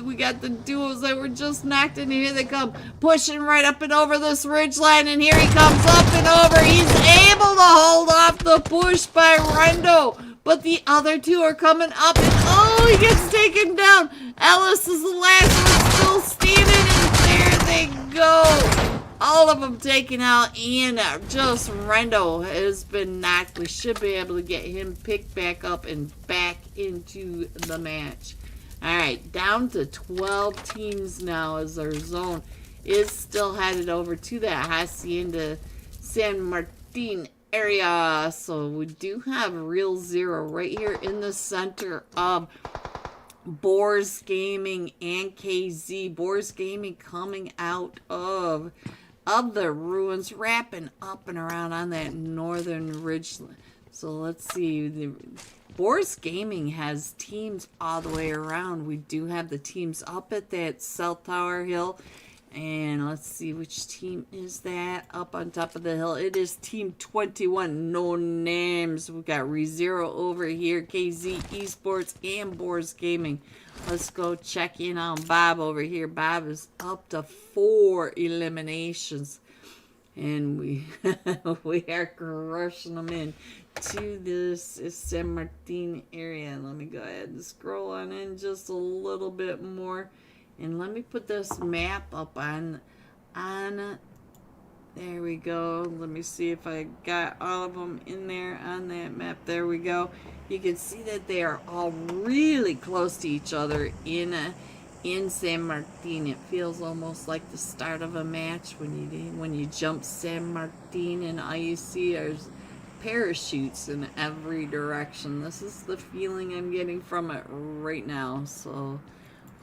Speaker 2: we got the duos that were just knocked in. Here they come, pushing right up and over this ridge line. And here he comes up and over. He's able to hold off the push by Rendo. But the other two are coming up. And oh, he gets taken down. Alice is the last one still standing. And there they go. All of them taken out, and just Rendo has been knocked. We should be able to get him picked back up and back into the match. Alright, down to 12 teams now as our zone is still headed over to that Hacienda San Martin area. So we do have Real Zero right here in the center of Boars Gaming and KZ. Boars Gaming coming out of the ruins, wrapping up and around on that northern ridge. So let's see. The Boars Gaming has teams all the way around. We do have the teams up at that South Tower Hill. And let's see, which team is that up on top of the hill? It is Team 21, no names. We've got ReZero over here, KZ Esports, and Boars Gaming. Let's go check in on Bob over here. Bob is up to 4 eliminations. And we we are crushing them in to this San Martin area. Let me go ahead and scroll on in just a little bit more. And let me put this map up on there we go. Let me see if I got all of them in there on that map. There we go. You can see that they are all really close to each other in San Martin. It feels almost like the start of a match when you jump San Martin and all you see are parachutes in every direction. This is the feeling I'm getting from it right now. So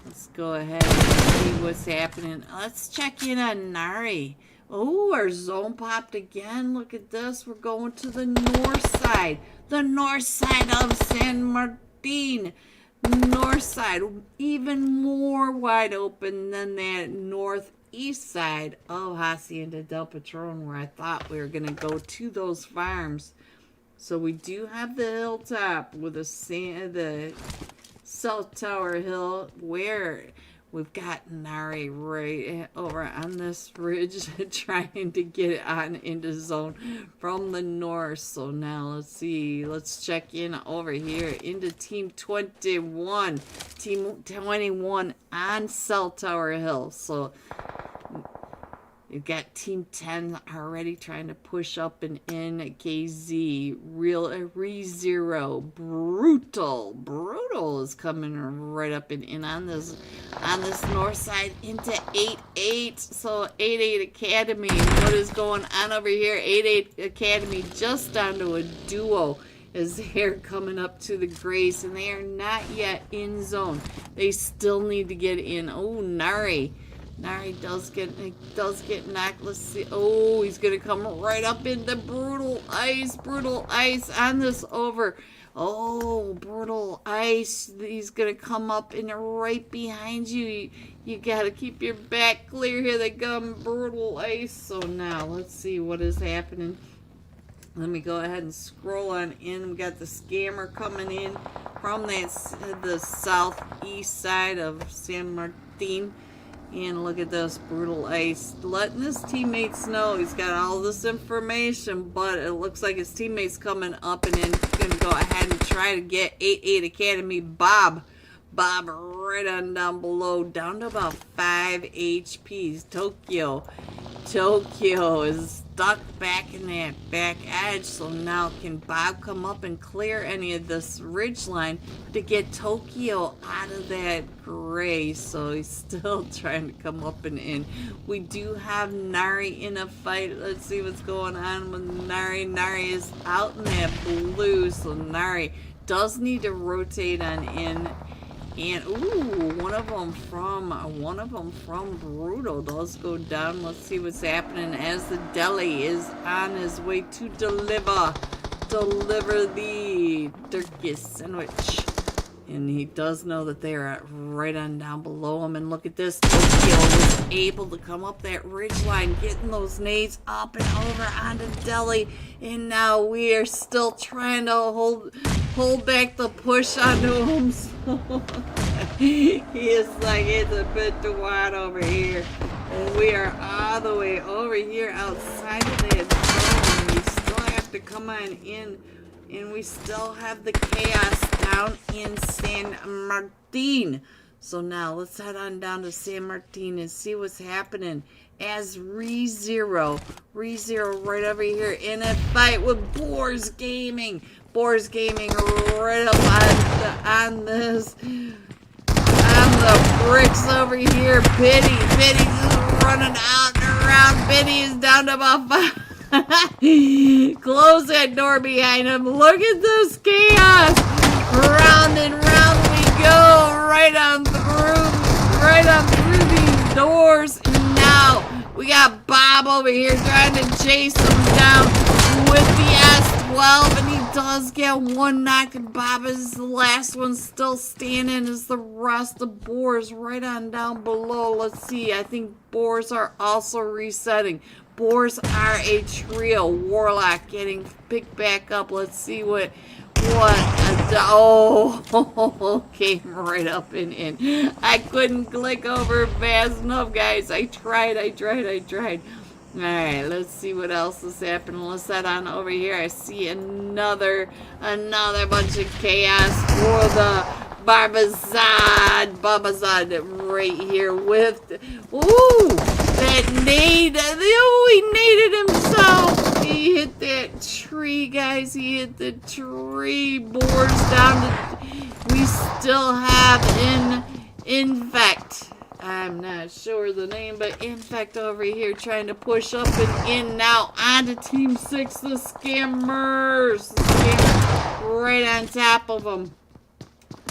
Speaker 2: let's go ahead and see what's happening. Let's check in on Nari. Oh, our zone popped again. Look at this. We're going to the north side. The north side of San Martin. North side. Even more wide open than that northeast side of Hacienda del Patron, where I thought we were going to go to those farms. So we do have the hilltop with the South Tower Hill, where we've got Nari right over on this ridge trying to get it on into zone from the north. So now let's see. Let's check in over here into Team 21. Team 21 on South Tower Hill. So you've got Team 10 already trying to push up and in. KZ, ReZero, Brutal is coming right up and in on this north side into 8-8. So 8-8 Academy, what is going on over here? 8-8 Academy just down to a duo as they're coming up to the Grace, and they are not yet in zone. They still need to get in. Oh, Nari does get knocked. Let's see. Oh, he's going to come right up into Brutal Ice on this over. Oh, Brutal Ice. He's going to come up and right behind you. You got to keep your back clear. Here they come, Brutal Ice. So now, let's see what is happening. Let me go ahead and scroll on in. We got the Scammer coming in from the southeast side of San Martin. And look at this, Brutal Ice letting his teammates know he's got all this information, but it looks like his teammates coming up and in. He's going to go ahead and try to get 8-8 Academy Bob right on down below, down to about 5 HPs. Tokyo is stuck back in that back edge, so now can Bob come up and clear any of this ridge line to get Tokyo out of that gray? So he's still trying to come up and in. We do have Nari in a fight. Let's see what's going on with Nari. Nari is out in that blue, so Nari does need to rotate on in. And ooh, one of them from Brutal does go down. Let's see what's happening as the deli is on his way to deliver the turkey sandwich. And he does know that they are right on down below him. And look at this, Tokyo able to come up that ridge line, getting those nades up and over onto Deli. And now we are still trying to hold back the push onto him. So he is like, it's a bit too wide over here. And we are all the way over here outside of that zone. We still have to come on in. And we still have the chaos down in San Martin. So now let's head on down to San Martin and see what's happening. As ReZero right over here in a fight with Boars Gaming. Boars Gaming right up on this. On the bricks over here. Biddy's just running out and around. Biddy is down to about 5. Close that door behind him. Look at this chaos. Round and round we go. Right on through these doors. And now we got Bob over here trying to chase him down with the S12. And he does get one knock. And Bob is the last one still standing as the rest of Boars right on down below. Let's see. I think Boars are also resetting. Boars are a trio. Warlock getting picked back up. Let's see what came right up and in. I couldn't click over fast enough, guys. I tried. Alright, let's see what else is happening. Let's head on over here. I see another bunch of chaos for the Barbazad right here with that nade. He naded himself. He hit that tree, guys. He hit the tree. Boars down to, we still have Infect. I'm not sure the name, but Infect over here trying to push up and in now onto Team 6. The scammers. Right on top of them.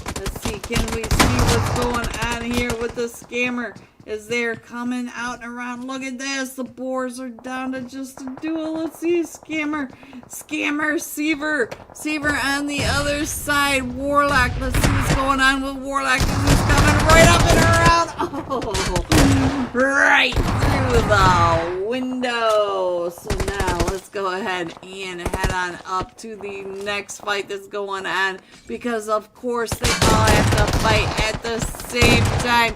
Speaker 2: Let's see, can we see what's going on here with the scammer? As they're coming out and around. Look at this. The Boars are down to just a duel. Let's see. Scammer, Seaver on the other side. Warlock. Let's see what's going on with Warlock. He's coming right up and around. Oh, right through the window. So now let's go ahead and head on up to the next fight that's going on. Because of course they all have to fight at the same time.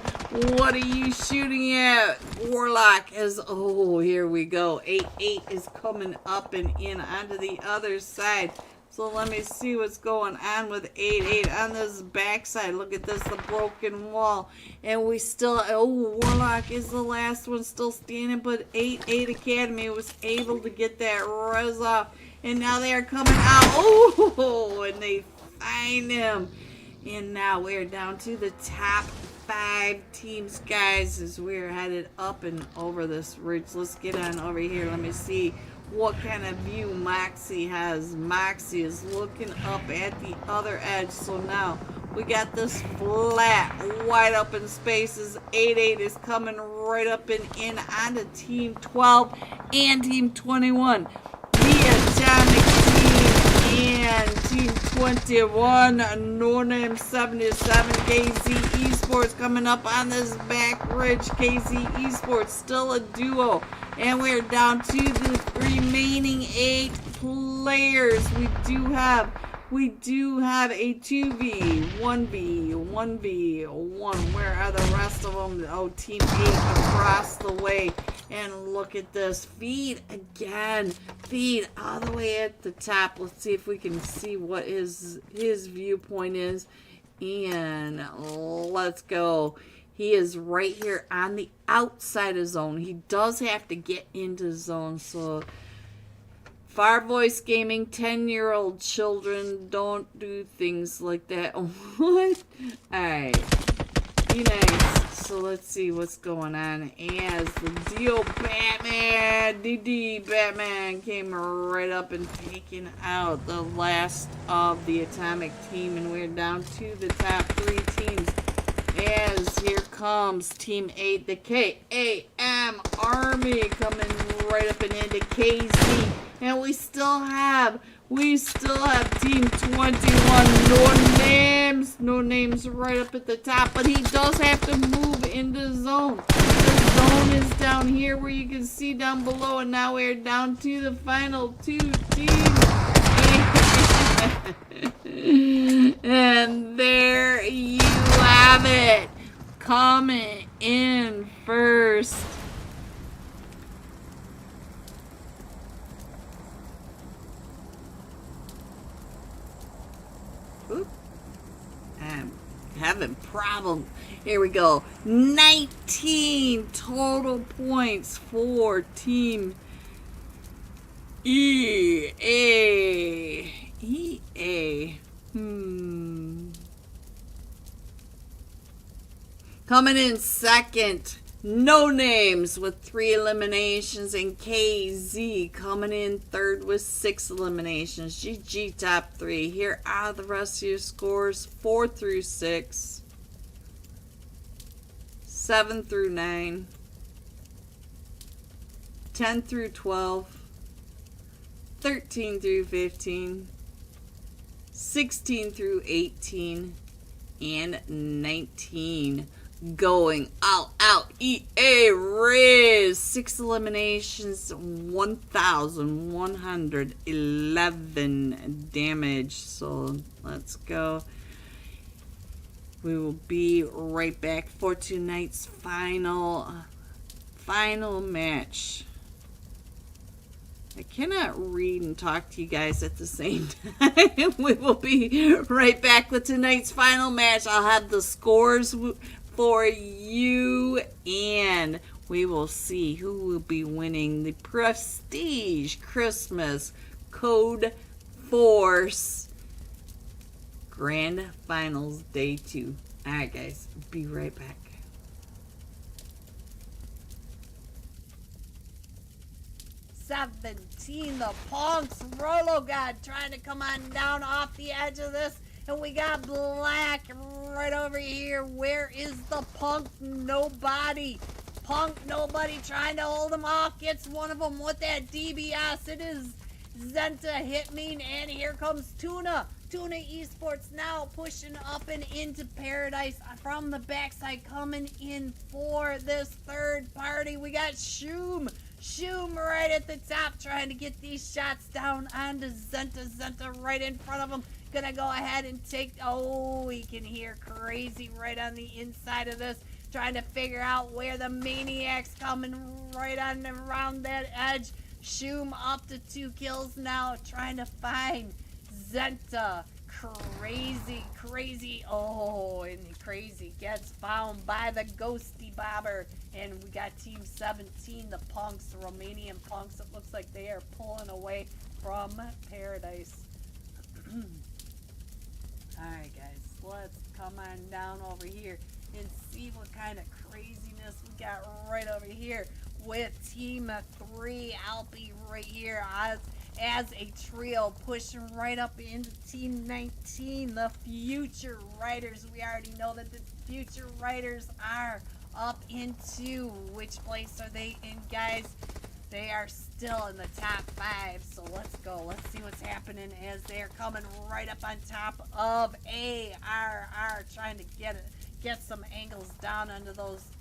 Speaker 2: What are you shooting at? Warlock is, here we go. 8-8 is coming up and in onto the other side. So let me see what's going on with 8-8 on this backside. Look at this, the broken wall. And we still, Warlock is the last one still standing, but 8-8 Academy was able to get that res off. And now they are coming out. And they find him. And now we're down to the top 5 teams, guys, as we're headed up and over this ridge. Let's get on over here. Let me see what kind of view Moxie has. Moxie is looking up at the other edge. So now we got this flat, wide open spaces. 8-8 is coming right up and in onto Team 12 and Team 21. The Atomic and Team 21, No Name 77, KZ Esports coming up on this back ridge. KZ Esports still a duo, and we're down to the remaining 8 players. We do have a 2v, 1v1. Where are the rest of them? Oh, Team 8 across the way. And look at this. Feed again. Feed all the way at the top. Let's see if we can see what his viewpoint is. And let's go. He is right here on the outside of zone. He does have to get into zone. So Far Voice Gaming, 10-year-old children don't do things like that. What? Alright. Be nice. So let's see what's going on. As the Dio Batman, DD Batman came right up and taken out the last of the Atomic team. And we're down to the top 3 teams. As here comes Team 8, the KAM Army coming right up and into KZ. And we still have Team 21, No Name names. No names right up at the top, but he does have to move into zone. The zone is down here where you can see down below, and now we're down to the final 2 teams. And there you have it. Coming in first. Oop. I'm having problems. Here we go. 19 total points for Team EA. EA. Coming in second, No Names with 3 eliminations, and KZ coming in third with 6 eliminations. GG top 3. Here are the rest of your scores: 4 through 6, 7 through 9, 10 through 12, 13 through 15, 16 through 18, and 19. Going all out. EA Riz. 6 eliminations, 1,111 damage. So let's go. We will be right back for tonight's final match. I cannot read and talk to you guys at the same time. We will be right back with tonight's final match. I'll have the scores for you, and we will see who will be winning the Prestige Christmas Code Force Grand Finals Day 2. Alright guys, be right back.
Speaker 1: 17, the Punks. Rolo God trying to come on down off the edge of this. And we got Black right over here. Where is the Punk? Nobody. Punk, nobody trying to hold him off. Gets one of them with that DBS. It is Zenta Hitmean. And here comes Tuna. Tuna Esports now pushing up and into Paradise from the backside, coming in for this third party. We got Shoom right at the top, trying to get these shots down onto Zenta. Zenta right in front of him. Gonna go ahead and take, oh, we can hear Crazy right on the inside of this, trying to figure out where the Maniac's coming right on around that edge. Shoom up to 2 kills now, trying to find Zenta. Crazy, oh, and Crazy gets found by the Ghosty Bobber. And we got Team 17, the Punks, the Romanian Punks. It looks like they are pulling away from Paradise. Alright guys, let's come on down over here and see what kind of craziness we got right over here with Team 3, Alpi right here as a trio, pushing right up into Team 19, the Future Riders. We already know that the Future Riders are up into, which place are they in, guys? They are still in the top 5, so let's go. Let's see what's happening as they're coming right up on top of ARR, trying to get some angles down onto those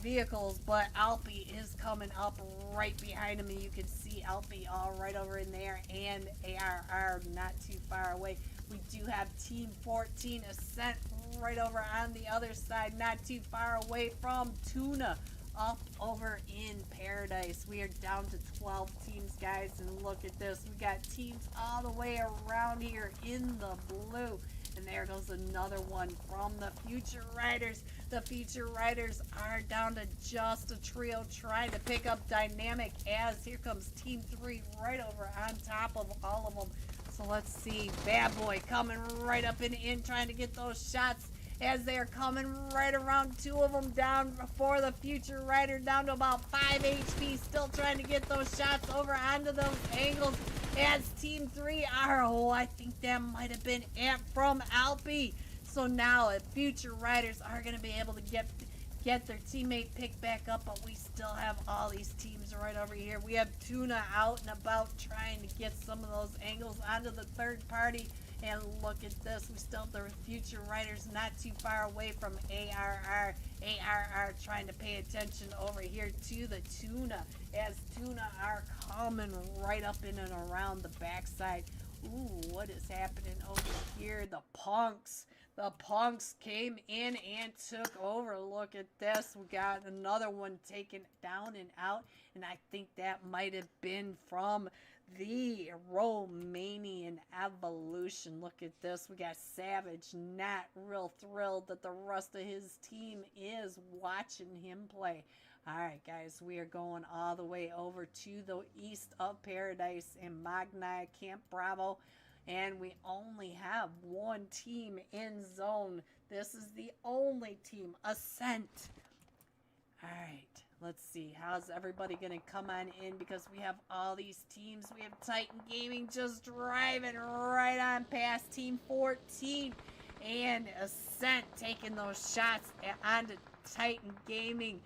Speaker 1: vehicles, but Alpi is coming up right behind him, and you can see Alpi all right over in there, and ARR not too far away. We do have Team 14 Ascent right over on the other side, not too far away from Tuna. Up over in Paradise. We are down to 12 teams, guys, and look at this. We got teams all the way around here in the blue. And there goes another one from the Future Riders. The Future Riders are down to just a trio, trying to pick up Dynamic, as here comes Team 3 right over on top of all of them. So let's see. Bad Boy coming right up and in, trying to get those shots, as they are coming right around. 2 of them down for the Future Rider, down to about 5 HP, still trying to get those shots over onto those angles, as Team 3 are, oh, I think that might have been Amp from Alpi. So now Future Riders are going to be able to get their teammate picked back up, but we still have all these teams right over here. We have Tuna out and about trying to get some of those angles onto the third party, And look at this. We still have the Future Riders not too far away from ARR. ARR trying to pay attention over here to the Tuna, as Tuna are coming right up in and around the backside. Ooh, what is happening over here? The Punks. The Punks came in and took over. Look at this. We got another one taken down and out. And I think that might have been from the Romanian Evolution. Look at this. We got Savage not real thrilled that the rest of his team is watching him play. Alright guys, we are going all the way over to the east of Paradise in Magni Camp Bravo. And we only have one team in zone. This is the only team, Ascent. Alright, let's see. How's everybody going to come on in? Because we have all these teams. We have Titan Gaming just driving right on past Team 14. And Ascent taking those shots onto Titan Gaming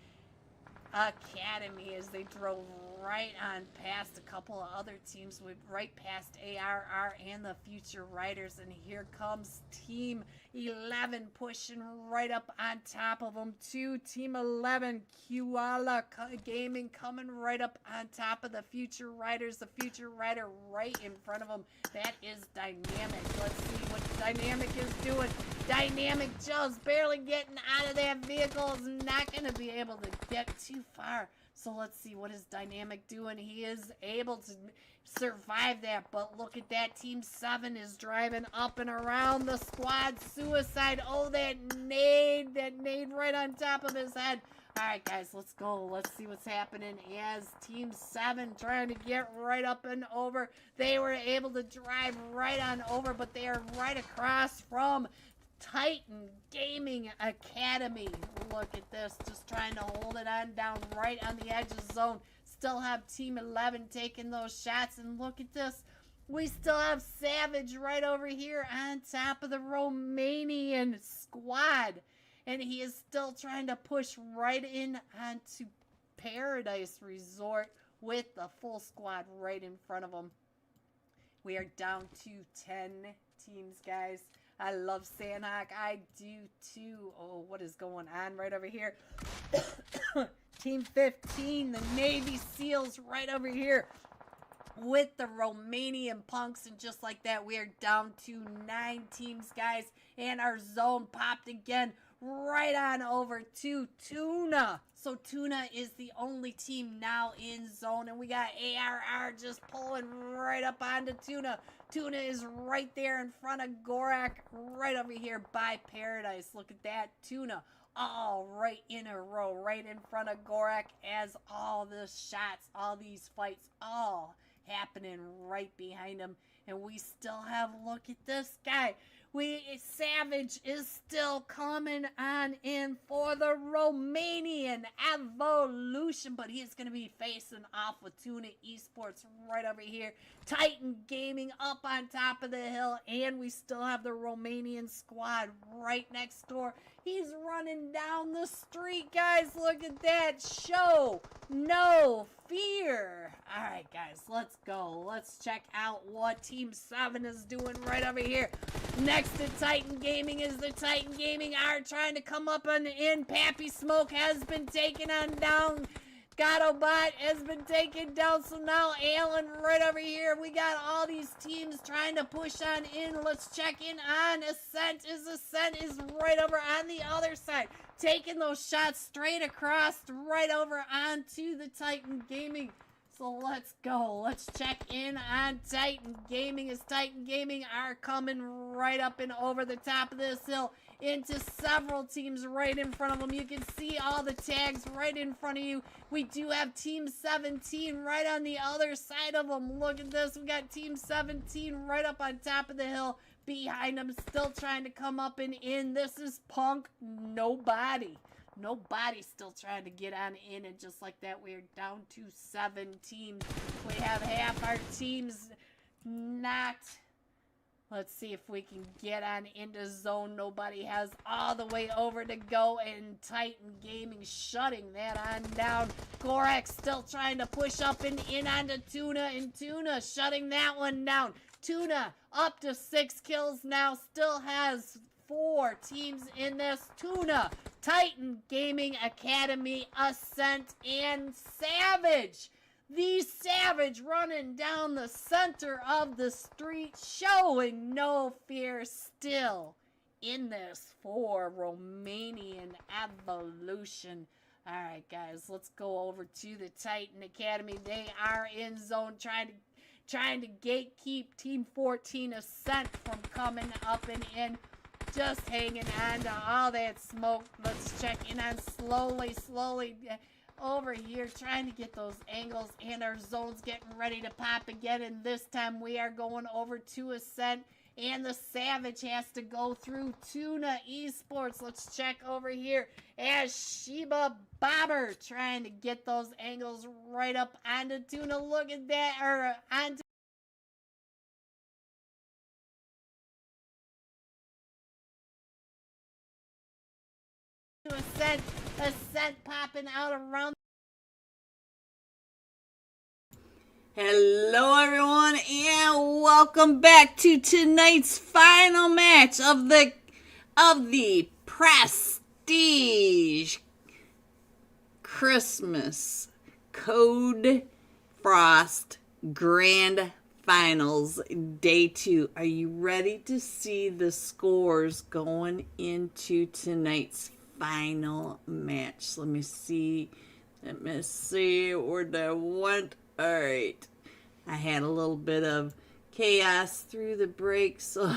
Speaker 1: Academy as they drove right on past a couple of other teams, right past ARR and the Future Riders. And here comes Team 11 pushing right up on top of them too. Team 11, Koala Gaming coming right up on top of the Future Riders. The Future Rider right in front of them. That is Dynamic. Let's see what Dynamic is doing. Dynamic just barely getting out of that vehicle. Is not going to be able to get too far. So let's see, what is Dynamic doing? He is able to survive that, but look at that. Team 7 is driving up and around the squad. Suicide. Oh, that nade right on top of his head. All right, guys, let's go. Let's see what's happening as Team 7 trying to get right up and over. They were able to drive right on over, but they are right across from Titan Gaming Academy. Look at this, just trying to hold it on down right on the edge of the zone. Still have Team 11 taking those shots, and look at this. We still have Savage right over here on top of the Romanian squad. And he is still trying to push right in onto Paradise Resort with the full squad right in front of him. We are down to 10 teams, guys. I love Sandhawk. I do too. Oh, what is going on right over here? Team 15, the Navy SEALs right over here with the Romanian Punks. And just like that, we are down to 9 teams, guys. And our zone popped again right on over to Tuna. So Tuna is the only team now in zone. And we got ARR just pulling right up onto Tuna. Tuna is right there in front of Gorak, right over here by Paradise. Look at that. Tuna all right in a row, right in front of Gorak, as all the shots, all these fights, all happening right behind him. And we still have, look at this guy. Savage is still coming on in for the Romanian Evolution, but he is going to be facing off with Tuna Esports right over here. Titan Gaming up on top of the hill, and we still have the Romanian squad right next door. He's running down the street, guys. Look at that. Show no fear. All right, guys, let's go. Let's check out what Team 7 is doing right over here. Next to Titan Gaming is the Titan Gaming are trying to come up and in. Pappy Smoke has been taken on down. Gottobot has been taken down. So now Alan right over here. We got all these teams trying to push on in. Let's check in on Ascent. Ascent is right over on the other side, taking those shots straight across right over onto the Titan Gaming. So let's go. Let's check in on Titan Gaming, as Titan Gaming are coming right up and over the top of this hill into several teams right in front of them. You can see all the tags right in front of you. We do have Team 17 right on the other side of them. Look at this. We got Team 17 right up on top of the hill behind them, still trying to come up and in. This is Punk. Nobody's still trying to get on in, and just like that, we're down to 7 teams. We have half our teams not. Let's see if we can get on into zone. Nobody has all the way over to go, and Titan Gaming shutting that on down. Gorak still trying to push up and in onto Tuna, and Tuna shutting that one down. Tuna up to 6 kills now. Still has 4 teams in this. Tuna, Titan Gaming Academy, Ascent, and Savage. The Savage running down the center of the street, showing no fear still in this for Romanian Evolution. All right, guys, let's go over to the Titan Academy. They are in zone, trying to gatekeep Team 14 Ascent from coming up and in. Just hanging on to all that smoke. Let's check in on slowly over here, trying to get those angles, and our zone's getting ready to pop again. And this time we are going over to Ascent, and the Savage has to go through Tuna Esports. Let's check over here as Sheba Bobber trying to get those angles right up onto Tuna. Look at that, or onto Ascent popping out around.
Speaker 2: Hello everyone and welcome back to tonight's final match of the Prestige Christmas Code Frost Grand Finals Day 2. Are you ready to see the scores going into tonight's final match? Let me see where that went. All right, I had a little bit of chaos through the break, so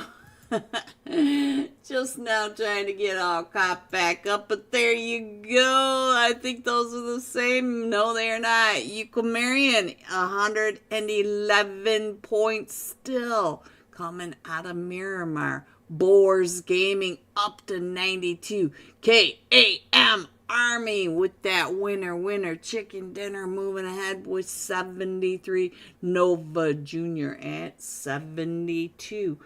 Speaker 2: just now trying to get all caught back up, but there you go. I think those are the same. No, they are not. Eucomarian, 111 points still coming out of Miramar. Boars Gaming up to 92. KAM Army with that winner chicken dinner moving ahead with 73. Nova Jr. at 72.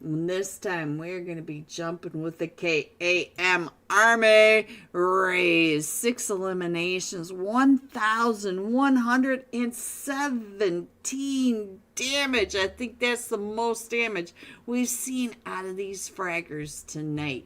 Speaker 2: And this time we're going to be jumping with the KAM Army. Raise 6 eliminations, 1,117 damage. I think that's the most damage we've seen out of these fraggers tonight.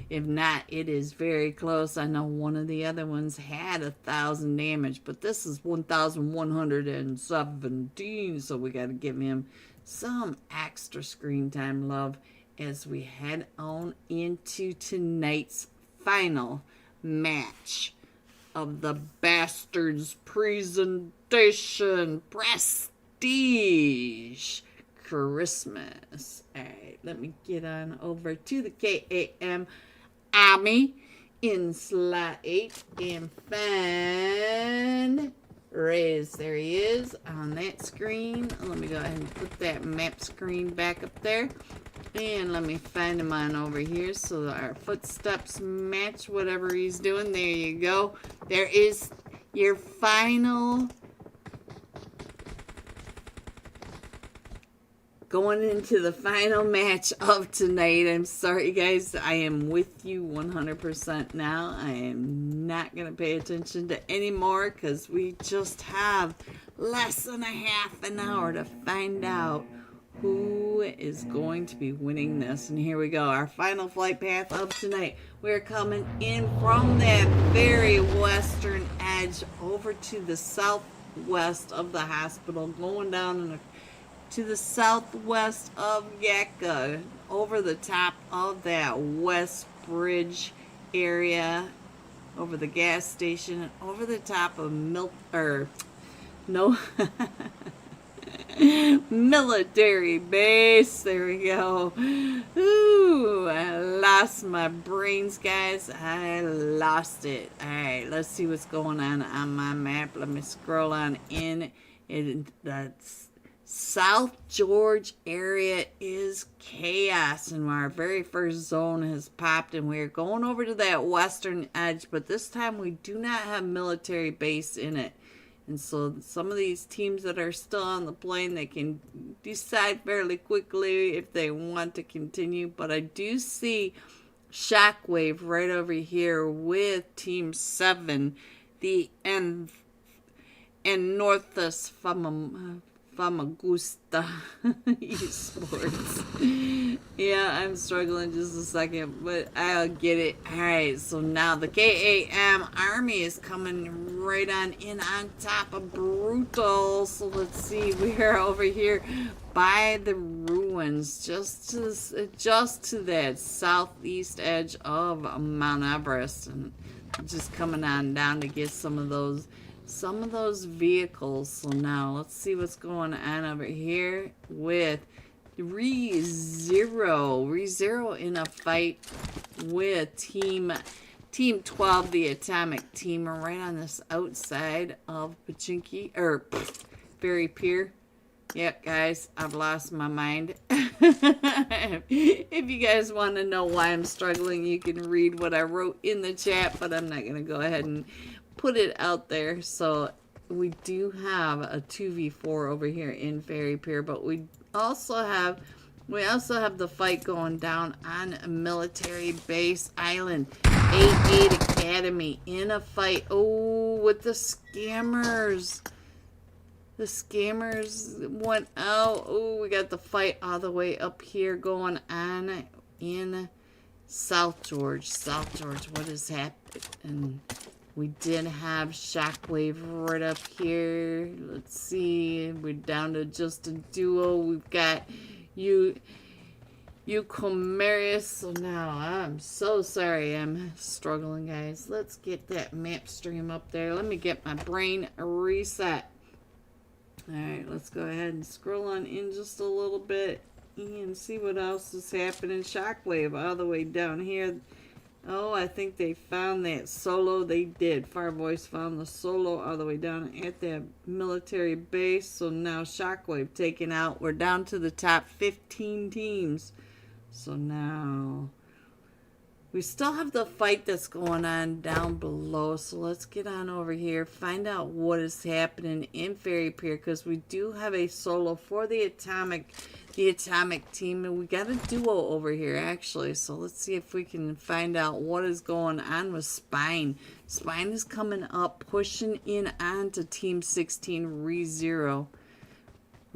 Speaker 2: If not, it is very close. I know one of the other ones had 1,000 damage, but this is 1,117, so we got to give him some extra screen time love as we head on into tonight's final match of the Bastards Presentation Prestige Christmas. All right, let me get on over to the KAM Army in slot 8 and find Reyes. There he is on that screen. Let me go ahead and put that map screen back up there. And let me find him on over here so that our footsteps match whatever he's doing. There you go. There is your final going into the final match of tonight. I'm sorry, guys. I am with you 100% now. I am not going to pay attention to any more because we just have less than a half an hour to find out who is going to be winning this. And here we go. Our final flight path of tonight. We're coming in from that very western edge over to the southwest of the hospital, going down to the southwest of Yakka, over the top of that West Bridge area, over the gas station, and over the top of military base. There we go. Ooh, I lost my brains, guys. I lost it. All right, let's see what's going on my map. Let me scroll on in. That's South George area is chaos, and our very first zone has popped, and we're going over to that western edge, but this time we do not have military base in it. And so some of these teams that are still on the plane, they can decide fairly quickly if they want to continue. But I do see Shockwave right over here with Team 7, the and Northus Famagusta Esports. Yeah, I'm struggling just a second, but I'll get it. Alright, so now the KAM Army is coming right on in on top of Brutal. So let's see, we are over here by the ruins, just to that southeast edge of Mount Everest, and just coming on down to get some of those vehicles. So now let's see what's going on over here with ReZero in a fight with Team 12, the Atomic Team, right on this outside of Pachinki, or Ferry Pier. Yep, guys, I've lost my mind. If you guys want to know why I'm struggling, you can read what I wrote in the chat, but I'm not going to go ahead and put it out there. So we do have a 2v4 over here in Ferry Pier, but we also have the fight going down on a military base island. 88 Academy in a fight. Oh, with the scammers. The scammers went out. Oh, we got the fight all the way up here going on in South George. South George, what is happening? We did have Shockwave right up here. Let's see. We're down to just a duo. We've got Eucomerius. So now, I'm so sorry. I'm struggling, guys. Let's get that map stream up there. Let me get my brain reset. Alright, let's go ahead and scroll on in just a little bit and see what else is happening. Shockwave all the way down here. Oh, I think they found that solo. They did. Fire Voice found the solo all the way down at that military base. So now Shockwave taken out. We're down to the top 15 teams. So now we still have the fight that's going on down below. So let's get on over here, find out what is happening in Ferry Pier, because we do have a solo for the Atomic Team, and we got a duo over here actually. So let's see if we can find out what is going on with Spine. Spine is coming up, pushing in onto Team 16 ReZero.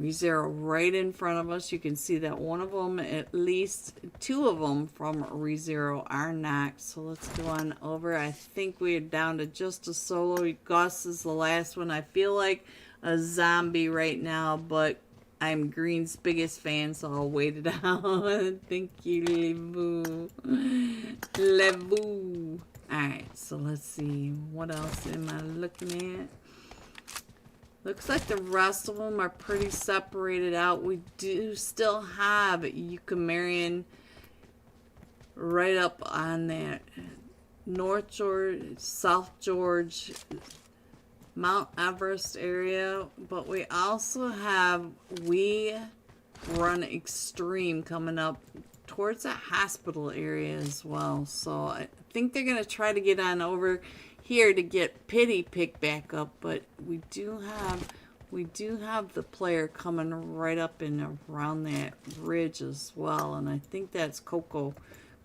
Speaker 2: ReZero right in front of us. You can see that one of them, at least two of them from ReZero are knocked. So let's go on over. I think we're down to just a solo. Gus is the last one. I feel like a zombie right now, but I'm Green's biggest fan, so I'll wait it out. Thank you, Levu. Levu. Alright, so let's see. What else am I looking at? Looks like the rest of them are pretty separated out. We do still have Eucomerian right up on that North George, South George, Mount Everest area. But we also have We Run Extreme coming up towards the hospital area as well. So I think they're going to try to get on over here to get Pity picked back up, but we do have the player coming right up and around that ridge as well, and I think that's Coco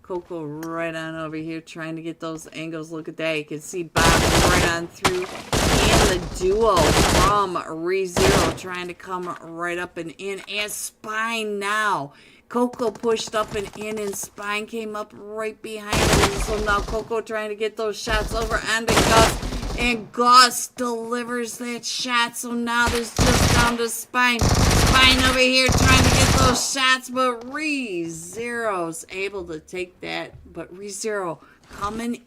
Speaker 2: right on over here trying to get those angles. Look at that, you can see Bob right on through, and the duo from ReZero trying to come right up and in, and Spine now. Coco pushed up and in, and Spine came up right behind him. So now Coco trying to get those shots over onto Gus, and Gus delivers that shot. So now there's just down to Spine. Spine over here trying to get those shots, but ReZero's able to take that. But ReZero coming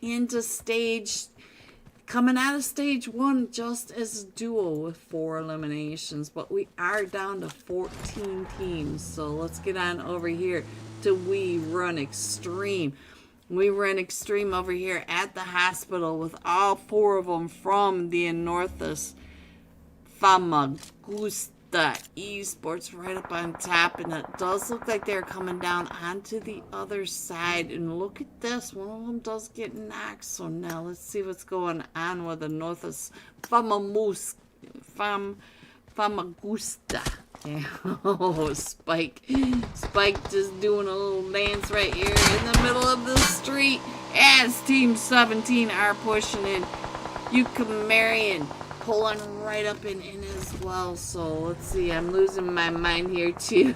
Speaker 2: out of stage 1 just as a duo with 4 eliminations, but we are down to 14 teams. So let's get on over here to We Run Extreme. We Run Extreme over here at the hospital with all 4 of them from the Anorthus Famagusta Esports right up on top, and it does look like they're coming down onto the other side. And look at this, one of them does get knocked. So now let's see what's going on with the Anorthus Famagusta. Yeah. Oh, Spike just doing a little dance right here in the middle of the street as Team 17 are pushing in. Eucomerian pulling right up and in as well. So let's see. I'm losing my mind here too.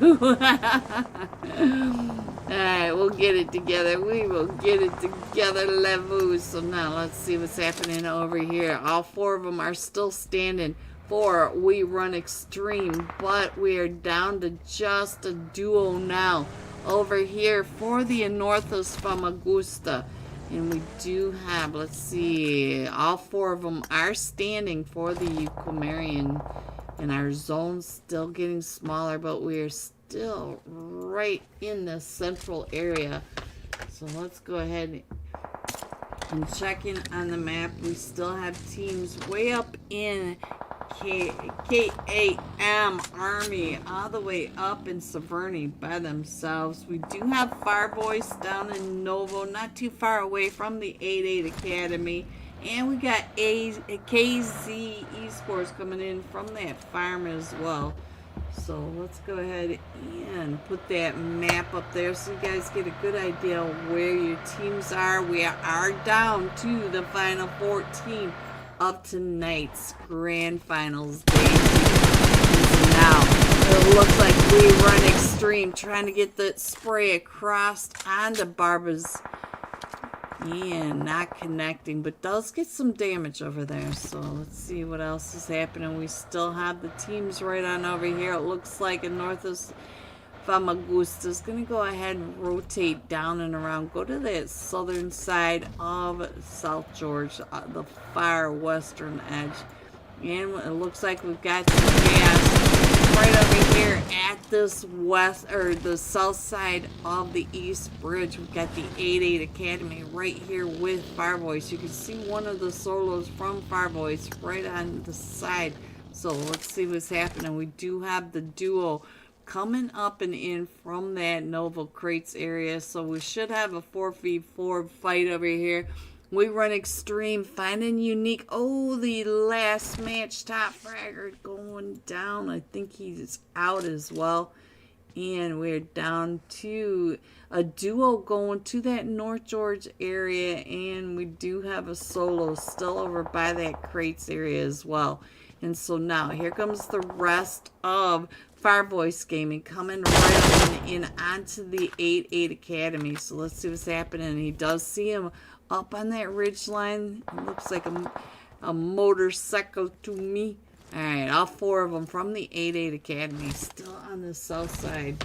Speaker 2: Alright, we'll get it together. We will get it together, Levu. So now let's see what's happening over here. All 4 of them are still standing for We Run Extreme, but we are down to just a duo now over here for the Anorthos Famagusta. And we do have, let's see, all 4 of them are standing for the Euchomerian. And our zone's still getting smaller, but we are still right in the central area. So let's go ahead and check in on the map. We still have teams way up in KAM Army, all the way up in Severny by themselves. We do have Fireboys down in Novo, not too far away from the 8-8 Academy. And we got KZ Esports coming in from that farm as well. So let's go ahead and put that map up there so you guys get a good idea of where your teams are. We are down to the final 14 of tonight's grand finals day. Now it looks like We Run Extreme trying to get the spray across onto Barba's and not connecting, but does get some damage over there. So let's see what else is happening. We still have the teams right on over here. It looks like Anorthos Famagusta is going to go ahead and rotate down and around. Go to the southern side of South George, the far western edge. And it looks like we've got some gas right over here at this west or the south side of the East Bridge. We've got the 8-8 Academy right here with Fireboys. You can see one of the solos from Fireboys right on the side. So let's see what's happening. We do have the duo coming up and in from that Novo Crates area. So we should have a 4v4 fight over here. We Run Extreme, finding Unique. Oh, the last match top fragger going down. I think he's out as well. And we're down to a duo going to that North George area. And we do have a solo still over by that Crates area as well. And so now here comes the rest of Fireboys Gaming coming right up and in onto the 8-8 Academy. So let's see what's happening. He does see him up on that ridge line. It looks like a motorcycle to me. Alright, all 4 of them from the 8-8 Academy still on the south side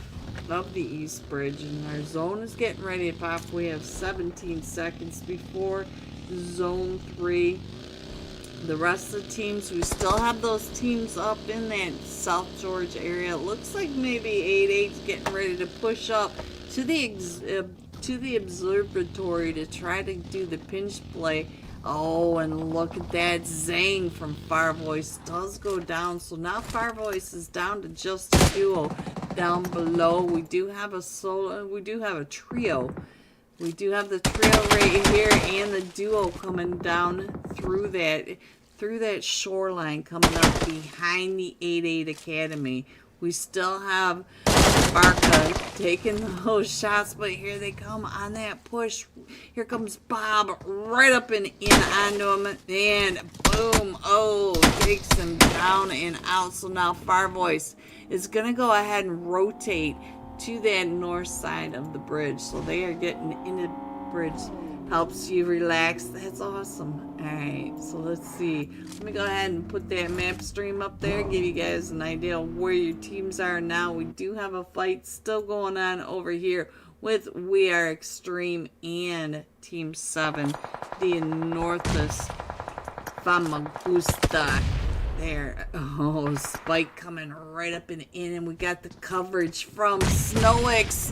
Speaker 2: of the East Bridge. And our zone is getting ready to pop. We have 17 seconds before zone 3. The rest of the teams, we still have those teams up in that South George area. It looks like maybe 8-8's getting ready to push up to the observatory to try to do the pinch play. Oh, and look at that. Zang from Fireboys does go down. So now Fireboys is down to just a duo down below. We do have a solo. We do have a trio. We do have the trio right here and the duo coming down through that shoreline coming up behind the 8-8 Academy. We still have Barca taking those shots, but here they come on that push. Here comes Bob right up and in onto him, and boom, oh, takes him down and out. So now Fireboys is going to go ahead and rotate to that north side of the bridge. So they are getting in the bridge. Helps you relax. That's awesome. Alright, so let's see. Let me go ahead and put that map stream up there. Give you guys an idea of where your teams are now. We do have a fight still going on over here with We Are Extreme and Team 7. The Anorthos Famagusta. There. Oh, Spike coming right up and in. And we got the coverage from Snowix.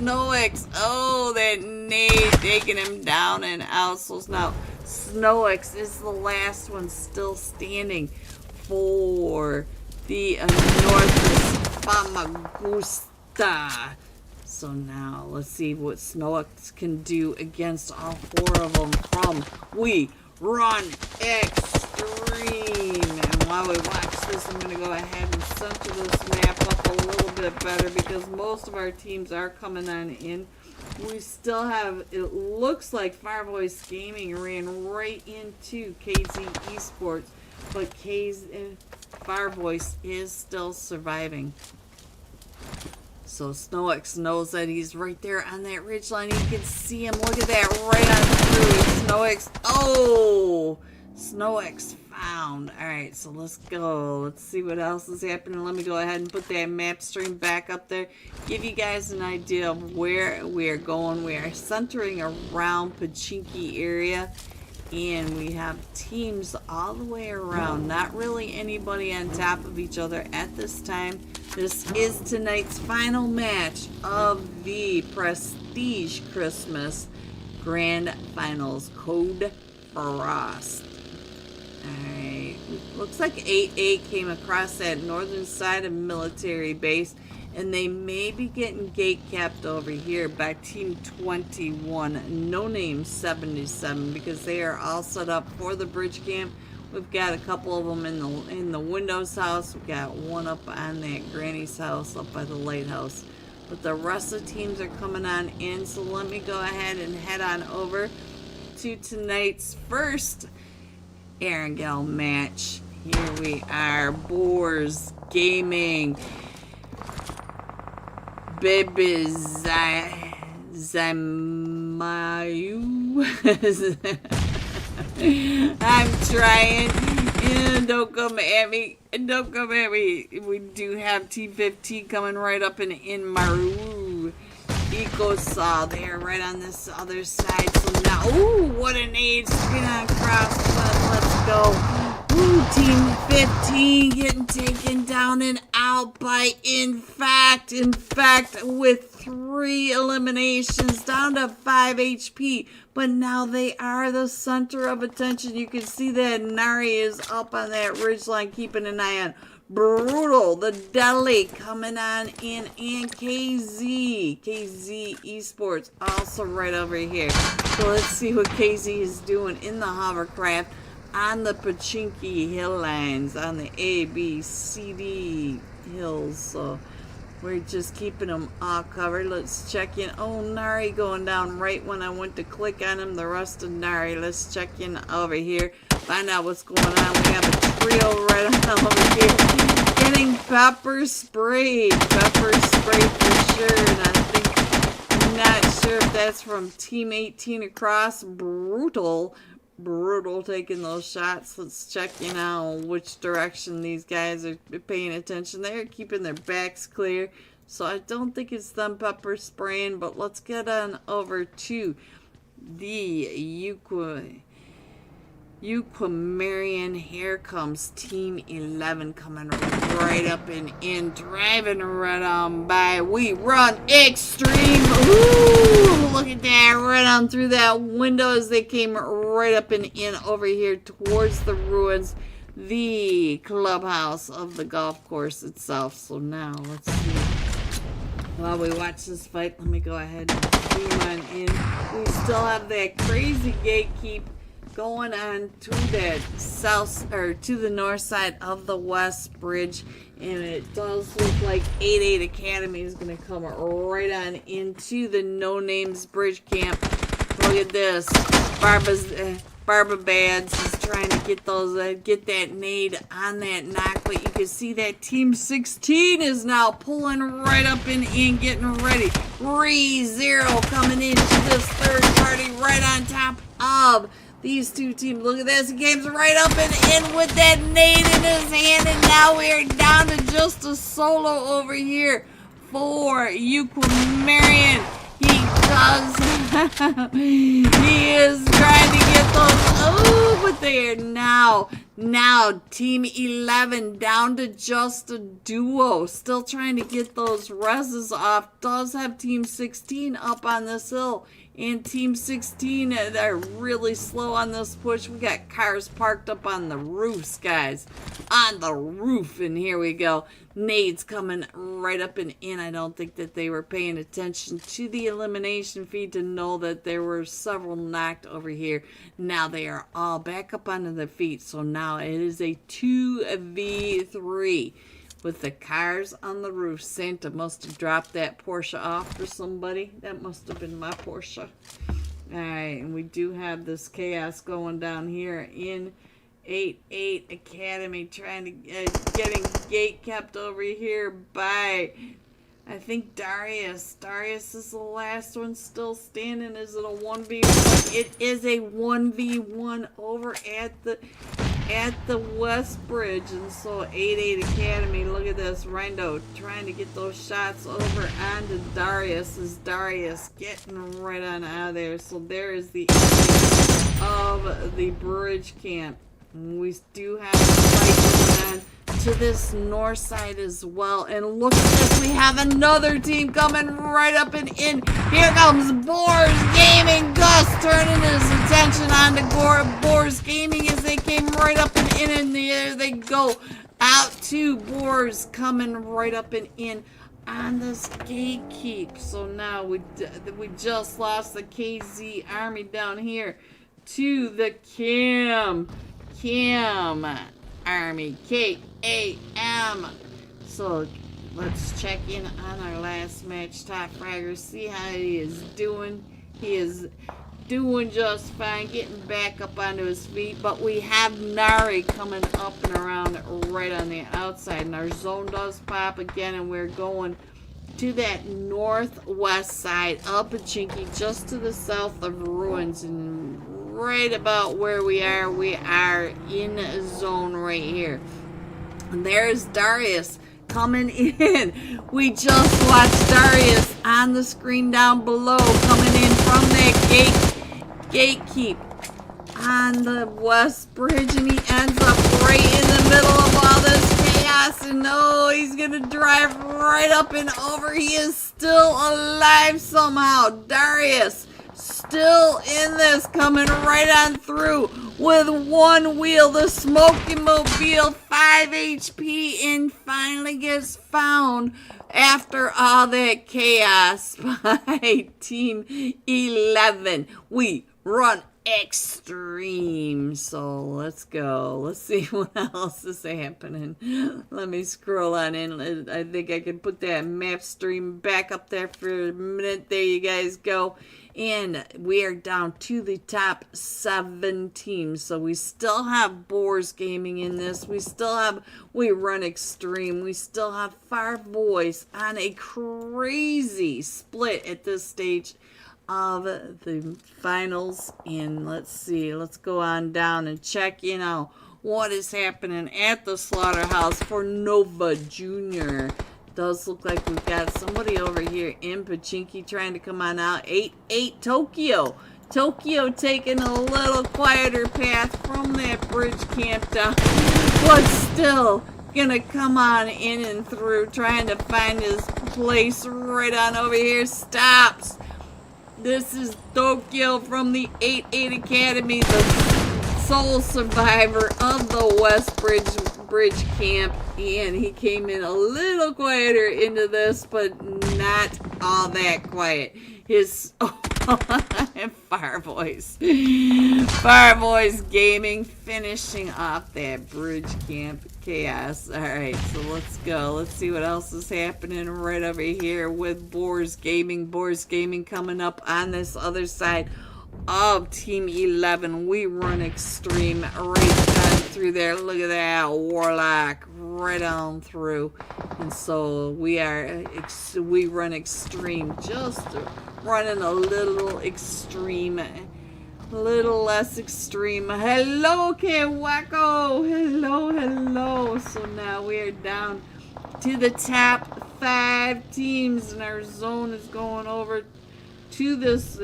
Speaker 2: Oh, that nade taking him down and out. So now Snowix is the last one still standing for the Anorthos Famagusta. So now let's see what Snowix can do against all 4 of them from We Run Extreme. And while we watch this, I'm going to go ahead and center this map up a little bit better because most of our teams are coming on in. We still have, it looks like Fireboys Gaming ran right into KZ Esports. but K's Fire Voice is still surviving. So SnowX knows that he's right there on that ridge line. You can see him. Look at that, right on through. SnowX. Oh, SnowX found. All right, so let's go. Let's see what else is happening. Let me go ahead and put that map stream back up there. Give you guys an idea of where we are going. We are centering around Pachinki area. And we have teams all the way around. Not really anybody on top of each other at this time. This is tonight's final match of the Prestige Christmas Grand Finals. Code Frost. Alright. Looks like 8-8 came across that northern side of military base. And they may be getting gate capped over here by Team 21, No Name 77, because they are all set up for the bridge camp. We've got a couple of them in the Windows house. We've got one up on that Granny's house up by the lighthouse. But the rest of the teams are coming on in, so let me go ahead and head on over to tonight's first Erangel match. Here we are, Boars Gaming. Baby Zamayu. I'm trying. Don't come at me. Don't come at me. We do have T15 coming right up in Maru. Ecosaw there, right on this other side. So now, ooh, what an aid. Spin on cross. Let's go. Ooh, Team 15 getting taken down and out by in fact, with 3 eliminations, down to 5 HP. But now they are the center of attention. You can see that Nari is up on that ridgeline, keeping an eye on Brutal, the Deli coming on in, and KZ Esports also right over here. So let's see what KZ is doing in the hovercraft on the Pachinki hill lines, on the A, B, C, D hills. So we're just keeping them all covered. Let's check in. Oh, Nari going down right when I went to click on him. The rest of Nari. Let's check in over here. Find out what's going on. We have a trio right on over here. Getting pepper sprayed. Pepper sprayed for sure. And I think, I'm not sure if that's from Team 18 across. Brutal taking those shots. Let's check in on which direction these guys are paying attention. They're keeping their backs clear, so I don't think it's them pepper spraying. But let's get on over to the Euquamarian. Here comes Team 11 coming right up and in, driving right on by. We run extreme. Ooh, look at that, right on through that window as they came right up and in over here towards the ruins, the clubhouse of the golf course itself. So now let's see. While we watch this fight, let me go ahead and zoom on in. We still have that crazy gatekeep going on to that south, or to the north side of the west bridge, and it does look like 8-8 Academy is going to come right on into the No Names bridge camp. Look at this. Barba Bads is trying to get those get that nade on that knock, but you can see that Team 16 is now pulling right up and in, getting ready. 3-0 coming into this third party right on top of these two teams. Look at this. He came right up and in with that nade in his hand, and now we are down to just a solo over here for Euquamarian. He is trying to get those. Oh, but they are now Team 11 down to just a duo. Still trying to get those reses off. Does have Team 16 up on this hill. And Team 16, they're really slow on this push. We got cars parked up on the roofs, guys. On the roof. And here we go. Nades coming right up and in. I don't think that they were paying attention to the elimination feed to know that there were several knocked over here. Now they are all back up onto their feet. So now it is a 2v3. With the cars on the roof. Santa must have dropped that Porsche off for somebody. That must have been my Porsche. Alright, and we do have this chaos going down here in 8 Academy trying to getting gate kept over here by, I think, Darius. Darius is the last one still standing. Is it a 1v1? It is a 1v1 over at the West Bridge. And so 8 Academy, look at this. Rendo trying to get those shots over onto Darius. Is Darius getting right on out of there. So there is the end of the bridge camp. We do have a fight going on to this north side as well. And look at this. We have another team coming right up and in. Here comes Boars Gaming. Gus turning his attention on to Boars Gaming as they came right up and in. And there they go. Out to Boars coming right up and in on this gatekeep. So now we just lost the KZ Army down here to the Cam Army, KAM. So let's check in on our last match. Top Fragger, see how he is doing. He is doing just fine, getting back up onto his feet. But we have Nari coming up and around right on the outside. And our zone does pop again, and we're going to that northwest side of Pachinki, just to the south of Ruins. And right about where we are in a zone right here. And there's Darius coming in. We just watched Darius on the screen down below coming in from that gatekeep on the West Bridge, and he ends up right in the middle of all this chaos. And no, he's gonna drive right up and over. He is still alive somehow. Darius still in this, coming right on through with one wheel. The Smoking Mobile, 5 HP, and finally gets found after all that chaos by Team 11. We run extreme. So let's go. Let's see what else is happening. Let me scroll on in. I think I can put that map stream back up there for a minute. There you guys go. And we are down to the top 7 teams. So we still have Boars Gaming in this. We run extreme. We still have Far Boys on a crazy split at this stage of the finals. And let's see. Let's go on down and check, what is happening at the slaughterhouse for Nova Jr. Does look like we've got somebody over here in Pachinki trying to come on out. 8 Tokyo. Tokyo taking a little quieter path from that bridge camp down, but still gonna come on in and through, trying to find his place right on over here. Stops. This is Tokyo from the 8 Academy, the sole survivor of the West Bridge camp, and he came in a little quieter into this, but not all that quiet. His Fire Boys Gaming finishing off that bridge camp chaos. All right, so let's go. Let's see what else is happening right over here with Boars Gaming. Boars Gaming coming up on this other side of Team 11. We run extreme right on through there. Look at that Warlock right on through. And so we run extreme, just running a little extreme, a little less extreme. Hello, Kewako. Hello. So now we are down to the top 5 teams, and our zone is going over to this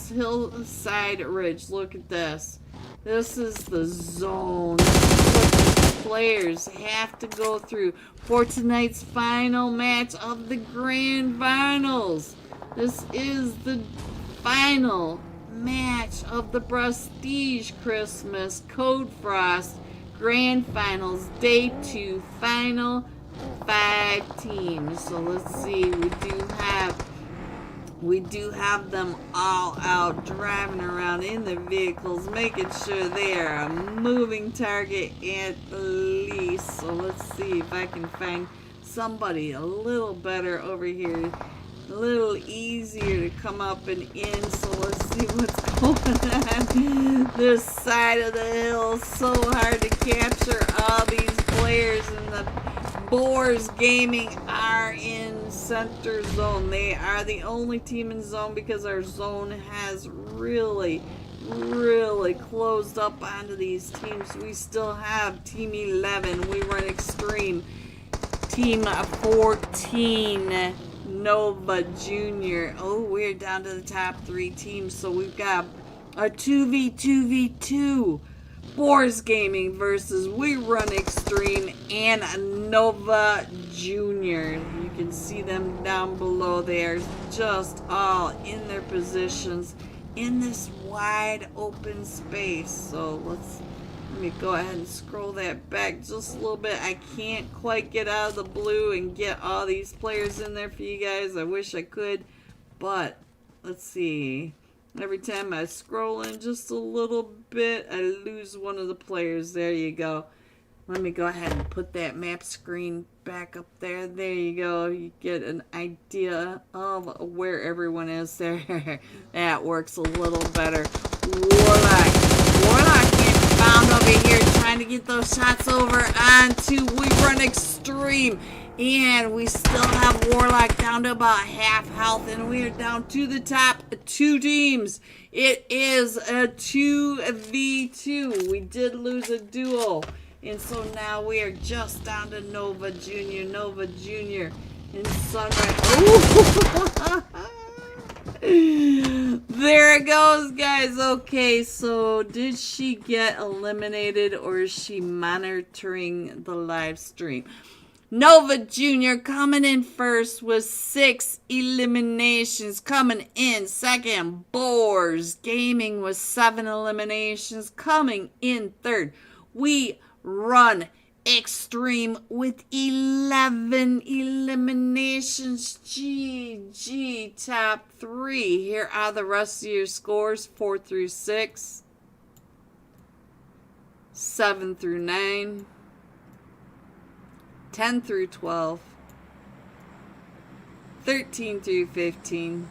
Speaker 2: hillside ridge. Look at this. This is the zone. This is what the players have to go through for tonight's final match of the grand finals. This is the final match of the Prestige Christmas Code Frost Grand Finals Day 2, final 5 teams. So let's see, we do have them all out driving around in their vehicles, making sure they are a moving target at least. So let's see if I can find somebody a little better over here, a little easier to come up and in. So let's see what's on this side of the hill. So hard to capture all these players, and the Boars Gaming are in center zone. They are the only team in zone because our zone has really closed up onto these teams. We still have Team 11. We run Extreme. Team 14. Nova Junior. Oh, we're down to the top 3 teams. So we've got a 2v2v2. Boars Gaming versus We Run Extreme and Nova Junior. You can see them down below. They are just all in their positions in this wide open space. So let me go ahead and scroll that back just a little bit. I can't quite get out of the blue and get all these players in there for you guys. I wish I could, but let's see. Every time I scroll in just a little bit, I lose one of the players. There you go. Let me go ahead and put that map screen back up there. There you go. You get an idea of where everyone is there. That works a little better. Warlock getting found over here trying to get those shots over onto We Run Extreme. And we still have Warlock down to about half health, and we are down to the top 2 teams. It is a 2v2. We did lose a duel, and so now we are just down to Nova Junior and Sunrise. Ooh. There it goes, guys. Okay, so did she get eliminated, or is she monitoring the live stream? Nova Junior coming in first with 6 eliminations. Coming in second, Boars Gaming with 7 eliminations. Coming in third, We Run Extreme with 11 eliminations. GG, top 3. Here are the rest of your scores: 4 through 6, 7 through 9, 10 through 12, 13 through 15,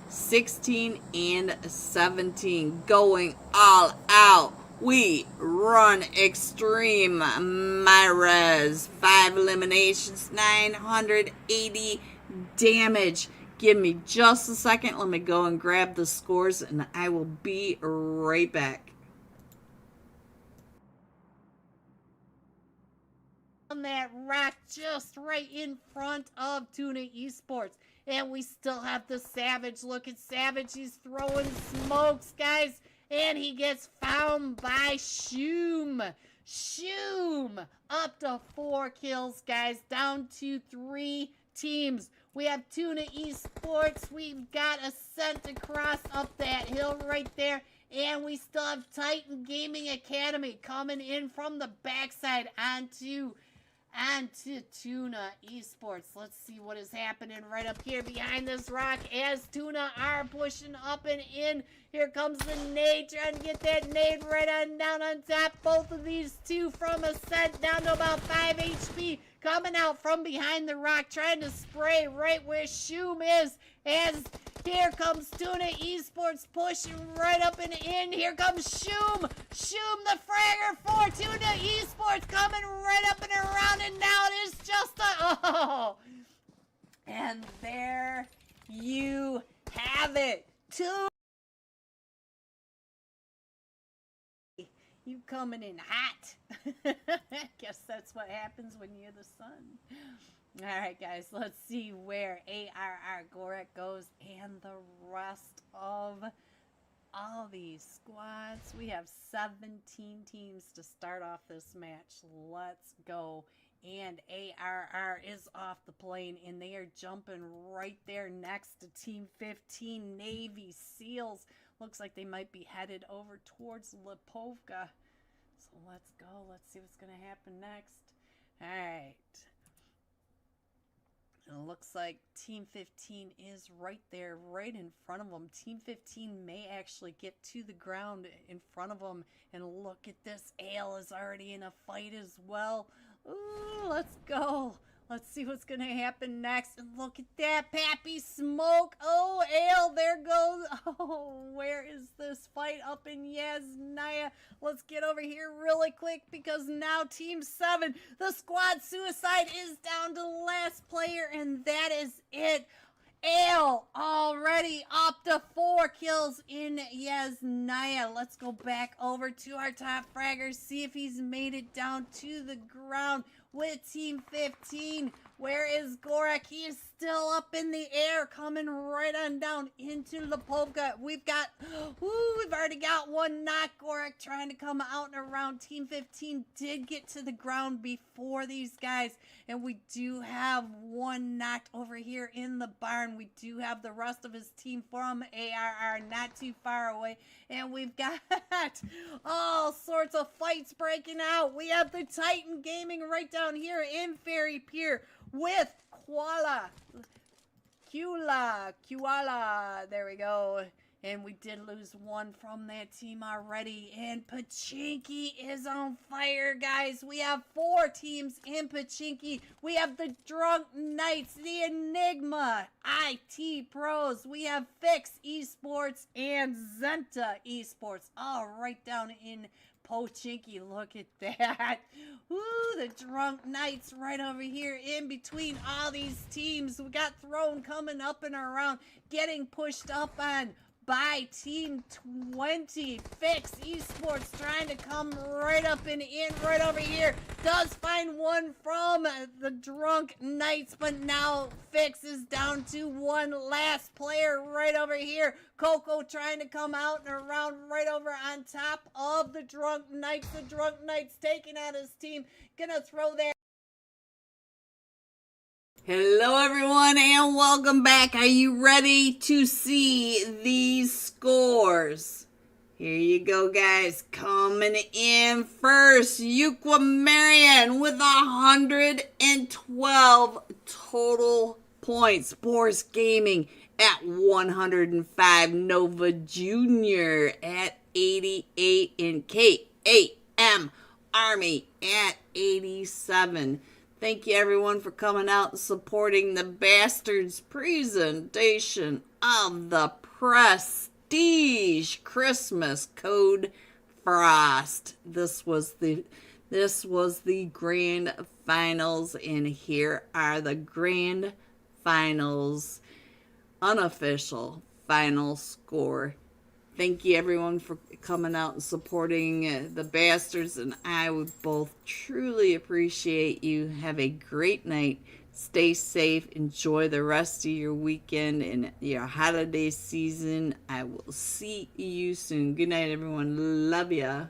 Speaker 2: 16, and 17. Going all out. We Run Extreme. Myres, 5 eliminations, 980 damage. Give me just a second. Let me go and grab the scores, and I will be right back.
Speaker 1: On that rock just right in front of Tuna Esports. And we still have the Savage. Look at Savage. He's throwing smokes, guys. And he gets found by Shoom. Up to 4 kills, guys. Down to 3 teams. We have Tuna Esports. We've got Ascent across up that hill right there. And we still have Titan Gaming Academy coming in from the backside onto Tuna Esports. Let's see what is happening right up here behind this rock as Tuna are pushing up and in. Here comes the nade, trying to get that nade right on down on top. Both of these 2 from Ascent down to about 5 HP. Coming out from behind the rock, trying to spray right where Shoom is. As here comes Tuna Esports pushing right up and in. Here comes Shoom. Shoom the fragger for Tuna Esports coming right up and around. And now it is just a... Oh! And there you have it. 2... You coming in hot. Guess that's what happens when you're the sun. Alright, guys, let's see where ARR Gorak goes and the rest of all these squads. We have 17 teams to start off this match. Let's go. And ARR is off the plane, and they are jumping right there next to Team 15 Navy SEALs. Looks like they might be headed over towards Lipovka. So let's go. Let's see what's going to happen next. All right. It looks like Team 15 is right there, right in front of them. Team 15 may actually get to the ground in front of them. And look at this. Ale is already in a fight as well. Ooh, let's go. Let's see what's going to happen next. And look at that, Pappy Smoke. Oh, Ale, there goes. Oh, where is this fight up in Yasnaya? Let's get over here really quick because now Team 7, the squad suicide is down to the last player, and that is it. Ale already up to 4 kills in Yasnaya. Let's go back over to our top fragger, see if he's made it down to the ground with Team 15. Where is Gorak? He is still up in the air, coming right on down into Lipovka. We've already got one knock. Gorak trying to come out and around. Team 15 did get to the ground before these guys, and we do have one knocked over here in the barn. We do have the rest of his team from ARR not too far away, and we've got all sorts of fights breaking out. We have the Titan Gaming right down here in Fairy Pier with Kuala. There we go. And we did lose one from that team already. And Pachinki is on fire, guys. We have 4 teams in Pachinki. We have the Drunk Knights, the Enigma, IT Pros. We have Fix Esports and Zenta Esports. All right down in Pochinki. Look at that. Woo, the Drunk Knights right over here in between all these teams. We got Throne coming up and around, getting pushed up on by Team 20. Fix Esports trying to come right up and in right over here. Does find one from the Drunk Knights, but now Fix is down to one last player right over here. Coco trying to come out and around right over on top of the Drunk Knights. The Drunk Knights taking out his team. Gonna throw that.
Speaker 2: Hello everyone and welcome back. Are you ready to see these scores? Here you go, guys. Coming in first, Yuqua Marion with 112 total points. Boris Gaming at 105. Nova Jr. at 88. And KAM Army at 87. Thank you, everyone, for coming out and supporting the Bastards presentation of the Prestige Christmas Code Frost. This was the grand finals, and here are the grand finals unofficial final score. Thank you, everyone, for coming out and supporting the Bastards, and I would both truly appreciate you. Have a great night. Stay safe. Enjoy the rest of your weekend and your holiday season. I will see you soon. Good night, everyone. Love ya.